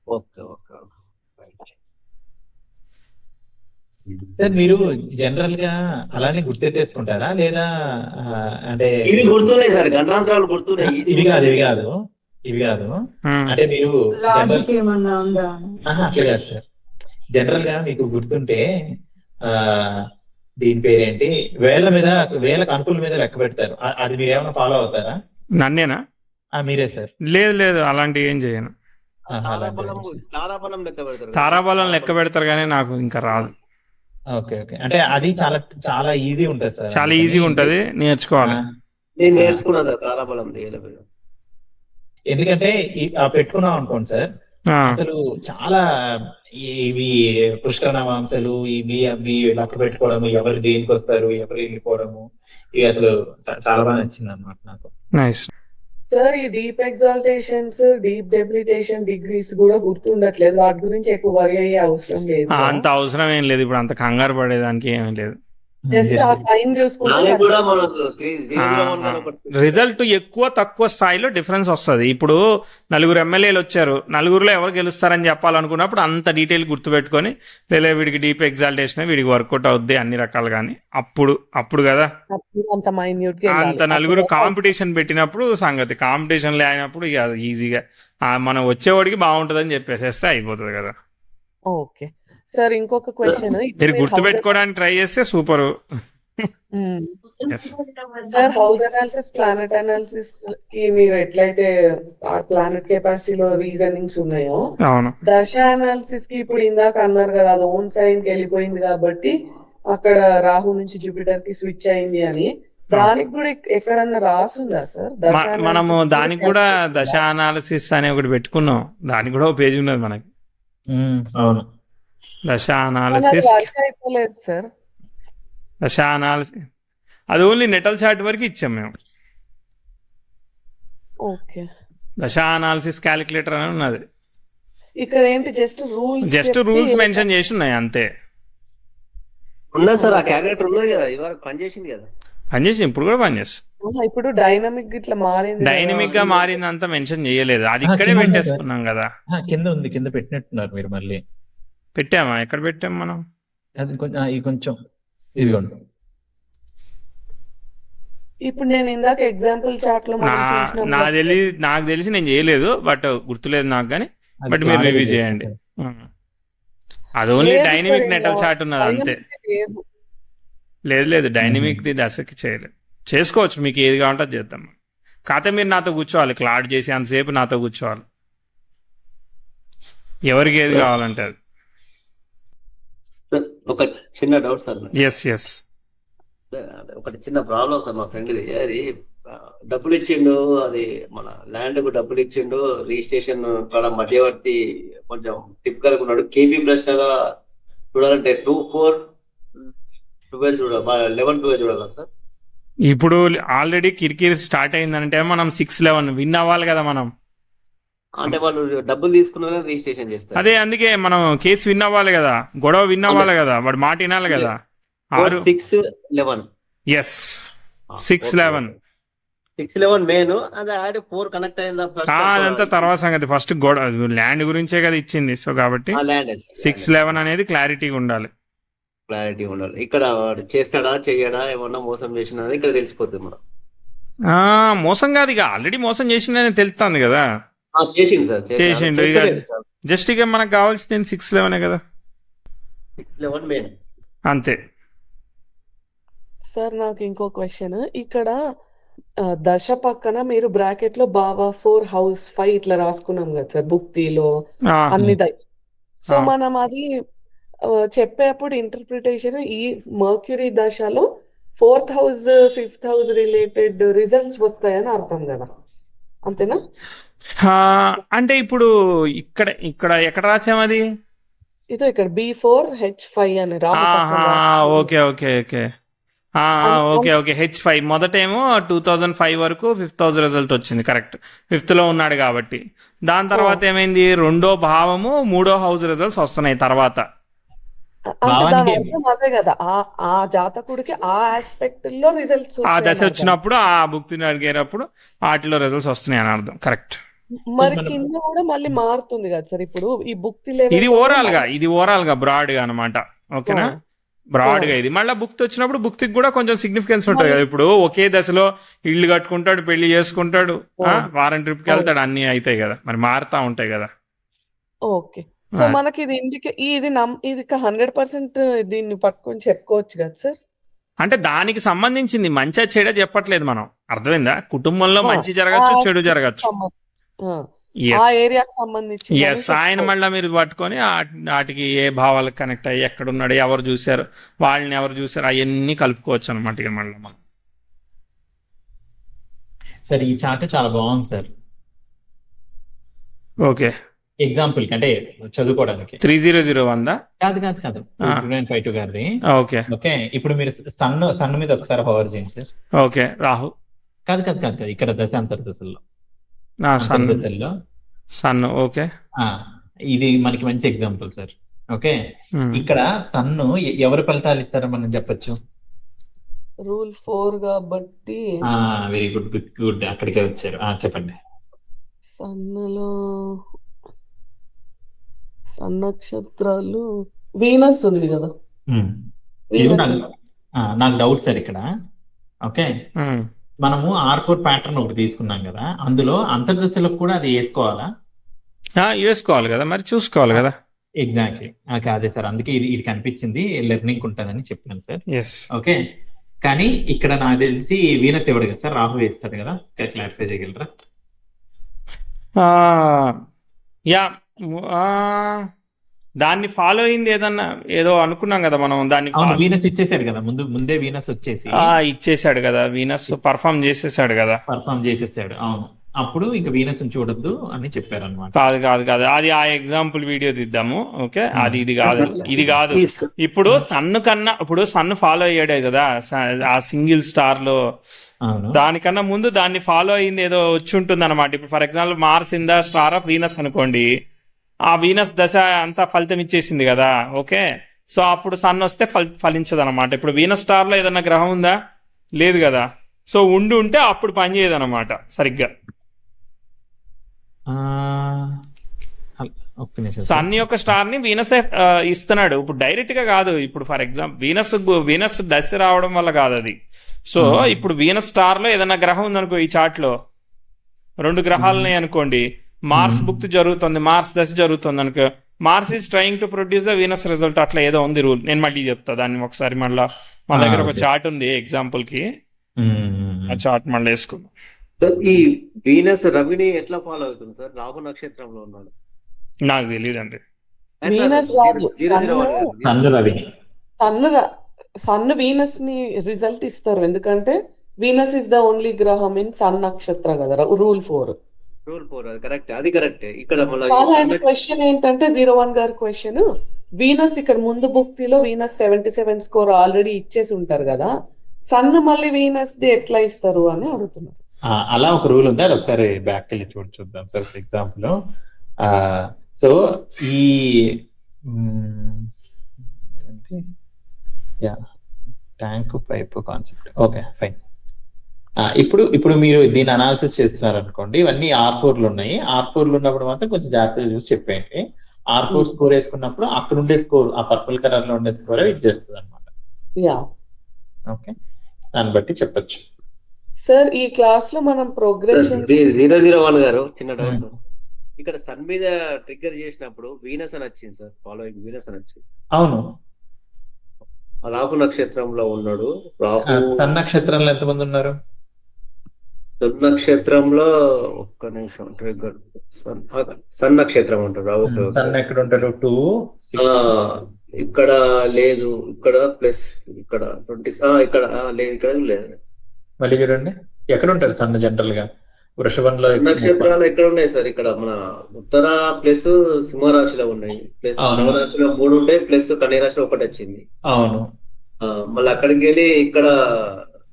ఓకే. సార్ మీరు జనరల్ గా అలానే గుర్తెట్టేసుకుంటారా లేదా అంటే ఇవి గుర్తున్నాయి సార్. గండాంతరాలు గుర్తున్నాయి. ఇవి కాదు అంటే మీరు లాజిక్ ఏమన్నా ఉందా? అట్లా కాదు సార్. జనరల్ గా మీకు గుర్తుంటే దీని పేరేంటి, వేలకు అంకుల మీద లెక్క పెడతారు. అది మీరు ఏమైనా ఫాలో అవుతారా? నన్నేనా? మీరే సార్. లేదు, అలాంటివి ఏం చేయను. తారాబలం లెక్క పెడతారు. తారాబలం లెక్క పెడతారు కానీ నాకు ఇంకా రాదు. ఓకే. అంటే అది చాలా చాలా ఈజీ ఉంటుంది సార్. చాలా ఈజీగా ఉంటది, నేర్చుకోవాలి. నేను నేర్చుకున్నా సార్ తారాబలం. ఎందుకంటే పెట్టుకున్నాం అనుకోండి సార్, ఆ, అసలు చాలా ఇవి పుష్కర నవాంశలు ఇవి అవి లెక్క పెట్టుకోవడము, ఎవరు దేనికి వస్తారు, ఎవరు వెళ్ళిపోవడము, ఇవి అసలు చాలా బాగా నచ్చింది అన్నమాట నాకు. నైస్. సార్ ఈ డీప్ ఎగ్జాల్టేషన్స్, డీప్ డెబిలిటేషన్ డిగ్రీస్ కూడా గుర్తుండట్లేదు. వాటి గురించి ఎక్కువ వరి అయ్యే అవసరం లేదు. అంత అవసరం ఏం లేదు. ఇప్పుడు అంత కంగారు పడేదానికి ఏమీ లేదు. జస్ట్ ఆ సైన్ చూసుకుంటే కూడా మనకు 301 గారు ఒకటి రిజల్ట్ ఎక్కువ తక్కువ స్థాయిలో డిఫరెన్స్ వస్తుంది. ఇప్పుడు 4 ఎమ్మెల్యేలు వచ్చారు, 4లో ఎవరు గెలుస్తారని చెప్పాలనుకున్నప్పుడు అంత డీటెయిల్ గుర్తుపెట్టుకొని లేదా వీడికి డీప్ ఎగ్జాల్టేషన్ వీడికి వర్కౌట్ అవుద్ది అన్ని రకాలు. కానీ అప్పుడు కదా అంత మైన్యూట్ గా అంత 4 కాంపిటీషన్ పెట్టినప్పుడు సంగతి. కాంపిటీషన్ అయినప్పుడు ఇక ఈజీగా మనం వచ్చేవాడికి బాగుంటుందని చెప్పేసేస్తే అయిపోతుంది కదా. ఓకే సార్, ఇంకొక క్వశ్చన్. మీరు గుర్తుపెట్టుకోవడానికి ట్రై చేస్తే super. Sir house analysis, planet analysis కి మీరు ఎట్లయితే ప్లానెట్ కెపాసిటీలో రీజనింగ్స్ ఉన్నాయో, అవును. దశ అనాలిసిస్ కి ఇప్పుడు ఇందాక అన్నారు కదా, అది ఓన్ సైన్ కి వెళ్ళిపోయింది కాబట్టి అక్కడ రాహు నుంచి జూపిటర్ కి స్విచ్ అయింది అని. దానికి కూడా ఎక్కడన్నా రాసుందా సార్? మనము దానికి కూడా దశ అనాలిసిస్ అనే ఒకటి పెట్టుకున్నాం. దానికి కూడా ఒక పేజ్ ఉన్నది మనకి, అవును. దశ అనాలిసిస్. వర్క్ అయిపోలేదు సార్. దశ అనాలిసిస్ అది ఓన్లీ నెటల్ చార్ట్ వరకు ఇచ్చాం మేము. ఓకే, దశ అనాలిసిస్ క్యాలిక్యులేటర్ అని ఉన్నది. ఇక్కడ ఏంటి జస్ట్ రూల్స్ మెన్షన్ చేసి ఉన్నాయి అంతే. ఉన్నది సార్, ఆ క్యాలిక్యులేటర్ ఉన్నది కదా, ఇదివరకు పనిచేసింది కదా. పనిచేసి ఇప్పుడు కూడా పనిచేస్తుంది. ఇప్పుడు డైనమిక్ ఇట్లా మారింది కదా. డైనమిక్ గా మారిందంతా మెన్షన్ చేయలేదు, అది ఇక్కడే కింద ఉంది పెట్టేసుకున్నాం కదా. కింద ఉంది, కింద పెట్టినట్టున్నారు మీరు. మళ్ళీ పెట్టామా? ఎక్కడ పెట్టాం మనం? అది కొంచెం ఇది కొంచెం ఇదిగోండి. ఇప్పుడు నేను ఇందాక ఎగ్జాంపుల్ చార్ట్ లో మనం చూసినప్పుడు నాకు తెలిసి నేను చేయలేదు, బట్ గుర్తులేదు నాకు. కానీ అది బట్ మీరు clarity రివ్యూ చేయండి. అది ఓన్లీ లేదు డైనమిక్ సార్, నెటల్ ఇంకా చార్ట్ ఉన్నది అంతే. లేదు. లేదు డైనమిక్ ది దశకి చేయలేదు. చేసుకోవచ్చు, మీకు ఏది కావాలంటే అది చేద్దాం. కాకపోతే మీరు నాతో కూర్చోవాలి, క్లాడ్ చేసి అంతసేపు నాతో కూర్చోవాలి, ఎవరికి ఏది కావాలంటే అది. ఒక చిన్న డౌట్ సార్, ఎస్ ఒకటి చిన్న ప్రాబ్లం సార్ మా ఫ్రెండ్ది. అది డబ్బులు ఇచ్చిండు, అది మన ల్యాండ్ కు డబ్బులు ఇచ్చిండు, రిజిస్ట్రేషన్ కూడా మధ్యవర్తి కొంచెం టిప్ కలుగున్నాడు. కేబీ ప్రశ్న చూడాలంటే 2-4-12 చూడాలి, 11-12 చూడాలా సార్? ఇప్పుడు ఆల్రెడీ కిరికిరి స్టార్ట్ అయిందంటే మనం 6-11 విన్ అవ్వాలి కదా మనం. అంటే వాళ్ళు డబ్బులు తీసుకున్న రిజిస్ట్రేషన్ చేస్తారు. అదే అందుకే మనం కేసు విన్ అవ్వాలి కదా, గొడవ విన్ అవ్వాలి కదా, వాడు మాట వినాలి కదా. 6-11 ఎస్ 6-11 మెయిన్. అది ఆడి 4 కనెక్ట్ అయిందా? అదంతా తర్వాత సంగతి. ఫస్ట్ గొడవ ల్యాండ్ గురించే కదా ఇచ్చింది. సో కాబట్టి ల్యాండ్ 6-11 అనేది క్లారిటీగా ఉండాలి. క్లారిటీ ఉండాలి. ఇక్కడ వాడు చేస్తాడా చెయ్యడా, ఏమన్నా మోసం చేసినా ఇక్కడ తెలిసిపోతుంది మనం. మోసం కాదు, ఇక ఆల్రెడీ మోసం చేసిండని తెలుస్తుంది కదా. చేసిండు సార్, చేసిండు. ఇక జస్ట్ ఇక మనకు కావాల్సింది 6-11 కదా, 6-11 మెయిన్ అంతే. సార్ నాకు ఇంకో క్వశ్చన్. ఇక్కడ దశ పక్కన మీరు బ్రాకెట్ లో బావా 4 హౌస్ 5 ఇట్లా రాసుకున్నాం కదా సార్, బుక్తిలో అన్ని. సో మనం అది చెప్పేప్పుడు ఇంటర్ప్రిటేషన్ ఈ మర్క్యూరీ దశలో 4th house 5th house related results వస్తాయని అర్థం కదా, అంతేనా? అంటే ఇప్పుడు ఇక్కడ ఇక్కడ ఎక్కడ రాసాం అది? ఇదో ఇక్కడ B4H5 అని okay okay okay okay okay H5 మొదటేమో 2005 వరకు 5th హౌస్ రిజల్ట్ వచ్చింది, కరెక్ట్. 5th లో ఉన్నాడు కాబట్టి. దాని తర్వాత ఏమైంది, రెండో భావము 3వ హౌస్ రిజల్ట్స్ వస్తున్నాయి తర్వాత. అంటే దాని అర్థం అదే కదా, ఆ జాతకుడికి ఆ ఆస్పెక్ట్ లో రిజల్ట్స్ ఆ దశ వచ్చినప్పుడు, ఆ భుక్తిని అడిగేటప్పుడు వాటిలో రిజల్ట్స్ వస్తున్నాయి అని అర్థం, కరెక్ట్. మరి కింద కూడా మళ్ళీ మారుతుంది కదా సార్. ఇప్పుడు ఈ భుక్తి ఇది ఓవరాల్ గా బ్రాడ్ గా అనమాట, ఓకేనా? బ్రాడ్ గా ఇది మళ్ళీ భుక్తి వచ్చినప్పుడు భుక్తికి కూడా కొంచెం సిగ్నిఫికెన్స్ ఉంటుంది కదా. ఇప్పుడు ఒకే దశలో ఇల్లు కట్టుకుంటాడు, పెళ్లి చేసుకుంటాడు, వారం ట్రిప్ కి వెళ్తాడు, అన్ని అవుతాయి కదా, మరి మారుతా ఉంటాయి కదా. ఓకే, సో మనకి ఇది ఇది 100% దీన్ని పట్టుకొని చెప్పుకోవచ్చు కదా సార్. అంటే దానికి సంబంధించింది, మంచిగా చెడ చెప్పట్లేదు మనం, అర్థమైందా? కుటుంబంలో మంచి జరగచ్చు, చెడు జరగచ్చు. ఆ ఏరియాకి సంబంధించి ఆయన మళ్ళీ మీరు పట్టుకొని వాటికి ఏ భావాలకు కనెక్ట్ అయ్యి ఎక్కడున్నాడు, ఎవరు చూశారు, వాళ్ళని ఎవరు చూశారు, అవన్నీ కలుపుకోవచ్చు అనమాట. ఇక మళ్ళీ సార్ ఈ చార్ట్ చాలా బాగుంది సార్. ఓకే, ఎగ్జాంపుల్ అంటే చదువుకోవడానికి 3001 కాదు 2952 గారిది. ఓకే ఓకే, ఇప్పుడు మీరు సన్ మీద ఒకసారి హోవర్ చేయండి సార్. ఓకే, రాహు కాదు ఇక్కడ దశ అంతర్దశల్లో సన్. ఓకే, ఇది మనకి మంచి ఎగ్జాంపుల్ సార్. ఓకే, ఇక్కడ సన్ను ఎవరు ఫలితాలు ఇస్తారో మనం చెప్పొచ్చు. రూల్ 4 కాబట్టి. వెరీ గుడ్ అక్కడికే వచ్చారు. చెప్పండి. సన్నలో సన్నక్షత్రాలు వీనస్ ఉంది కదా. నాకు డౌట్ సార్ ఇక్కడ. ఓకే, మనము R4 ప్యాటర్న్ ఒకటి తీసుకున్నాం కదా, అందులో అంతర్దశలకు కూడా అది వేసుకోవాలి కదా, మరి చూసుకోవాలి కదా. ఎగ్జాక్ట్లీ, అదే సార్, అందుకే ఇది కనిపించింది, లెర్నింగ్ ఉంటుందని చెప్పాను సార్. ఓకే, కానీ ఇక్కడ నాకు తెలిసి వీనస్ ఇవ్వడు కదా సార్, రాహు వేస్తాడు కదా, క్లారిఫై చేయగలరా? దాన్ని ఫాలో అయింది ఏదన్నా ఏదో అనుకున్నాం కదా మనం దాన్ని అవును, follow- వీనస్ ఇచ్చేసాడు కదా, ముందే వీనస్ వచ్చేసి ఇచ్చేసాడు కదా, వీనస్ పర్ఫామ్ చేసేసాడు కదా. పర్ఫామ్ చేసేసాడు. అవును, అప్పుడు ఇంకా వీనస్ చూడొద్దు అని చెప్పారు అనమాట. కాదు కాదు కాదు, అది ఆ ఎగ్జాంపుల్ వీడియో తీద్దాము. ఓకే, అది ఇది కాదు, ఇది కాదు. ఇప్పుడు ఇప్పుడు సన్ ఫాలో అయ్యాడే కదా ఆ సింగిల్ స్టార్ లో, అవును, దానికన్నా ముందు దాన్ని ఫాలో అయింది ఏదో వచ్చి ఉంటుంది అనమాట. ఇప్పుడు for example Mars in the star of Venus అనుకోండి, ఆ వీనస్ దశ అంతా ఫలితం ఇచ్చేసింది కదా. ఓకే, సో అప్పుడు సన్ వస్తే ఫలించదు అనమాట. ఇప్పుడు వీనస్ స్టార్ లో ఏదన్నా గ్రహం ఉందా? లేదు కదా. సో ఉంటే అప్పుడు పనిచేయదు అనమాట సరిగ్గా. ఒక్క నిమిషం. సన్ యొక్క స్టార్ ని వీనసే ఇస్తున్నాడు. ఇప్పుడు డైరెక్ట్ గా కాదు. ఇప్పుడు ఫర్ ఎగ్జాంపుల్ వీనస్ దశ రావడం వల్ల కాదు అది. సో ఇప్పుడు వీనస్ స్టార్ లో ఏదైనా గ్రహం ఉందనుకో, ఈ చార్ట్ లో 2 గ్రహాలని అనుకోండి, మార్స్ భుక్తి జరుగుతుంది, మార్స్ దశ జరుగుతుంది అనుకో, Mars is trying to produce the Venus result, అట్లా ఏదో ఉంది రూల్. నేను మళ్ళీ చెప్తా దాన్ని ఒకసారి. మళ్ళా మా దగ్గర ఒక చార్ట్ ఉంది ఎగ్జాంపుల్ కి, ఆ చార్ట్ మళ్ళీ వేసుకుందాం. సార్ ఈ వీనస్ రవిని ఎట్లా ఫాలో అవుతుంది సార్? రాహు నక్షత్రంలో ఉన్నాడు. నాకు తెలియదండి. వీనస్ కాదు, సన్ రవి. సన్ వీనస్ ని రిజల్ట్ ఇస్తారు, ఎందుకంటే వీనస్ ఇస్ ద ఓన్లీ గ్రహం ఇన్ సన్ నక్షత్ర కదా, రూల్ 4. అది కరెక్ట్, అది కరెక్ట్. ఇక్కడ క్వశ్చన్ ఏంటంటే 01 గారి క్వశ్చన్, వీనస్ ఇక్కడ ముందు బుక్తిలో వీనస్ 77 స్కోర్ ఆల్రెడీ ఇచ్చేసి ఉంటారు కదా, సన్ మళ్ళీ వీనస్ ది ఎట్లా ఇస్తారు అని అడుగుతున్నారు. అలా ఒక రూల్ ఉంది, అది ఒకసారి బ్యాక్ వెళ్ళి చూద్దాం సార్. ఫర్ ఎగ్జాంపుల్ సో ఈ tank pipe concept, okay fine. ఇప్పుడు మీరు దీన్ని అనాలిసిస్ చేస్తున్నారు అనుకోండి, ఇవన్నీ R4 ఉన్నాయి. R4 ఉన్నప్పుడు మాత్రం కొంచెం జాగ్రత్తగా చూసి చెప్పేయండి. R4 స్కోర్ వేసుకున్నప్పుడు అక్కడ ఉండే స్కోర్, ఆ పర్పుల్ కలర్ లో ఉండే స్కోర్ ఇచ్చేస్తుంది అనమాట. ఓకే, దాన్ని బట్టి చెప్పచ్చు. సార్ ఈ క్లాస్ లో మనం ప్రోగ్రెషన్ 001 గారు చిన్న డౌట్. ఇక్కడ సన్ మీద ట్రిగ్గర్ చేసినప్పుడు వీనస్ అని వచ్చింది సార్, ఫాలోయింగ్ వీనస్ అని వచ్చింది. అవును, రాహు నక్షత్రంలో ఉన్నాడు. రాహు సన్ నక్షత్రంలో ఎంతమంది ఉన్నారు? సన్ నక్షత్రంలో ఒక్క నిమిషం, ట్రిగ్గర్ సన్ నక్షత్రం అంటారు. సన్ ఎక్కడ ఉంటాడు? 2 ఇక్కడ లేదు, ఇక్కడ ప్లస్ ఇక్కడ 20 ఇక్కడ లేదు, ఇక్కడ లేదు. మళ్ళీ చూడండి, ఎక్కడ ఉంటారు సన్ జనరల్ గా? వృషభంలో నక్షత్రాలు ఎక్కడ ఉన్నాయి సార్? ఇక్కడ మన ఉత్తర ప్లస్ సింహరాశిలో ఉన్నాయి, ప్లస్ సింహరాశిలో 3 ఉంటాయి, ప్లస్ కన్యరాశిలో 1 వచ్చింది. అవును, మళ్ళీ అక్కడికి వెళ్ళి ఇక్కడ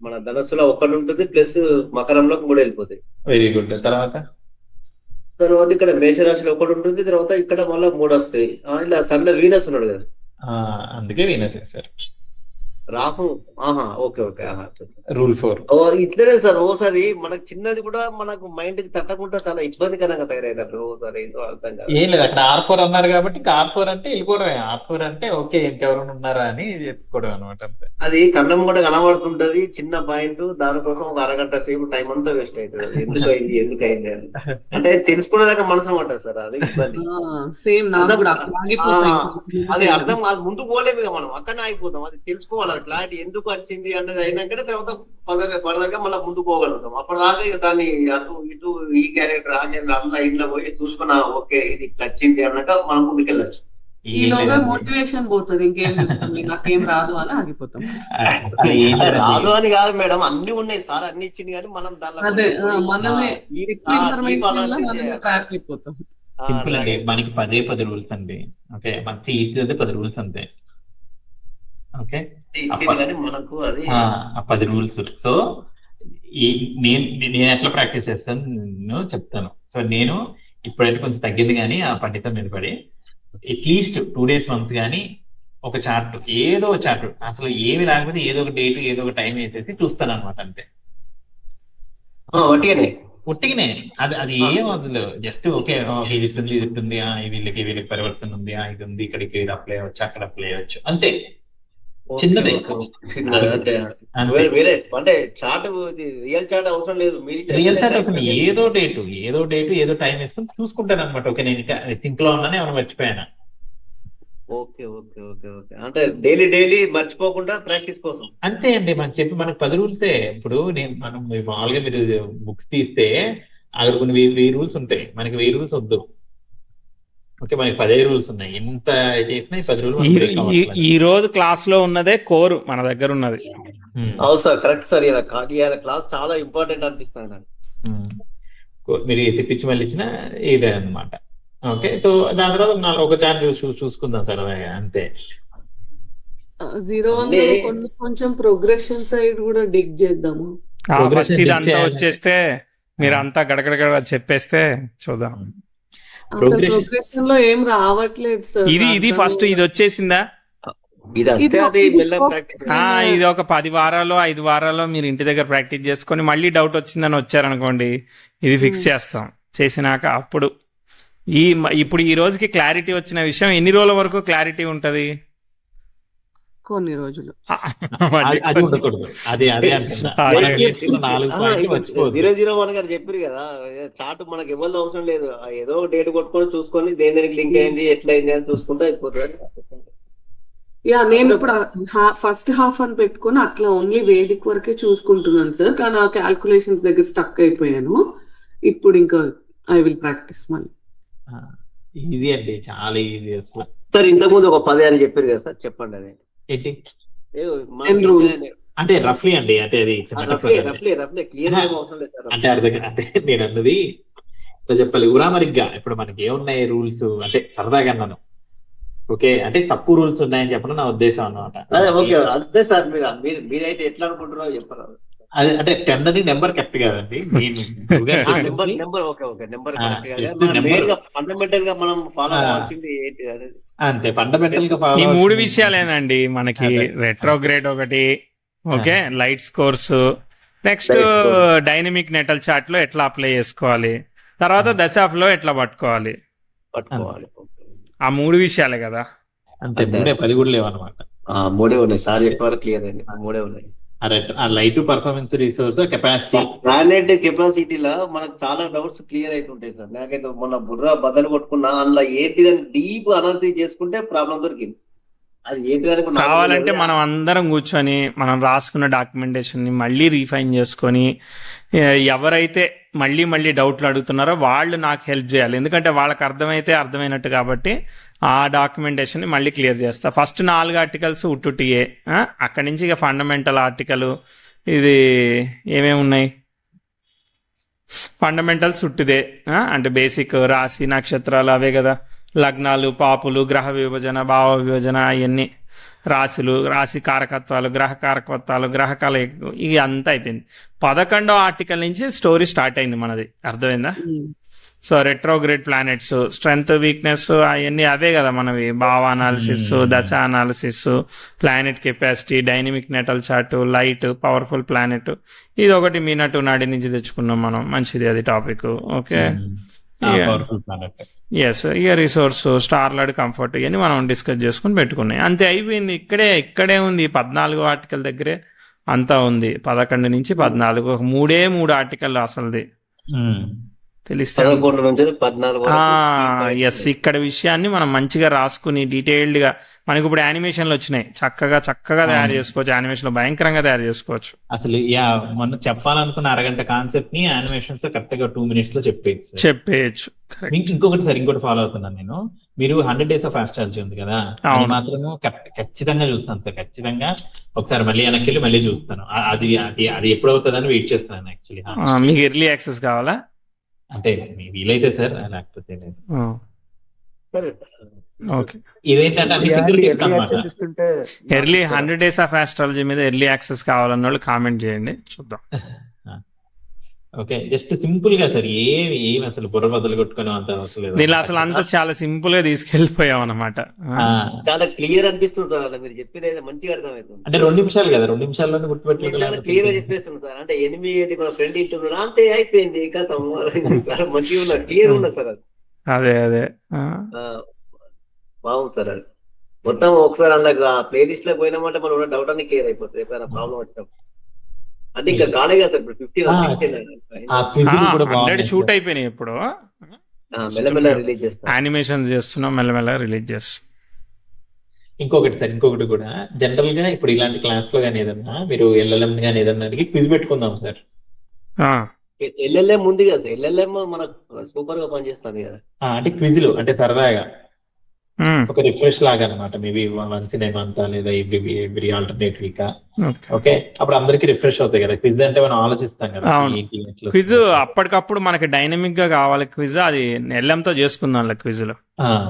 మన ధనస్సులో 1 ఉంటుంది, ప్లస్ మకరంలో 3 వెళ్ళిపోతాయి. Very good. తర్వాత ఇక్కడ మేషరాశిలో 1 ఉంటుంది, తర్వాత ఇక్కడ మళ్ళీ 3 వస్తాయి. ఇలా సన్ లో వీనస్ ఉన్నాడు కదా, అందుకే వీనస్ వేశారు. రాహు ఓకే ఓకే రూల్ 4 ఇట్లనే సార్. ఓసారి మనకు చిన్నది కూడా మనకు మైండ్ కి తట్టకుండా చాలా ఇబ్బందికరంగా తయారైంది. ఓసారి ఏంటో అర్థం కాదు. ఏం లేదు, అక్కడ R4 అన్నారు కాబట్టి R4 అంటే వెళ్ళిపోవడమే. R4 అంటే ఓకే, ఇంకెవరైనా ఉన్నారా అని చెప్పుకోవడం అనమాట, అంతే. అది కన్నం కూడా కనబడుతుంటది, చిన్న పాయింట్. దానికోసం ఒక అరగంట సేపు టైం అంతా వేస్ట్ అవుతుంది. ఎందుకు అయింది అని అంటే తెలుసుకునేదాకా మనసు ఉంటుంది సార్, అది ఇబ్బంది. అది అర్థం కాదు, ముందుకు పోలేము ఇక మనం, అక్కడనే ఆగిపోతాం. అది తెలుసుకోవాలి, క్లారిటీ ఎందుకు వచ్చింది అన్నది అయినాకనే తర్వాత పడదాకా మళ్ళీ ముందుకు పోగలుగుతాం. అప్పటిదాకా ఇక దాన్ని అటు ఇటు ఈ క్యారెక్టర్ అన్న ఇంట్లో పోయి చూసుకున్నా, ఓకే ఇది వచ్చింది అన్నాక మనం ముందుకెళ్ళచ్చు. ఈలోగా మోటివేషన్ పోతుంది, ఇంకేం నాకేం రాదు అని ఆగిపోతాం. రాదు అని కాదు మేడం, అన్ని ఉన్నాయి సార్, అన్ని ఇచ్చింది కానీ మనం మనమే సింపుల్ అండి. మనకి 10 రూల్స్ అండి. ఓకే, మనకి ఈజీ 10 రూల్స్ అంతే. ఓకే, మనకు అది 10 రూల్స్. సో నేను ఎట్లా ప్రాక్టీస్ చేస్తాను చెప్తాను. సో నేను ఇప్పుడైతే కొంచెం తగ్గింది కానీ ఆ పండితం మీద పడి అట్లీస్ట్ 2 days వన్స్ కానీ ఒక చార్ట్, ఏదో చార్ట్, అసలు ఏమి లేకపోతే ఏదో ఒక డేట్ ఏదో ఒక టైం వేసేసి చూస్తాను అనమాట, అంతే. ఒట్టిగానే అది ఏం వదలు, జస్ట్ ఓకే ఇది ఉంటుంది, వీళ్ళకి పరివర్తన ఉంది, ఇది ఉంది, ఇక్కడికి అప్లై అవ్వచ్చు, అక్కడ అప్లై అవ్వచ్చు, అంతే. చిన్నదే అంటే చార్ట్, రియల్ చార్ట్ అవసరం లేదు. రియల్ చార్ట్ అవసరం, ఏదో డేటు ఏదో టైం వేసుకొని చూసుకుంటాను అనమాట. ఓకే, నేను సింక్ లో ఉన్నాను, ఏమైనా మర్చిపోయాను. ఓకే ఓకే ఓకే ఓకే అంటే డైలీ మర్చిపోకుండా ప్రాక్టీస్ కోసం, అంతే అండి. మనకు చెప్పి మనకు 10 రూల్సే. ఇప్పుడు మనం మామూలుగా మీరు బుక్స్ తీస్తే అక్కడ కొన్ని 1000 రూల్స్ ఉంటాయి, మనకి 1000 రూల్స్ వద్దు. ఓకే, మనకి 10 రూల్స్ ఉన్నాయి. ఎంత చేసినా ఈ 10 రూల్ ఈ రోజు క్లాస్ లో ఉన్నదే కోరు మన దగ్గర ఉన్నది. అవును సార్, కరెక్ట్ సార్. ఇలా క్లాస్ చాలా ఇంపార్టెంట్ అనిపిస్తుంది నాకు. మీరు తెప్పించి మళ్ళీ ఇచ్చిన ఇదే అన్నమాట. ఓకే, సో దాని తర్వాత ఒక ఛానల్ చూసుకుందాం సార్, అదే అంతే. 01 కొంచెం ప్రోగ్రెషన్ సైడ్ కూడా డిగ్ చేద్దాము. ఫస్ట్ ఇదంతా వచ్చేస్తే మీరు అంతా గడగడగడ చెప్పేస్తే చూద్దాం. ప్రోగ్రెషన్ లో ఏం రావట్లేదు సార్. ఇది ఫస్ట్ ఇది వచ్చేసిందా? ఇది ఇది ఒక 10 వారాలు 5 వారాల్లో మీరు ఇంటి దగ్గర ప్రాక్టీస్ చేసుకొని మళ్ళీ డౌట్ వచ్చిందని వచ్చారనుకోండి, ఇది ఫిక్స్ చేస్తాం. చేసినాక అప్పుడు ఇప్పుడు ఈ రోజుకి క్లారిటీ వచ్చిన విషయం ఎన్ని రోజుల వరకు క్లారిటీ ఉంటది? కొన్ని రోజులు. అది ఉండకూడదు. అదే అంటున్నా. 001 గారు చెప్పారు కదా, చార్ట్ మనకి ఇవ్వాల్సిన అవసరం లేదు. ఏదో డేట్ కొట్టుకొని చూసుకొని దేనికి లింక్ అయింది ఎట్లా అయింది అని చూసుకుంటే అయిపోతుంది. నేను ఇప్పుడు ఫస్ట్ హాఫ్ అని పెట్టుకొని అట్లా ఓన్లీ వేదిక్ వరకే చూసుకుంటున్నాను సార్. కానీ ఆ క్యాల్కులేషన్స్ దగ్గర స్టక్ అయిపోయాను. ఇప్పుడు ఇంకా ఐ విల్ ప్రాక్టీస్ మళ్ళీ. ఈజీ అండి, చాలా ఈజీ అసలు. సార్ ఇంతకుముందు ఒక 10 అని చెప్పారు కదా సార్, చెప్పండి అది ఏంటి అంటే అంటే రఫ్లీ అండి, అంటే అది క్లియర్ అవసరం లేదు సార్. అంటే అంటే నేను అన్నది చెప్పాలి ఉరామరిగ్గా. ఇప్పుడు మనకి ఏమున్నాయి రూల్స్ అంటే సరదాగా అన్నాను. ఓకే, అంటే తక్కువ రూల్స్ ఉన్నాయని చెప్పడం నా ఉద్దేశం అన్నమాట. అదే సార్, మీరైతే ఎట్లా అనుకుంటున్నారో చెప్పరు. అదే అంటే 10 అని నెంబర్ కరెక్ట్ కాదండి. ఫండమెంటల్ గా మనం ఫాలో అవ్వాల్సింది ఏంటి అనేది అంతే. ఫండమెంటల్ గా ఈ 3 విషయాలేనండి మనకి. రెట్రోగ్రేడ్ ఒకటి, okay, light scores, next dynamic natal chart లో ఎట్లా అప్లై చేసుకోవాలి, తర్వాత దశాఫ్లో ఎట్లా పట్టుకోవాలి. ఆ 3 విషయాలే కదా. అంతే, 10 కూడా లేవన్నమాట. 3 ఉన్నాయి సార్, చెప్పారు క్లియర్ అయింది. 3 ఉన్నాయి. Light performance, resource, capacity, planet కెపాసిటీలో మనకు చాలా డౌట్స్ క్లియర్ అవుతుంటాయి సార్. నాకైతే మొన్న బుర్ర బద్దలు కొట్టుకున్నా, అందులో ఏంటిదని డీప్ అనాలిసిస్ చేసుకుంటే ప్రాబ్లం దొరికింది. అది ఏంటిదని కావాలంటే మనం అందరం కూర్చొని మనం రాసుకున్న డాక్యుమెంటేషన్ ని మళ్ళీ రీఫైన్ చేసుకొని, ఎవరైతే మళ్ళీ డౌట్లు అడుగుతున్నారో వాళ్ళు నాకు హెల్ప్ చేయాలి. ఎందుకంటే వాళ్ళకి అర్థమైనట్టు కాబట్టి ఆ డాక్యుమెంటేషన్ ని మళ్ళీ క్లియర్ చేస్తా. ఫస్ట్ 4 ఆర్టికల్స్ ఉట్టుటియే. అక్కడి నుంచి ఇక ఫండమెంటల్ ఆర్టికల్ ఇది ఏమేమి ఉన్నాయి, ఫండమెంటల్స్ ఉట్టిదే. అంటే బేసిక్ రాశి నక్షత్రాలు అవే కదా, లగ్నాలు, పాపులు, గ్రహ విభజన, భావ విభజన, అవన్నీ రాశులు, రాశి కారకత్వాలు, గ్రహ కారకత్వాలు, గ్రహ కలయికలు, ఇది అంతా అయిపోయింది. 11వ ఆర్టికల్ నుంచి స్టోరీ స్టార్ట్ అయింది మనది. అర్థమైందా? So retrograde planets, strength, weakness, అవన్నీ అదే కదా మనవి. భావ అనాలిసిస్, దశ analysis, planet capacity, dynamic natal chart, light, powerful planet. ఇది ఒకటి మీనట్టు నాడి నుంచి తెచ్చుకున్నాం మనం. మంచిది అది టాపిక్. Okay, yes. ఇక రిసోర్స్, స్టార్లర్డ్, కంఫర్ట్, ఇవన్నీ మనం డిస్కస్ చేసుకుని పెట్టుకున్నాయి. అంతే, అయిపోయింది. ఇక్కడే ఉంది. 14వ ఆర్టికల్ దగ్గరే అంతా ఉంది. 11 నుంచి 14 ఒక 3 ఆర్టికల్ అసలుది తెలిస్తే. ఎస్, ఇక్కడ విషయాన్ని మనం మంచిగా రాసుకుని డీటెయిల్డ్ గా, మనకి ఇప్పుడు యానిమేషన్లు వచ్చినాయి, చక్కగా తయారు చేసుకోవచ్చు. యానిమేషన్ లో భయంకరంగా తయారు చేసుకోవచ్చు. అసలు మొన్న చెప్పాలనుకున్న అరగంట కాన్సెప్ట్ ని యానిమేషన్స్ కరెక్ట్ గా 2 minutes లో చెప్పేయచ్చు. ఇంకొకటి ఫాలో అవుతున్నాను నేను. మీరు 100 Days of Astrology ఉంది కదా, అది మాత్రము ఖచ్చితంగా చూస్తాను సార్. ఖచ్చితంగా ఒకసారి మళ్ళీ వెనక్కి వెళ్ళి మళ్ళీ చూస్తాను. అది ఎప్పుడు అవుతుందని వెయిట్ చేస్తాను యాక్చువల్లీ. మీకు ఎర్లీ యాక్సెస్ కావాలా? అంటే వీలైతే సార్, లేకపోతే లేదు. ఓకే, ఇదేంటంటే ఎర్లీ 100 Days of Astrology మీద ఎర్లీ యాక్సెస్ కావాలన్న వాళ్ళు కామెంట్ చేయండి, చూద్దాం. ఓకే, జస్ట్ సింపుల్ గా సార్, ఏం అసలు బుర్ర బద్దలు కొట్టుకునే అంత అవసరం లేదు. దీనిలో అసలు అంతా చాలా సింపుల్ గా తీసుకెళ్లిపోయాం అనమాట. చాలా క్లియర్ అనిపిస్తుంది సార్. అలా మీరు చెప్పేది అయితే మంచిగా అర్థమవుతుంది. అంటే 2 నిమిషాలు కదా, 2 నిమిషాల్లోనే గుర్తుపెట్టుకోవాలి. క్లియర్ గా చెప్పేస్తుంది సార్. అంటే 8 మన ఫ్రెండ్ ఇంటున్నాడు అంతే, అయిపోయింది కథ. సార్ మంచిగా ఉన్నా, క్లియర్ ఉన్నా సార్. అది అదే బాగుంది సార్. అది మొత్తం ఒకసారి అలా ప్లేలిస్ట్ లో పోయినామంటే మనం డౌట్ అన్ని క్లియర్ అయిపోతుంది. ఎప్పుడైనా ప్రాబ్లం వచ్చినప్పుడు. అంటే ఇంకా కాలే కదా సార్, ఇప్పుడు 15 100 షూట్ అయిపోయినాయి. ఇప్పుడు మెల్లమెల్ల రిలీజ్ చేస్తాం, యానిమేషన్ చేస్తున్నాం, మెల్లమెల్ల రిలీజ్ చేస్తాం. ఇంకొకటి కూడా జనరల్ గా ఇప్పుడు ఇలాంటి క్లాస్ లో కానీ ఏదన్నా మీరు LLM కానీ ఏదన్నా క్విజ్ పెట్టుకుందాం సార్. ఎల్ఎల్ఎం ఉంది కదా సార్, ఎల్ఎల్ఎం మనకు సూపర్ గా పనిచేస్తుంది కదా. అంటే క్విజ్లు అంటే సరదాగా ఉమ్, ఒక రిఫ్రెష్ లాగా అనమాట. Maybe once in a month లేదా every alternate week. Okay. Okay, అప్పుడు అందరికి రిఫ్రెష్ అవుతాయి కదా. క్విజ్ అంటే మనం ఆలోచిస్తాం కదా, అవును. ఏంటి ఎట్లా క్విజ్ వస్తుంది. అప్పటికప్పుడు మనకి డైనమిక్ గా కావాలి క్విజ్, అది ఎల్లంతో చేసుకుందాం క్విజ్లు.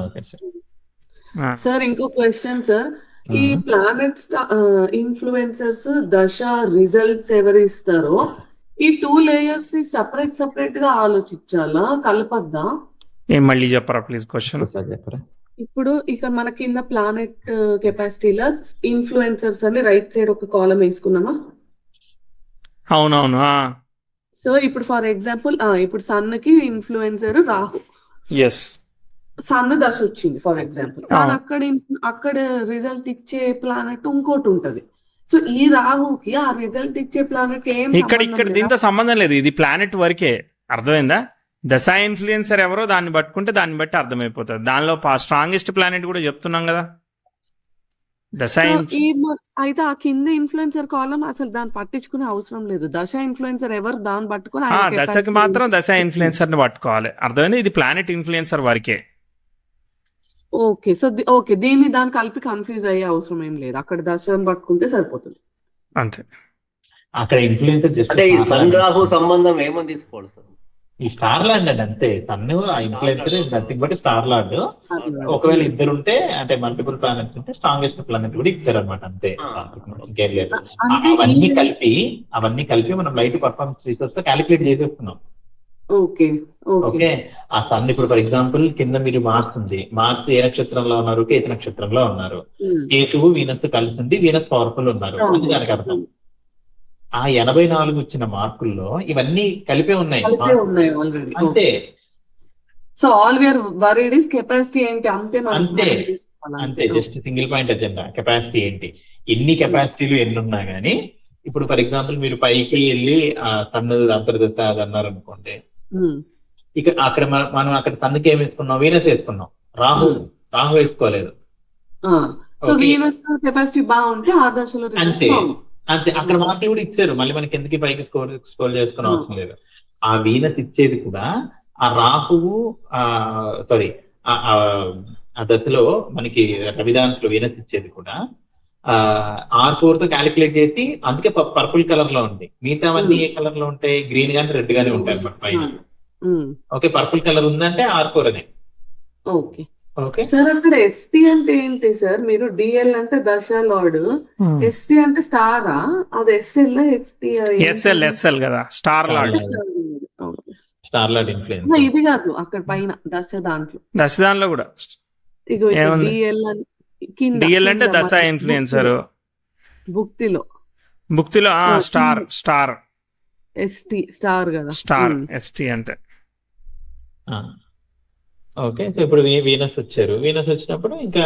Okay sir. సార్ ఇంకో క్వశ్చన్ సార్, ఈ ప్లానెట్స్ ఇన్ఫ్లుయెన్సర్స్ దశ రిజల్ట్స్ ఎవరు ఇస్తారో ఈ 2 లేయర్స్ ని సపరేట్ గా ఆలోచించాలా, కలపద్దా? ఏం మళ్ళీ చెప్పరా ప్లీజ్ క్వశ్చన్. ఒకసారి చెప్పరా. ఇప్పుడు ఇక మన కింద ప్లానెట్ కెపాసిటీలో ఇన్ఫ్లుయెన్సర్స్ అని రైట్ సైడ్ ఒక కాలం వేసుకున్నామా? అవునవును. సో ఇప్పుడు ఫర్ ఎగ్జాంపుల్ ఇప్పుడు సన్ కి ఇన్ఫ్లుయెన్సర్ రాహు, ఎస్. సన్ దశ వచ్చింది ఫర్ ఎగ్జాంపుల్, కానీ అక్కడ రిజల్ట్ ఇచ్చే ప్లానెట్ ఇంకోటి ఉంటది. సో ఈ రాహుకి ఆ రిజల్ట్ ఇచ్చే ప్లానెట్ ఏం ఇక్కడ దీంతో సంబంధం లేదు, ఇది ప్లానెట్ వరకే. అర్థమైందా? దశా ఇన్ఫ్లుయెన్సర్ ఎవరో దాన్ని పట్టుకుంటే దాన్ని బట్టి అర్థమైపోతుంది. దానిలో స్ట్రాంగెస్ట్ ప్లానెట్ కూడా చెప్తున్నాం కదా. దశా అయితే ఆ కింద ఇన్ఫ్లుయెన్సర్ కాలం అసలు దాన్ని పట్టించుకునే అవసరం లేదు. దశ ఇన్ఫ్లుయెన్సర్ ఎవరు దాన్ని పట్టుకుని దశకి మాత్రం దశా ఇన్ఫ్లుయెన్సర్ ని పట్టుకోవాలి. అర్థమైంది? ఇది ప్లానెట్ ఇన్ఫ్లుయెన్సర్ వరకే. ఓకే. సో ఓకే, దీన్ని దాన్ని కలిపి కన్ఫ్యూజ్ అయ్యే అవసరం ఏం లేదు, అక్కడ దశని పట్టుకుంటే సరిపోతుంది అంతే. అక్కడ ఇన్ఫ్లుయెన్సర్ జస్ట్ అంటే ఈ సన్ రాహు సంబంధం ఏమని తీసుకోవాలి సార్? ఈ స్టార్ లార్డ్ అండి, అంతే. Sun influencer is nothing but star lord. ఒకవేళ ఇద్దరు ఉంటే అంటే మల్టిపుల్ ప్లానెట్స్ ఉంటే స్ట్రాంగెస్ట్ ప్లానెట్ కూడా ఇచ్చారనమాట, అంతే. ఇంకేం లేదు. అవన్నీ కలిపి మనం లైట్ పర్ఫార్మెన్స్ రీసెర్చ్ తో క్యాలిక్యులేట్ చేసేస్తున్నాం. ఓకే ఓకే, ఆ సన్ ఇప్పుడు ఫర్ ఎగ్జాంపుల్ కింద మీరు మార్స్ ఉంది, మార్స్ ఏ నక్షత్రంలో ఉన్నారు? కేతు నక్షత్రంలో ఉన్నారు. కేతువు వీనస్ కలిసి ఉంది, వీనస్ పవర్ఫుల్ ఉన్నారు అని దానికి అర్థం. ఆ 84 వచ్చిన మార్కుల్లో ఇవన్నీ కలిపే ఉన్నాయి ఆల్రెడీ. అంతే. So all we are worried is capacity ఏంటి, అంతే. అంతే, just single point agenda. Capacity ఏంటి, ఎన్ని కెపాసిటీలు ఎన్ని ఉన్నా గానీ, ఇప్పుడు ఫర్ ఎగ్జాంపుల్ మీరు పైకి వెళ్ళి సన్ అంతర్దశ అది అన్నారు అనుకోండి, ఇక అక్కడ మనం అక్కడ సన్కి ఏం వేసుకున్నాం? వీనస్ వేసుకున్నాం. రాహు వేసుకోలేదు. సో వీనస్ కెపాసిటీ బాగుంటే ఆ దశలో అంతే. అక్కడ మార్కులు కూడా ఇచ్చారు, మళ్ళీ మనకి ఎందుకు పైకి స్కోర్ చేసుకునే అవసరం లేదు. ఆ వీనస్ ఇచ్చేది కూడా ఆ రాహువు ఆ దశలో మనకి రవిదాంట్లో వీనస్ ఇచ్చేది కూడా R4 తో క్యాలిక్యులేట్ చేసి, అందుకే పర్పుల్ కలర్ లో ఉంది. మిగతావన్నీ ఏ కలర్ లో ఉంటాయి? గ్రీన్ గానీ రెడ్ గానీ ఉంటాయి అన్నమాట పైన. ఓకే, పర్పుల్ కలర్ ఉందంటే R4 అనే. ఓకే ఓకే సార్, అక్కడ ఎస్టీ అంటే ఏంటి సార్? మీరు డిఎల్ అంటే దశ లార్డ్, ఎస్టీ అంటే స్టారా? అది ఎస్ఎల్ ఎస్టీ? ఎస్ఎల్ కదా, star lord. Star lord influence ఇది కాదు, అక్కడ పైన దశ దాంట్లో కూడా ఇగో డిఎల్ డిఎల్ అంటే దశా ఇన్ఫ్లుయెన్సర్. భుక్తిలో స్టార్ ఎస్టీ స్టార్ కదా, స్టార్ ఎస్టీ అంటే. ఓకే, సో ఇప్పుడు వీనస్ వచ్చారు. వీనస్ వచ్చినప్పుడు ఇంకా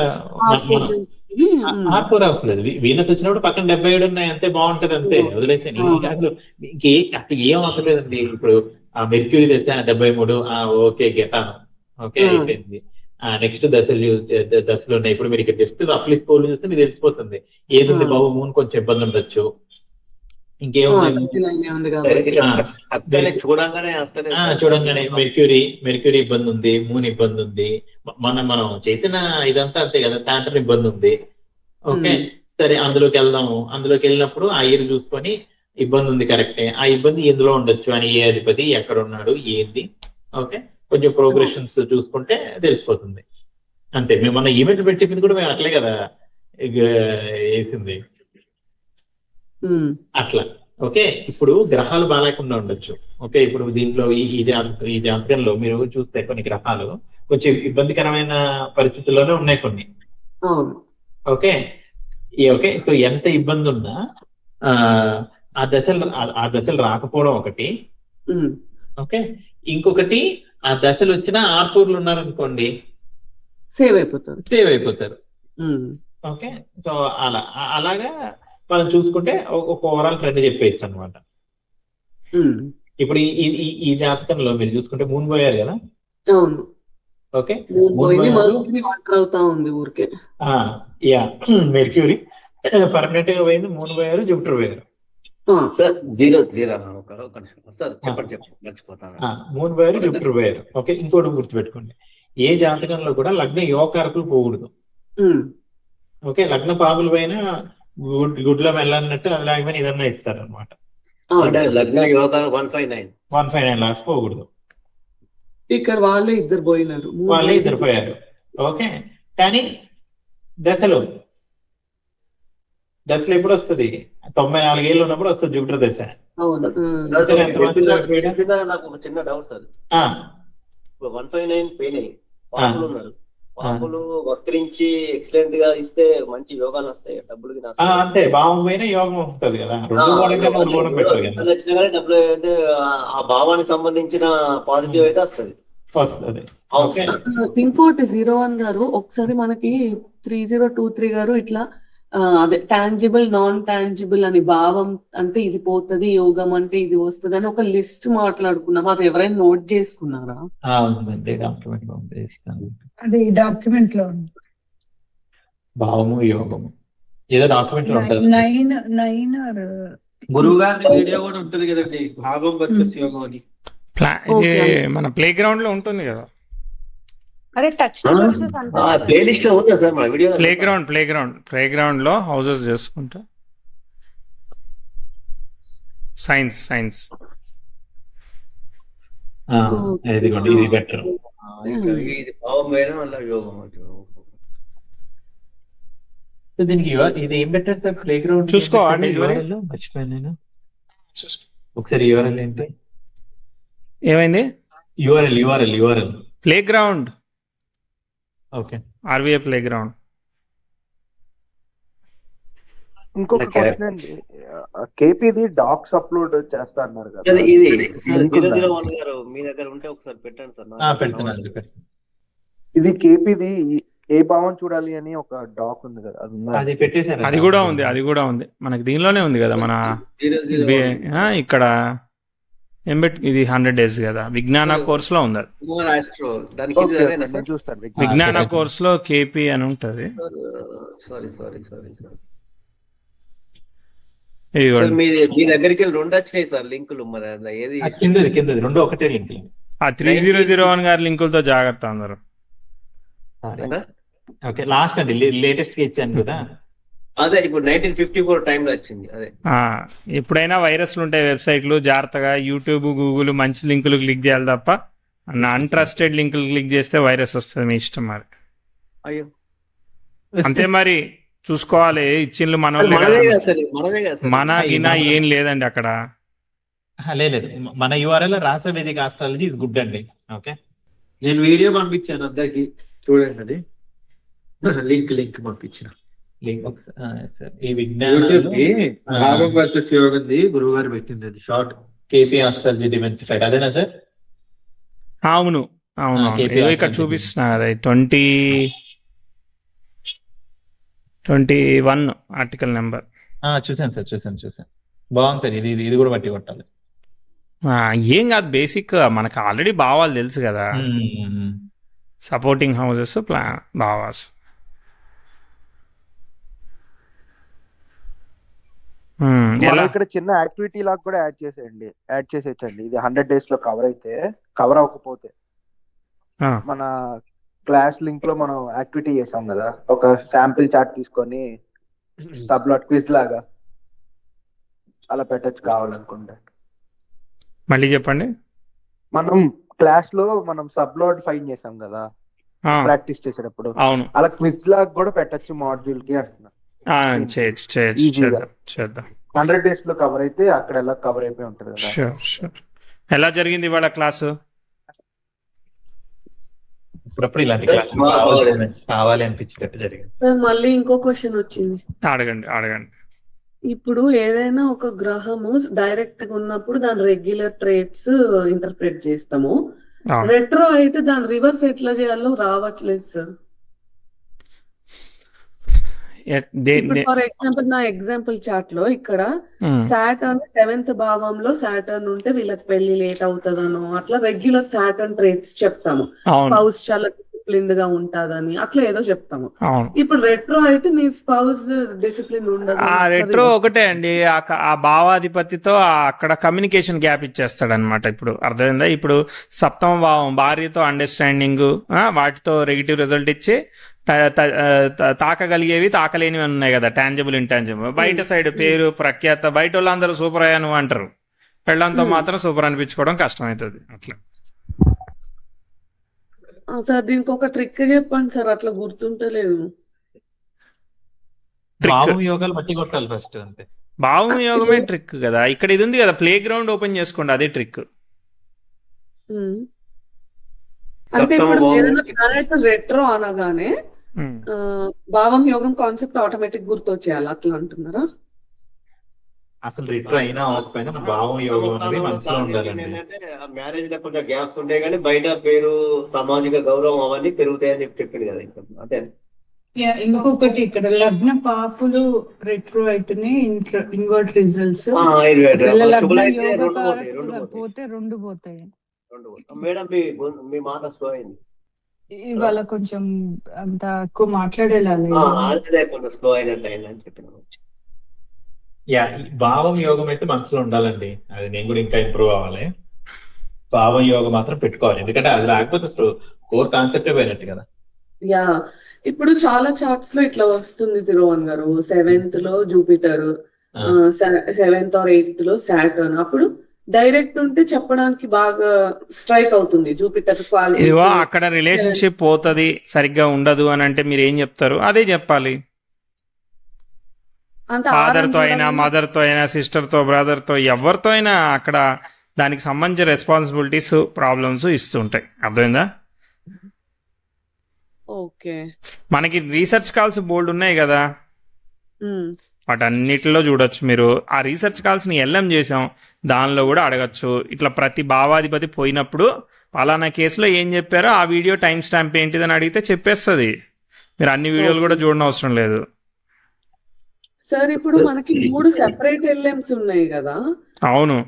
R4 అవసరం. వీనస్ వచ్చినప్పుడు పక్కన 77 ఉన్నాయి, అంతే. బాగుంటది, అంతే. వదిలేసాను. అసలు ఏం అవసరం లేదండి. ఇప్పుడు మెర్క్యూరీ దశ 73. ఓకే, గెటాను. ఓకే, అయిపోయింది. నెక్స్ట్ దశలు ఉన్నాయి. ఇప్పుడు మీరు ఇక్కడ జస్ట్ రఫ్లీ స్కోర్ చూస్తే మీకు తెలిసిపోతుంది ఏది బాబు. మూన్ కొంచెం ఇబ్బంది ఉండొచ్చు, చూడంగానే మెర్క్యూరీ ఇబ్బంది ఉంది, మూన్ ఇబ్బంది ఉంది. మనం చేసిన ఇదంతా అంతే కదా. శాటర్న్ ఇబ్బంది ఉంది. ఓకే, సరే అందులోకి వెళ్దాము. అందులోకి వెళ్ళినప్పుడు ఆ ఇయర్ చూసుకొని ఇబ్బంది ఉంది, కరెక్టే. ఆ ఇబ్బంది ఎందులో ఉండొచ్చు అని, ఏ అధిపతి ఎక్కడ ఉన్నాడు ఏంది. ఓకే, కొంచెం ప్రోగ్రెషన్స్ చూసుకుంటే తెలిసిపోతుంది, అంతే. మేము మన ఈవెంట్ పెట్టి చెప్పింది కూడా మేము అట్లే కదా వేసింది, అట్లా. ఓకే, ఇప్పుడు గ్రహాలు బాగాలేకుండా ఉండొచ్చు. ఓకే, ఇప్పుడు దీంట్లో ఈ జాతకంలో మీరు చూస్తే కొన్ని గ్రహాలు కొంచెం ఇబ్బందికరమైన పరిస్థితుల్లోనే ఉన్నాయి కొన్ని. ఓకే ఓకే, సో ఎంత ఇబ్బంది ఉన్నా ఆ దశలు రాకపోవడం ఒకటి. ఓకే, ఇంకొకటి ఆ దశలు వచ్చిన R4 ఉన్నారనుకోండి, సేవ్ అయిపోతారు. ఓకే, సో అలాగా మనం చూసుకుంటే ఒక ఓవరాల్ ట్రెండ్ చెప్పేయచ్చు అనమాట. ఇప్పుడు ఈ జాతకంలో మీరు చూసుకుంటే మూన్ పోయారు కదా. అవును. ఓకే, మెర్క్యూరీ పర్మనెంట్ గా పోయింది, మూన్ పోయారు, జూపిటర్ పోయారు. సార్ 0 ఒక నిమిషం సార్, చెప్పండి మర్చిపోతాను. Moon wire Jupiter wire. Okay, ఇంకోటి గుర్తుపెట్టుకోండి, ఏ జాతకంలో కూడా లగ్న యోగకారకులు పోకూడదు. ఓకే, లగ్న పాముల పైన గుడ్లో వెళ్ళన్నట్టు అది లేకపోయినా ఏదన్నా ఇస్తారు అనమాట. అంటే లగ్న యోగ 159 లాస్ట్ పోకూడదు. ఇక్కడ వాళ్ళే ఇద్దరు పోయినారు, వాళ్ళే ఇద్దరు పోయారు. ఓకే, కానీ దశలు ఎప్పుడు వస్తుంది? 94 ఏళ్ళు ఉన్నప్పుడు వస్తుంది జూపిటర్ దశ. అవును. నాకు ఒక చిన్న డౌట్ సార్. 159 పోయినాయి, పాములు ఉన్నారు. పాములు వక్రించి ఎక్సలెంట్ గా ఇస్తే మంచి యోగాలు వస్తాయి, డబ్బులు అంతే. భావం పైన యోగం ఉంటుంది కదా, వచ్చినా కానీ డబ్బులు అయితే ఆ భావానికి సంబంధించిన పాజిటివ్ అయితే వస్తుంది. ఇంకోటి 01 గారు, ఒకసారి మనకి 3023 గారు ఇట్లా అదే టాంజిబుల్ నాన్ టాంజిబుల్ అని, భావం అంటే ఇది పోతుంది, యోగం అంటే ఇది వస్తుంది అని ఒక లిస్ట్ మాట్లాడుకున్నాం. అది ఎవరైనా నోట్ చేసుకున్నారా? అది డాక్యుమెంట్ లో ఉంది. భావము యోగము ఏదో డాక్యుమెంట్ లో ఉంటుంది. 9 గురువు గారి వీడియో కూడా ఉంటుంది కదండి, భావం వర్సెస్ యోగం అని. మన ప్లే గ్రౌండ్ లో ఉంటుంది కదా. అరే టచ్ ప్లే లిస్ట్ లో ఉందా సార్ మన వీడియో? ప్లే గ్రౌండ్ లో హౌసెస్ చేసుకుంటా సైన్స్ ఇది బెటర్. ఇది భావం పైన మళ్ళీ యోగం. దీనికి ఇది ఏం పెట్టారు సార్? ప్లే గ్రౌండ్ చూసుకోవాలి. మర్చిపోయాను నేను, ఒకసారి యూఆర్ఎల్ ఏంటి? ఏమైంది? URL play ground. Okay, RVA play ground. ఇంకొక క్వశ్చన్ అండి, కేపీది డాక్స్ అప్లోడ్ చేస్తా అన్నారు కదా, ఇది 001 గారు మీ దగ్గర ఉంటే ఒకసారి పెట్టండి సార్. పెడుతున్నాను. ఇది కేపీది ఏ భావం చూడాలి అని ఒక డాక్ ఉంది కదా, అది ఉందా? అది పెట్టేశారు. అది కూడా ఉంది మనకి, దీనిలోనే ఉంది కదా మన 001 ఇక్కడ ఇది 100 days కదా, విజ్ఞాన కోర్స్ లో ఉంది. చూస్తాను విజ్ఞాన కోర్స్ లో కేపీ అని ఉంటది. సారీ మీ దగ్గరికి 2 వచ్చినాయి సార్ లింకులు, మరి ఏది కింద 2 ఒకటే లింక్. ఆ 3001 గారి లింకులతో జాగ్రత్త అందరు. ఓకే, లాస్ట్ అండి లేటెస్ట్ గా ఇచ్చాను కదా. అదే ఇప్పుడు 1954 టైంలో వచ్చింది. అదే ఎప్పుడైనా వైరస్లు ఉంటాయి వెబ్సైట్లు, జాగ్రత్తగా యూట్యూబ్ గూగుల్ మంచి లింకులు క్లిక్ చేయాలి తప్ప అన్ట్రస్టెడ్ లింకులు క్లిక్ చేస్తే వైరస్ వస్తుంది, మీ ఇష్టం. మరి అయ్యో అంతే, మరి చూసుకోవాలి. ఇచ్చిండ్లు మన మన గినా ఏం లేదండి అక్కడ. లేదు, మన యూఆర్ఎల్ రాస వేదిక ఆస్ట్రాలజీ ఇస్ గుడ్ అండి. ఓకే, నేను వీడియో పంపించాను అందరికి, చూడండి. అది లింక్ పంపించిన ఈ విజ్ఞానం భావం వర్సెస్ యోగంది గురువు గారు పెట్టింది, అది షార్ట్. కేపీ ఆస్ట్రాలజీ డిమెన్సిఫైడ్ అదేనా సార్? అవును. ఇక్కడ చూపిస్తున్నా కదా 2021 ఆర్టికల్ నెంబర్. చూసాను సార్, చూసాను. బాగుంది సార్, ఇది కూడా బట్టి కొట్టాలి. ఏం కాదు, బేసిక్ మనకు ఆల్రెడీ భావాలు తెలుసు కదా, సపోర్టింగ్ హౌసెస్ భావాస్. ఇక్కడ చిన్న యాక్టివిటీ లాగా కూడా యాడ్ చేసేయచ్చండి. ఇది 100 days లో కవర్ అవ్వకపోతే మన క్లాస్ లింక్ లో మనం యాక్టివిటీ చేసాం కదా, ఒక శాంపిల్ చార్ట్ తీసుకొని సబ్లాట్ క్విజ్ లాగా అలా పెట్టచ్చు కావాలనుకుంటే. మళ్ళీ చెప్పండి. మనం క్లాస్ లో మనం సబ్లాట్ ఫైండ్ చేసాం కదా ప్రాక్టీస్ చేసేటప్పుడు, అలా క్విజ్ లాగా కూడా పెట్టచ్చు మాడ్యూల్ కి అంటున్నా. చేద్దాం. 100 days లో కవర్ అయితే అక్కడ ఎలా కవర్ అయిపోయి ఉంటది కదా. ఎలా జరిగింది ఇవాళ క్లాసు? ఇప్పుడప్పుడు ఇలాంటి క్లాస్ కావాలి అనిపించేటట్టు జరిగింది. మళ్ళీ ఇంకో క్వశ్చన్ వచ్చింది, అడగండి. ఇప్పుడు ఏదైనా ఒక గ్రహము డైరెక్ట్ గా ఉన్నప్పుడు దాని రెగ్యులర్ ట్రేట్స్ ఇంటర్ప్రిట్ చేస్తాము, రెట్రో అయితే దాని రివర్స్ ఎట్లా చేయాలో రావట్లేదు సార్. ఫర్ ఎగ్జాంపుల్ నా ఎగ్జాంపుల్ చార్ట్ లో ఇక్కడ సాటర్న్ 7th భావంలో సాటర్న్ ఉంటే వీళ్ళకి పెళ్లి లేట్ అవుతుందనో అట్లా రెగ్యులర్ సాటర్న్ ట్రేట్స్ చెప్తాము. స్పౌస్ చాలా డిసిప్లిన్డ్ గా ఉంటదని అట్లా ఏదో చెప్తాము. అవును. ఇప్పుడు రెట్రో అయితే నీ స్పౌస్ డిసిప్లిన్ ఉండదు ఆ రెట్రో ఒకటే అండి, ఆ భావాధిపతితో అక్కడ కమ్యూనికేషన్ గ్యాప్ ఇచ్చేస్తాడు అనమాట. ఇప్పుడు అర్థమైందా? ఇప్పుడు సప్తమ భావం భార్యతో అండర్స్టాండింగ్, వాటితో నెగిటివ్ రిజల్ట్ ఇచ్చి తాకగలిగేవి తాకలేనివి ఉన్నాయి కదా, టాంజిబుల్ ఇంటాంజిబుల్. బయట సైడ్ పేరు ప్రఖ్యాత, బయట వాళ్ళందరూ సూపర్ అయ్యాను అంటారు, పెళ్ళంతో మాత్రం సూపర్ అనిపించుకోవడం కష్టమవుతుంది అట్లా. సార్ దీనికి ఒక ట్రిక్ చెప్పండి సార్, అట్లా గుర్తుంటలేదు. భావం యోగాలు మట్టి కొట్టాలి ఫస్ట్, అంతే. భావం యోగమే ట్రిక్ కదా. ఇక్కడ ఇది ఉంది కదా, ప్లే గ్రౌండ్ ఓపెన్ చేసుకోండి, అదే ట్రిక్. అంటే ఇప్పుడు ఏదైనా ప్లానెట్ రెట్రో అనగానే భావం యోగం కాన్సెప్ట్ ఆటోమేటిక్ గుర్తొచ్చేయాలి అట్లా అంటున్నారా? అసలు రిట్రో అయినా అవ్వకపోయినా భావం యోగం అనేది మనసులో ఉండాలండి. మ్యారేజ్ లో కొంచెం గ్యాప్స్ ఉంటాయి కానీ బయట పేరు, సామాజిక గౌరవం అవన్నీ పెరుగుతాయని చెప్పింది కదా. అంతే. ఇంకొకటి ఇక్కడ లగ్న పాపులు రెట్రో అయితేనే ఇన్వర్ట్ రిజల్ట్స్, పోతే రెండు పోతాయి. మేడం మీ మాట స్లో అయింది ఇవాళ, కొంచెం అంత ఎక్కువ మాట్లాడేలా కొంచెం స్లో అయినట్టు అయిందని చెప్పిన. భావం యోగం అయితే మనసులో ఉండాలండి, అది నేను కూడా ఇంకా ఇంప్రూవ్ అవ్వాలి. భావం యోగం మాత్రం పెట్టుకోవాలి, ఎందుకంటే అది లేకపోతే కోర్ కాన్సెప్టే పోయినట్టు కదా. యా, ఇప్పుడు చాలా చార్ట్స్ లో ఇట్లా వస్తుంది 01 గారు, 7th లో జూపిటర్, 7th or 8th లో సాటర్న్. అప్పుడు డైరెక్ట్ ఉంటే చెప్పడానికి బాగా స్ట్రైక్ అవుతుంది జూపిటర్ క్వాలిటీ. అక్కడ రిలేషన్షిప్ పోతుంది, సరిగ్గా ఉండదు అని అంటే మీరు ఏం చెప్తారు? అదే చెప్పాలి. ఫాదర్ తో అయినా, మదర్ తో అయినా, సిస్టర్ తో, బ్రదర్ తో, ఎవరితో అయినా అక్కడ దానికి సంబంధించిన రెస్పాన్సిబిలిటీస్, ప్రాబ్లమ్స్ ఇస్తుంటాయి. అర్థమైందా? ఓకే. మనకి రీసెర్చ్ కాల్స్ బోల్డ్ ఉన్నాయి కదా, వాటన్నిటిలో చూడొచ్చు మీరు. ఆ రీసెర్చ్ కాల్స్ ని ఎల్ఎం చేసాం, దానిలో కూడా అడగచ్చు. ఇట్లా ప్రతి భావాధిపతి పోయినప్పుడు పలానా కేసులో ఏం చెప్పారో ఆ వీడియో టైం స్టాంప్ ఏంటిదని అడిగితే చెప్పేస్తుంది. మీరు అన్ని వీడియోలు కూడా చూడనవసరం లేదు. సార్ ఇప్పుడు మనకి 3 సెపరేట్ ఎల్ఎంస్ ఉన్నాయి కదా. అవును.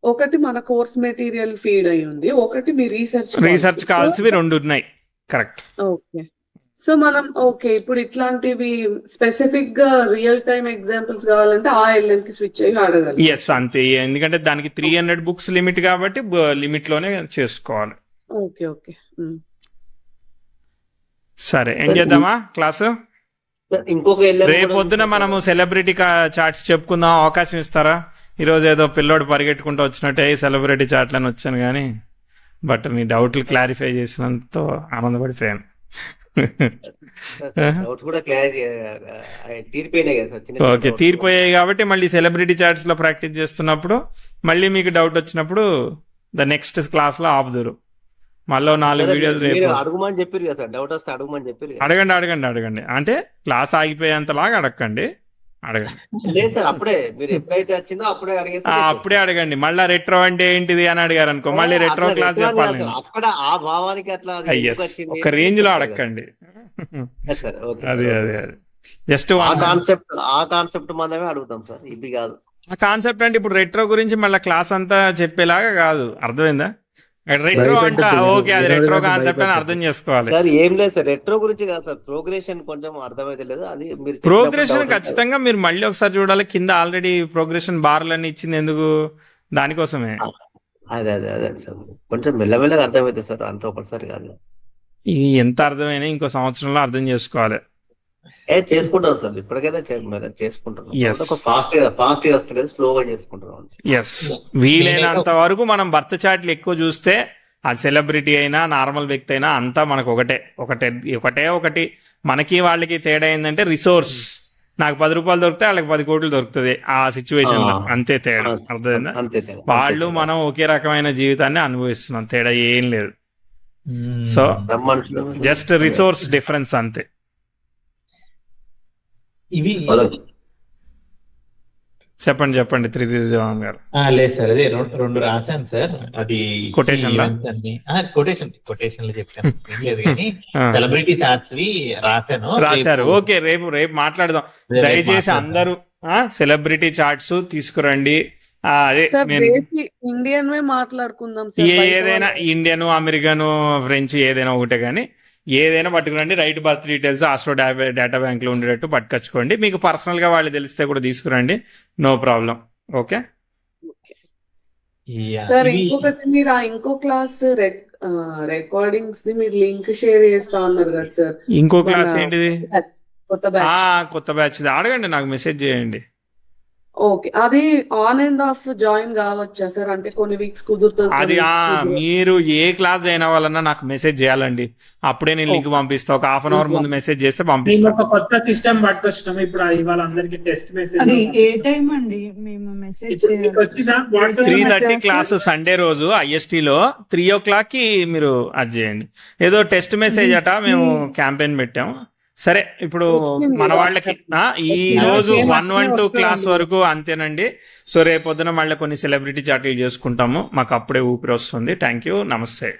ఒకటి మన కోర్స్ మెటీరియల్ ఫీడ్ అయి ఉంది, ఒకటి మీ రీసెర్చ్ కాల్సివి 2 ఉన్నాయి. కరెక్ట్. ఓకే. సో మనం ఇప్పుడు ఇట్లాంటివి స్పెసిఫిక్ గా రియల్ టైమ్ ఎగ్జాంపుల్స్ కావాలంటే ఆ ఎల్ఎం కి స్విచ్ అయ్యి అడగాలి. ఎస్, అంతే. ఎందుకంటే దానికి 300 బుక్స్ లిమిట్ కాబట్టి లిమిట్ లోనే చేసుకోవాలి. ఓకే. సరే, ఏం చేద్దామా క్లాసు? ఇంకొక రేపు పొద్దున మనము సెలబ్రిటీ చాట్స్ చెప్పుకుందాం, అవకాశం ఇస్తారా? ఈరోజు ఏదో పిల్లోడు పరిగెట్టుకుంటూ వచ్చినట్టే సెలబ్రిటీ చాట్లని వచ్చాను కానీ, బట్ మీ డౌట్లు క్లారిఫై చేసినంత ఆనందపడిపోయాను. ఓకే, తీరిపోయాయి కాబట్టి మళ్ళీ సెలబ్రిటీ చాట్స్ లో ప్రాక్టీస్ చేస్తున్నప్పుడు మళ్ళీ మీకు డౌట్ వచ్చినప్పుడు ద నెక్స్ట్ క్లాస్ లో ఆపుదురు. మళ్ళీ 4 వీడియోలు అడగమని చెప్పారు కదా సార్, డౌట్ వస్తే అడగమని చెప్పారు. అడగండి. అంటే క్లాస్ ఆగిపోయేంతలాగా అడగండి. లేదు సార్, అప్పుడే మీరు ఎప్పుడైతే వచ్చిందో అప్పుడే అడగండి. మళ్ళీ రెట్రో అంటే ఏంటిది అని అడిగారు అనుకో, మళ్ళీ రెట్రో క్లాస్ చెప్పాలి. అక్కడ ఆ భావానికి అట్లా ఒక రేంజ్ లో అడగండి. అదే జస్ట్ ఆ కాన్సెప్ట్ మనమే అడుగుతాం సార్, ఇది కాదు. ఆ కాన్సెప్ట్ అంటే ఇప్పుడు రెట్రో గురించి మళ్ళీ క్లాస్ అంతా చెప్పేలాగా కాదు. అర్థమైందా? రెట్రో అంటే ఓకే, అది రెట్రో కాన్సెప్ట్ అని అర్థం చేసుకోవాలి. సార్ ఏం లేదు సార్, రెట్రో గురించి కాదు సార్, ప్రోగ్రెషన్ కొంచెం అర్థమైతే లేదు. అది మీరు ప్రోగ్రెషన్ ఖచ్చితంగా మీరు మళ్ళీ ఒకసారి చూడాలి. కింద ఆల్రెడీ ప్రోగ్రెషన్ బార్లన్నీ ఇచ్చింది ఎందుకు? దానికోసమే. అదే సార్, కొంచెం మెల్లమెల్లగా అర్థమైతే సార్, అంత ఒకసారి కాదు. ఇది ఎంత అర్థమైనా ఇంకో సంవత్సరంలో అర్థం చేసుకోవాలి. చేసుకుంటాం సార్, ఇప్పటికైతే చేసుకుంటున్నాం. ఫాస్ట్ గా వస్తలేదు, స్లోగా చేసుకుంటున్నాం. ఎస్, వీలైనంత వరకు మనం భర్త చాట్లు ఎక్కువ చూస్తే, అది సెలబ్రిటీ అయినా నార్మల్ వ్యక్తి అయినా అంతా మనకు ఒకటి. మనకి వాళ్ళకి తేడా ఏంటంటే రిసోర్స్. నాకు 10 రూపాయలు దొరికితే వాళ్ళకి 10 కోట్లు దొరుకుతుంది ఆ సిచ్యువేషన్ లో, అంతే తేడా. అర్థమైందా? వాళ్ళు మనం ఒకే రకమైన జీవితాన్ని అనుభవిస్తున్నాం, తేడా ఏం లేదు. సో జస్ట్ రిసోర్స్ డిఫరెన్స్ అంతే. ఇవి చెప్పండి 307 గారు. లేదు సార్, అదే 2 రాశాను సార్. అది కొటేషన్ కొటేషన్ చెప్పాను, ఏం లేదు కానీ సెలబ్రిటీ చాట్స్ రాశారు. ఓకే, రేపు మాట్లాడదాం. దయచేసి అందరూ సెలబ్రిటీ చాట్స్ తీసుకురండి. ఇండియన్ మాట్లాడుకుందాం. ఏదైనా ఇండియన్, అమెరికన్, ఫ్రెంచ్ ఏదైనా ఒకటే, కానీ ఏదైనా పట్టుకురండి, right birth details astro data bank లో ఉండేటట్టు పట్టుకొచ్చుకోండి. మీకు పర్సనల్ గా వాళ్ళు తెలిస్తే కూడా తీసుకురండి, నో ప్రాబ్లం. ఓకే సార్ ఇంకొకటి, మీరు ఆ ఇంకో క్లాస్ రికార్డింగ్స్ ని మీరు లింక్ షేర్ చేస్తా ఉన్నారు కదా సార్, ఇంకో క్లాస్ ఏంటిది? కొత్త బ్యాచ్. కొత్త బ్యాచ్ అడగండి, నాకు మెసేజ్ చేయండి. ఓకే, అది ఆన్ అండ్ ఆఫ్ జాయిన్ కావచ్చా సార్? అంటే కొన్ని వీక్స్ కుదురుతుంది, అది మీరు ఏ క్లాస్ అయిన వాళ్ళన్నా నాకు మెసేజ్ చేయాలండి, అప్పుడే నేను లింక్ పంపిస్తా. ఒక హాఫ్ అన్ అవర్ ముందు మెసేజ్ చేస్తే పంపిస్తాను. ఒక కొత్త సిస్టమ్ పట్టుకొచ్చినాం ఇప్పుడు, ఇవాళ అందరికి టెస్ట్ మెసేజ్. అది ఏ టైం అండి? మేము మెసేజ్ 3:30 క్లాస్ సండే రోజు IST లో 3 o'clock కి మీరు అది చేయండి. ఏదో టెస్ట్ మెసేజ్ అట, మేము క్యాంపెయిన్ పెట్టాము. సరే, ఇప్పుడు మన వాళ్ళకి ఈ రోజు 1-1-2 క్లాస్ వరకు అంతేనండి. సో రేపొద్దున మళ్ళీ కొన్ని సెలబ్రిటీ చాట్లు చేసుకుంటాము, మాకు అప్పుడే ఊపిరి వస్తుంది. థ్యాంక్ యూ, నమస్తే.